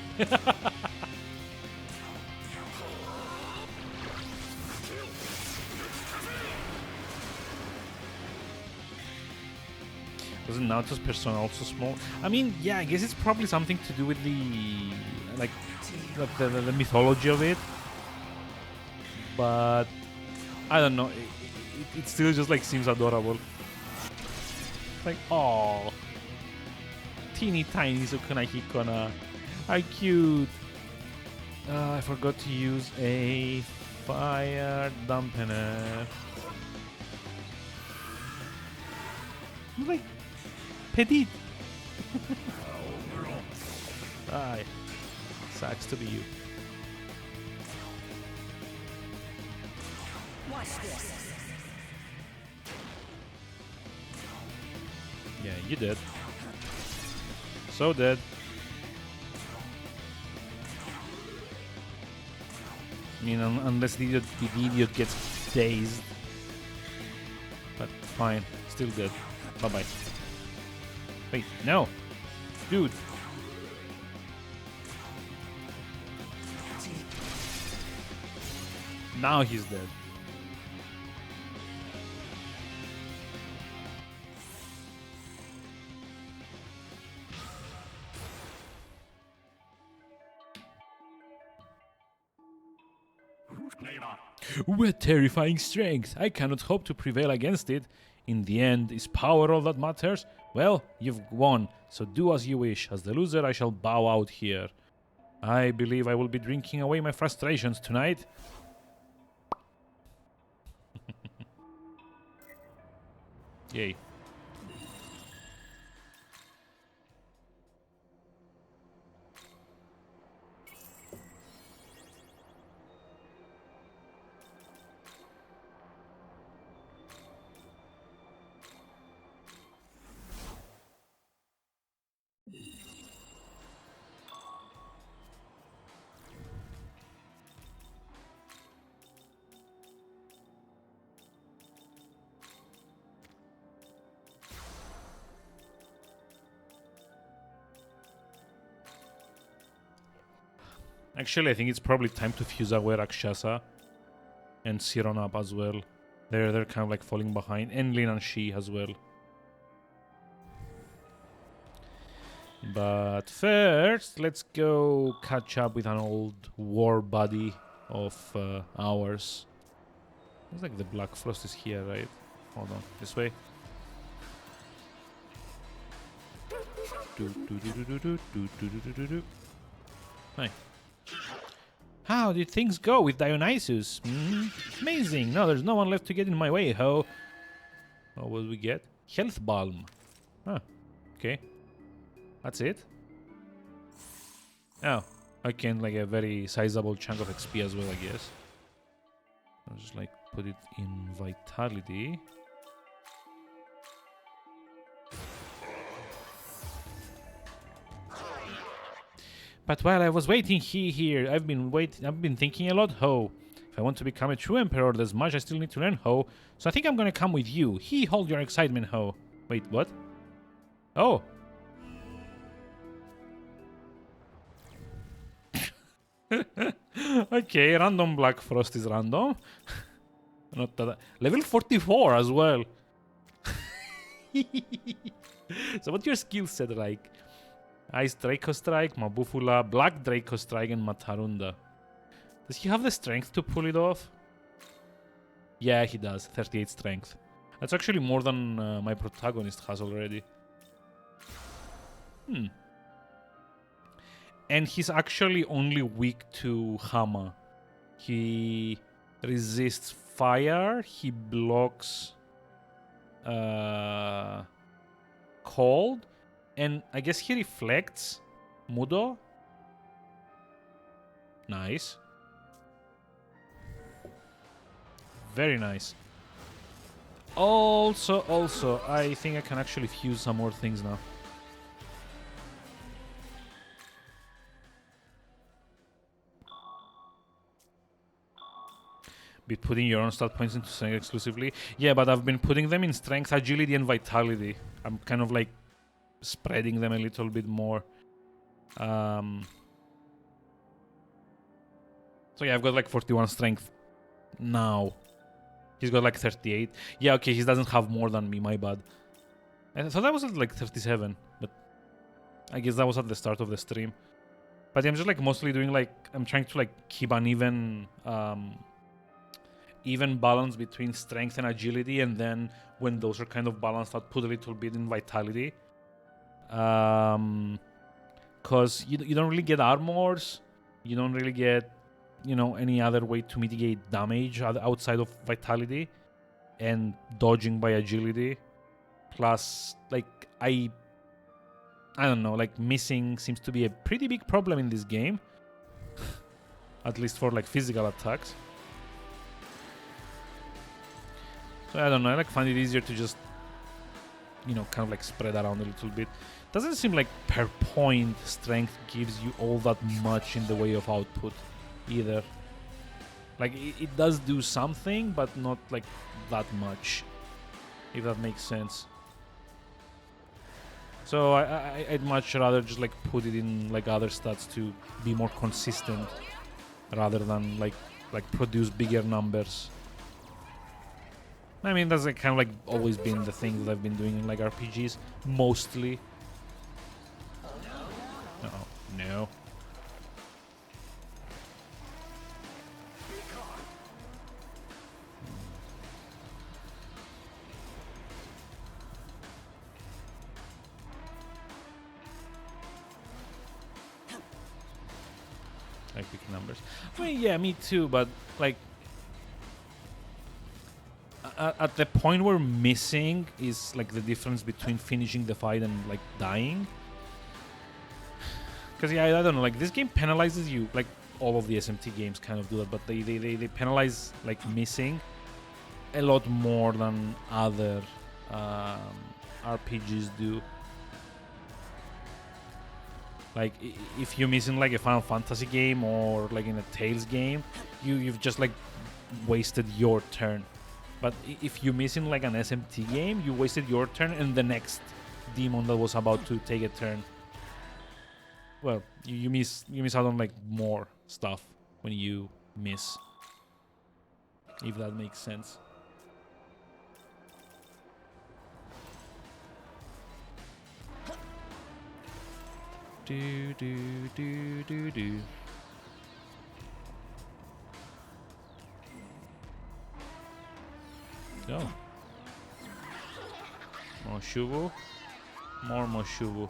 Wasn't Naruto's persona also small? I mean, yeah, I guess it's probably something to do with the like the mythology of it. But I don't know. It still just like seems adorable. Like, oh, teeny tiny Sukuna Hikona. How cute. I forgot to use a fire dampener. Like petite. Aye. Sucks to be you. Watch this. Yeah, you did. So dead. I mean, unless the idiot gets dazed. But fine, still dead. Bye-bye. Wait, no! Dude! Now he's dead. With terrifying strength, I cannot hope to prevail against it. In the end, is power all that matters? Well, you've won, so do as you wish. As the loser, I shall bow out here. I believe I will be drinking away my frustrations tonight. Yay. Actually, I think it's probably time to fuse away Rakshasa and Siron up as well. They're kind of like falling behind. And Lin and Shi as well. But first, let's go catch up with an old war buddy of ours. Looks like the Black Frost is here, right? Hold on, this way. Hi. How did things go with Dionysus? Amazing. No, there's no one left to get in my way, ho. Oh, what did we get? Health Balm. Huh. Okay. That's it? Oh. Okay, and like a very sizable chunk of XP as well, I guess. I'll just like put it in Vitality. But while I was waiting here, I've been thinking a lot, ho. If I want to become a true emperor, there's much I still need to learn, ho. So I think I'm gonna come with you. Hold your excitement, ho. Wait, what? Oh. Okay, random Black Frost is random. Not that. Level 44 as well. So what's your skill set like? Ice Draco Strike, Mabufula, Black Draco Strike, and Matarunda. Does he have the strength to pull it off? Yeah, he does. 38 strength. That's actually more than my protagonist has already. And he's actually only weak to Hama. He resists fire, he blocks cold, and I guess he reflects Mudo. Nice. Very nice. Also, I think I can actually fuse some more things now. Be putting your own stat points into strength exclusively. Yeah, but I've been putting them in strength, agility, and vitality. I'm kind of like spreading them a little bit more. So yeah, I've got like 41 strength now. He's got like 38. Yeah, okay, he doesn't have more than me, my bad. I thought I was at like 37, but I guess that was at the start of the stream. But I'm just like mostly doing like, I'm trying to like keep an even balance between strength and agility, and then when those are kind of balanced, I'll put a little bit in vitality. Because you don't really get armors, you don't really get, you know, any other way to mitigate damage outside of vitality and dodging by agility. Plus, like, I don't know, like missing seems to be a pretty big problem in this game. At least for like physical attacks. So I don't know, I like find it easier to just, you know, kind of like spread around a little bit. Doesn't seem like per point strength gives you all that much in the way of output either. Like it does do something, but not like that much, if that makes sense. So I'd much rather just like put it in like other stats to be more consistent, rather than like produce bigger numbers. I mean, that's like kind of like always been the thing that I've been doing in like RPGs, mostly. Uh-oh, no. I pick numbers. I mean, yeah, me too, but like at the point we're missing is like the difference between finishing the fight and like dying. Because yeah, I don't know, like this game penalizes you, like all of the SMT games kind of do that, but they penalize like missing a lot more than other RPGs do. Like if you miss in like a Final Fantasy game or like in a Tales game, you've just like wasted your turn. But if you miss in like an SMT game, you wasted your turn and the next demon that was about to take a turn. Well, you miss out on like more stuff when you miss, if that makes sense. Do do do do do. Go. Moshubu. More Moshubu.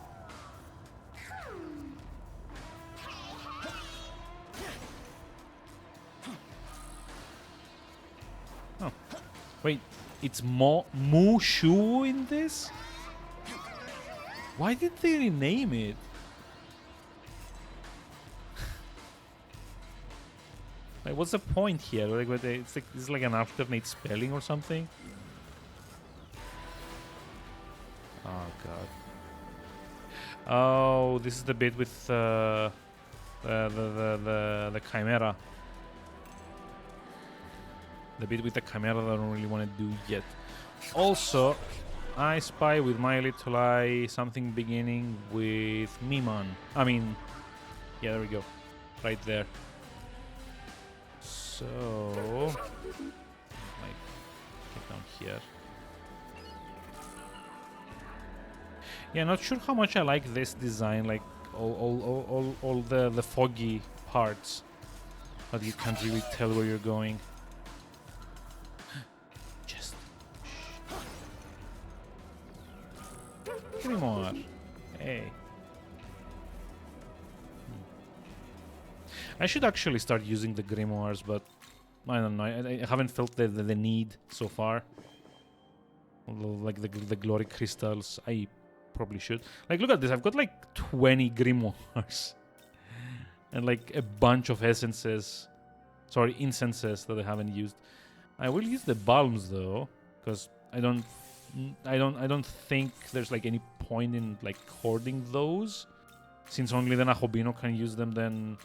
Oh. Wait, it's Mushu in this? Why did they rename it? Like, what's the point here? Like, it's like an alternate spelling or something? Oh god. Oh, this is the bit with the chimera. The bit with the chimera that I don't really want to do yet. Also, I spy with my little eye something beginning with Miman. I mean, yeah, there we go. Right there. So, like, get down here. Yeah, not sure how much I like this design, like all the foggy parts, but you can't really tell where you're going. Just Grimoire. Hey. I should actually start using the grimoires, but I don't know. I haven't felt the need so far. Like the glory crystals, I probably should. Like, look at this. I've got like 20 grimoires and like a bunch of essences. Sorry, incenses that I haven't used. I will use the balms though, because I don't think there's like any point in like hoarding those, since only the Nahobino can use them. Then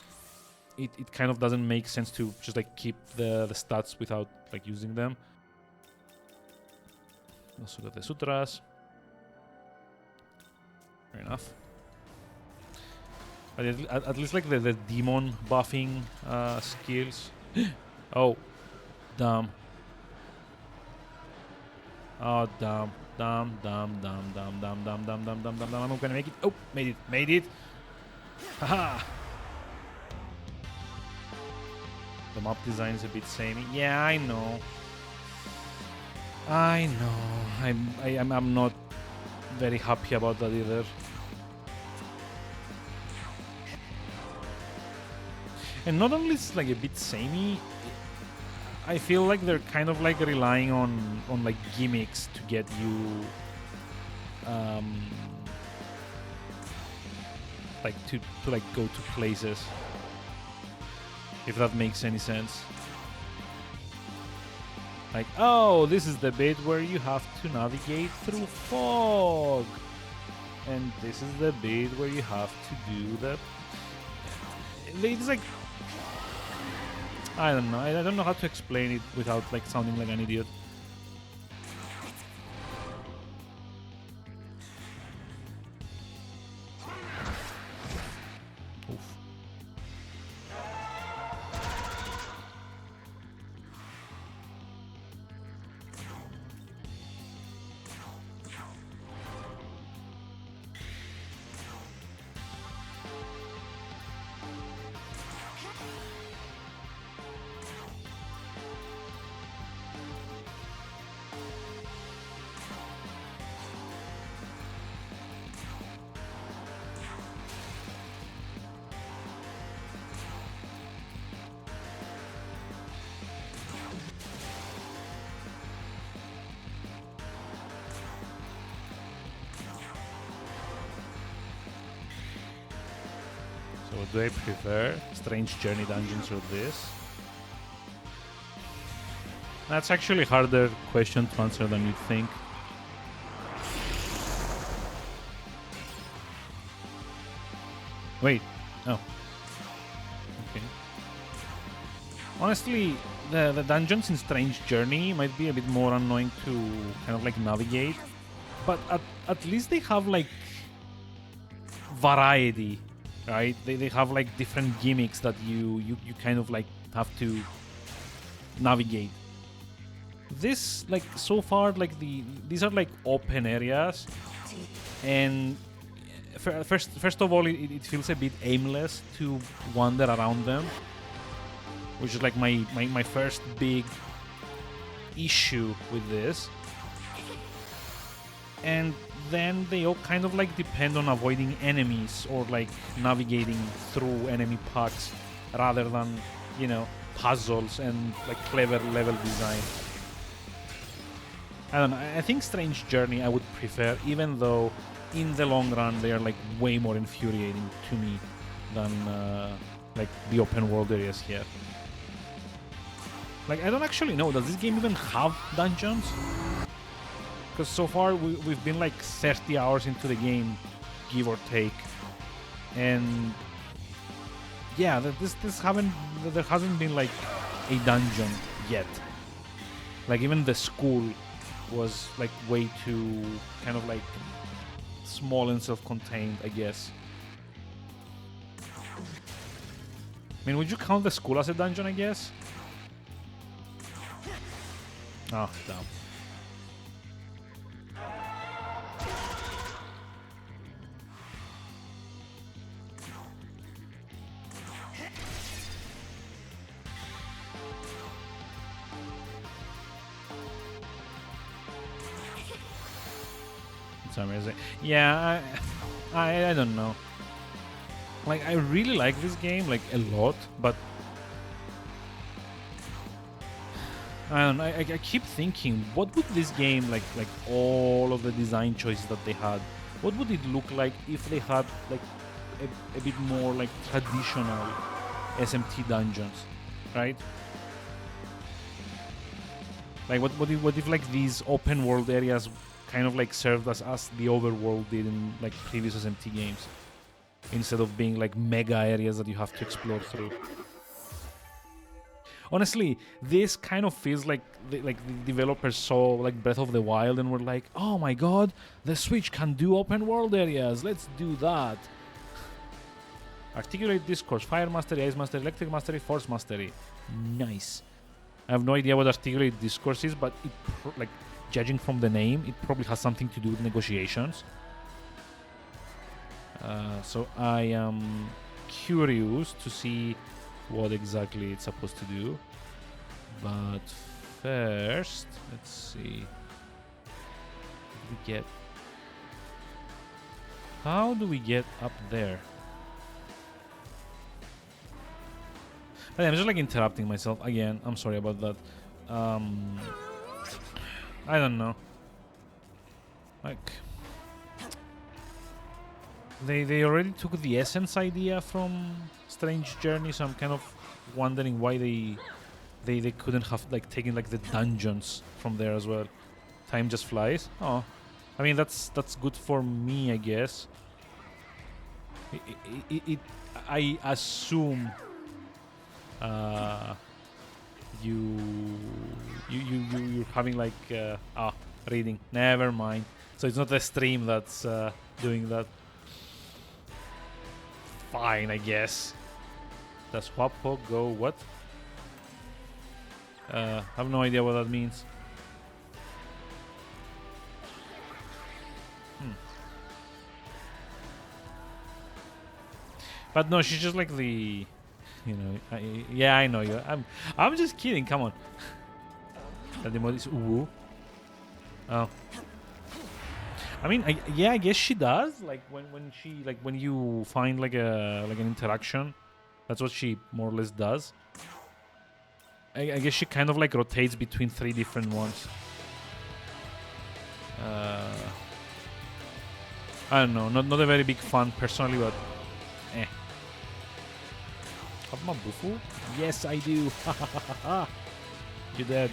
it kind of doesn't make sense to just like keep the stats without like using them. Also got the sutras. Fair enough. But at least like the demon buffing skills. Oh, damn. Oh, damn. Damn. I'm not gonna make it. Oh, made it. Haha. The map design is a bit samey. Yeah, I know. I'm not very happy about that either. And not only it's like a bit samey, I feel like they're kind of like relying on like gimmicks to get you like to like go to places, if that makes any sense. Like, oh, this is the bit where you have to navigate through fog, and this is the bit where you have to do the. It's like, I don't know. I don't know how to explain it without like sounding like an idiot. Oof. So do I prefer Strange Journey dungeons or this? That's actually a harder question to answer than you'd think. Wait. Oh. Okay. Honestly, the dungeons in Strange Journey might be a bit more annoying to kind of like navigate. But at least they have like variety, right? They have like different gimmicks that you kind of like have to navigate. This, like, so far, like these are like open areas, and first of all, it feels a bit aimless to wander around them, which is like my first big issue with this. And then they all kind of like depend on avoiding enemies or like navigating through enemy packs rather than, you know, puzzles and like clever level design. I don't know, I think Strange Journey I would prefer, even though in the long run they are like way more infuriating to me than like the open world areas here. Like, I don't actually know, does this game even have dungeons? Because so far we've been like 30 hours into the game, give or take, and yeah, there hasn't been like a dungeon yet. Like, even the school was like way too kind of like small and self-contained, I guess. I mean, would you count the school as a dungeon, I guess? Oh, damn. It's amazing. Yeah, I don't know. Like, I really like this game, like, a lot, but I don't know, I keep thinking, what would this game, like all of the design choices that they had, what would it look like if they had like a bit more like traditional SMT dungeons, right? Like, what if like these open world areas kind of like served as the overworld did in like previous SMT games? instead of being like mega areas that you have to explore through. Honestly, this kind of feels like the developers saw like Breath of the Wild and were like, oh my god, the Switch can do open world areas, let's do that. Articulate discourse, fire mastery, ice mastery, electric mastery, force mastery. Nice. I have no idea what articulate discourse is, but it like judging from the name, it probably has something to do with negotiations. So I am curious to see what exactly it's supposed to do. But first, let's see. How do we get up there? I'm just like interrupting myself again. I'm sorry about that. I don't know. Like they already took the essence idea from Strange Journey, so I'm kind of wondering why they couldn't have like taken like the dungeons from there as well. Time just flies. Oh, I mean that's good for me, I guess. I assume you're having like reading. Never mind. So it's not the stream that's doing that. Fine, I guess. Does Wapo go what? I have no idea what that means. But no, she's just like the, you know. Yeah, I know you. I'm just kidding. Come on. That the mod is ooh. Oh. I mean, I guess she does. Like when you find like an interaction, that's what she more or less does. I guess she kind of like rotates between 3 different ones. I don't know. Not a very big fan personally, but eh. Have my bufu? Yes, I do. You're dead.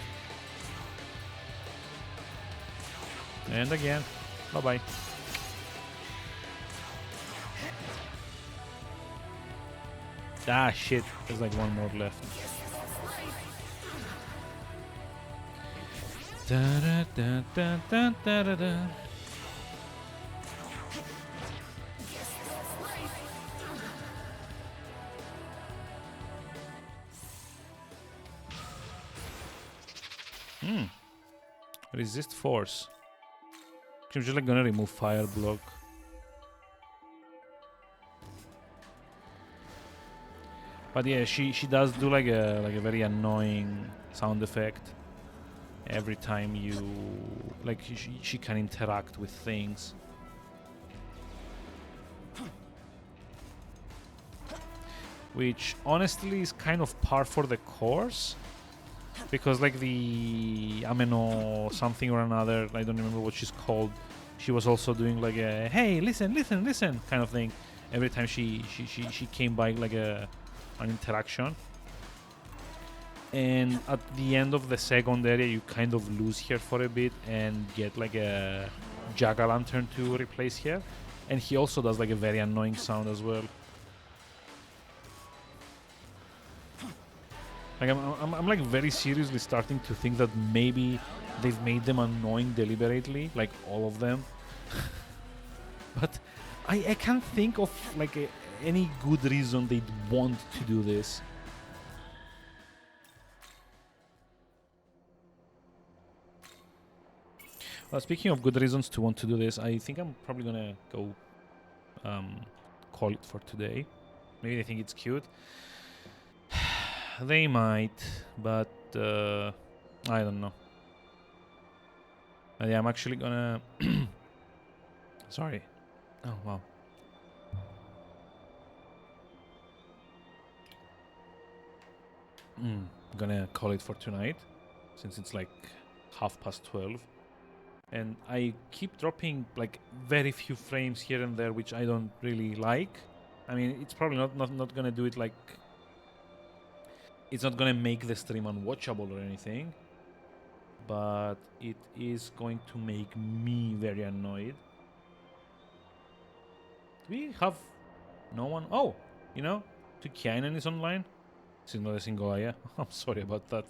And again. Bye-bye. Ah, shit. There's like one more left. Da da da da da da da. Resist force. I'm just like gonna remove fire block. But yeah, she does do like a very annoying sound effect every time you like she can interact with things. Which honestly is kind of par for the course. Because like the Ameno something or another, I don't remember what she's called. She was also doing like a hey, listen kind of thing every time she came by like an interaction. And at the end of the second area, you kind of lose her for a bit and get like a jack-o'-lantern to replace her. And he also does like a very annoying sound as well. Like I'm like very seriously starting to think that maybe they've made them annoying deliberately, like all of them. But I can't think of like any good reason they'd want to do this. Well, speaking of good reasons to want to do this, I think I'm probably gonna go call it for today. Maybe they think it's cute. They might, but I don't know. Yeah, I'm actually gonna... Sorry. Oh, wow. I'm gonna call it for tonight, since it's like 12:30. And I keep dropping like very few frames here and there, which I don't really like. I mean, it's probably not gonna do it like... It's not gonna make the stream unwatchable or anything, but it is going to make me very annoyed. Do we have No one. Oh, you know, Tukiainen is online. This is not a single yeah. I'm sorry about that.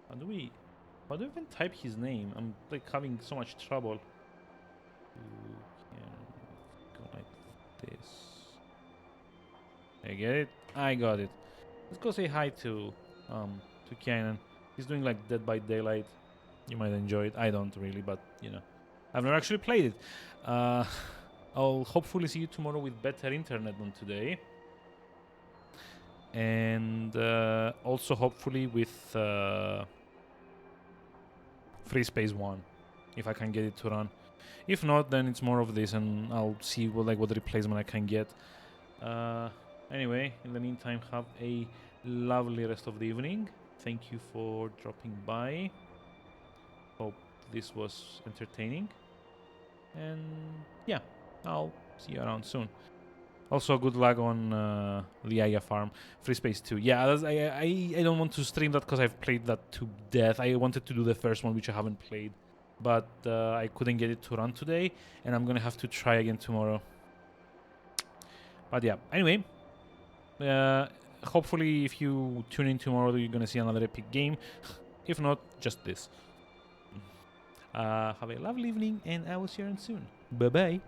How do we even type his name? I'm like having so much trouble. Go like this. I get it. I got it. Let's go say hi to Canon. He's doing like Dead by Daylight. You might enjoy it. I don't really, but you know, I've never actually played it. I'll hopefully see you tomorrow with better internet than today, and also hopefully with Free Space 1, if I can get it to run. If not, then it's more of this, and I'll see what replacement I can get. Anyway, in the meantime, have a lovely rest of the evening. Thank you for dropping by. Hope this was entertaining. And yeah, I'll see you around soon. Also, good luck on the Aya farm. Free Space 2. Yeah, I don't want to stream that because I've played that to death. I wanted to do the first one, which I haven't played. But I couldn't get it to run today. And I'm going to have to try again tomorrow. But yeah, anyway. Hopefully, if you tune in tomorrow, you're going to see another epic game. If not, just this. Have a lovely evening, and I will see you soon. Bye-bye.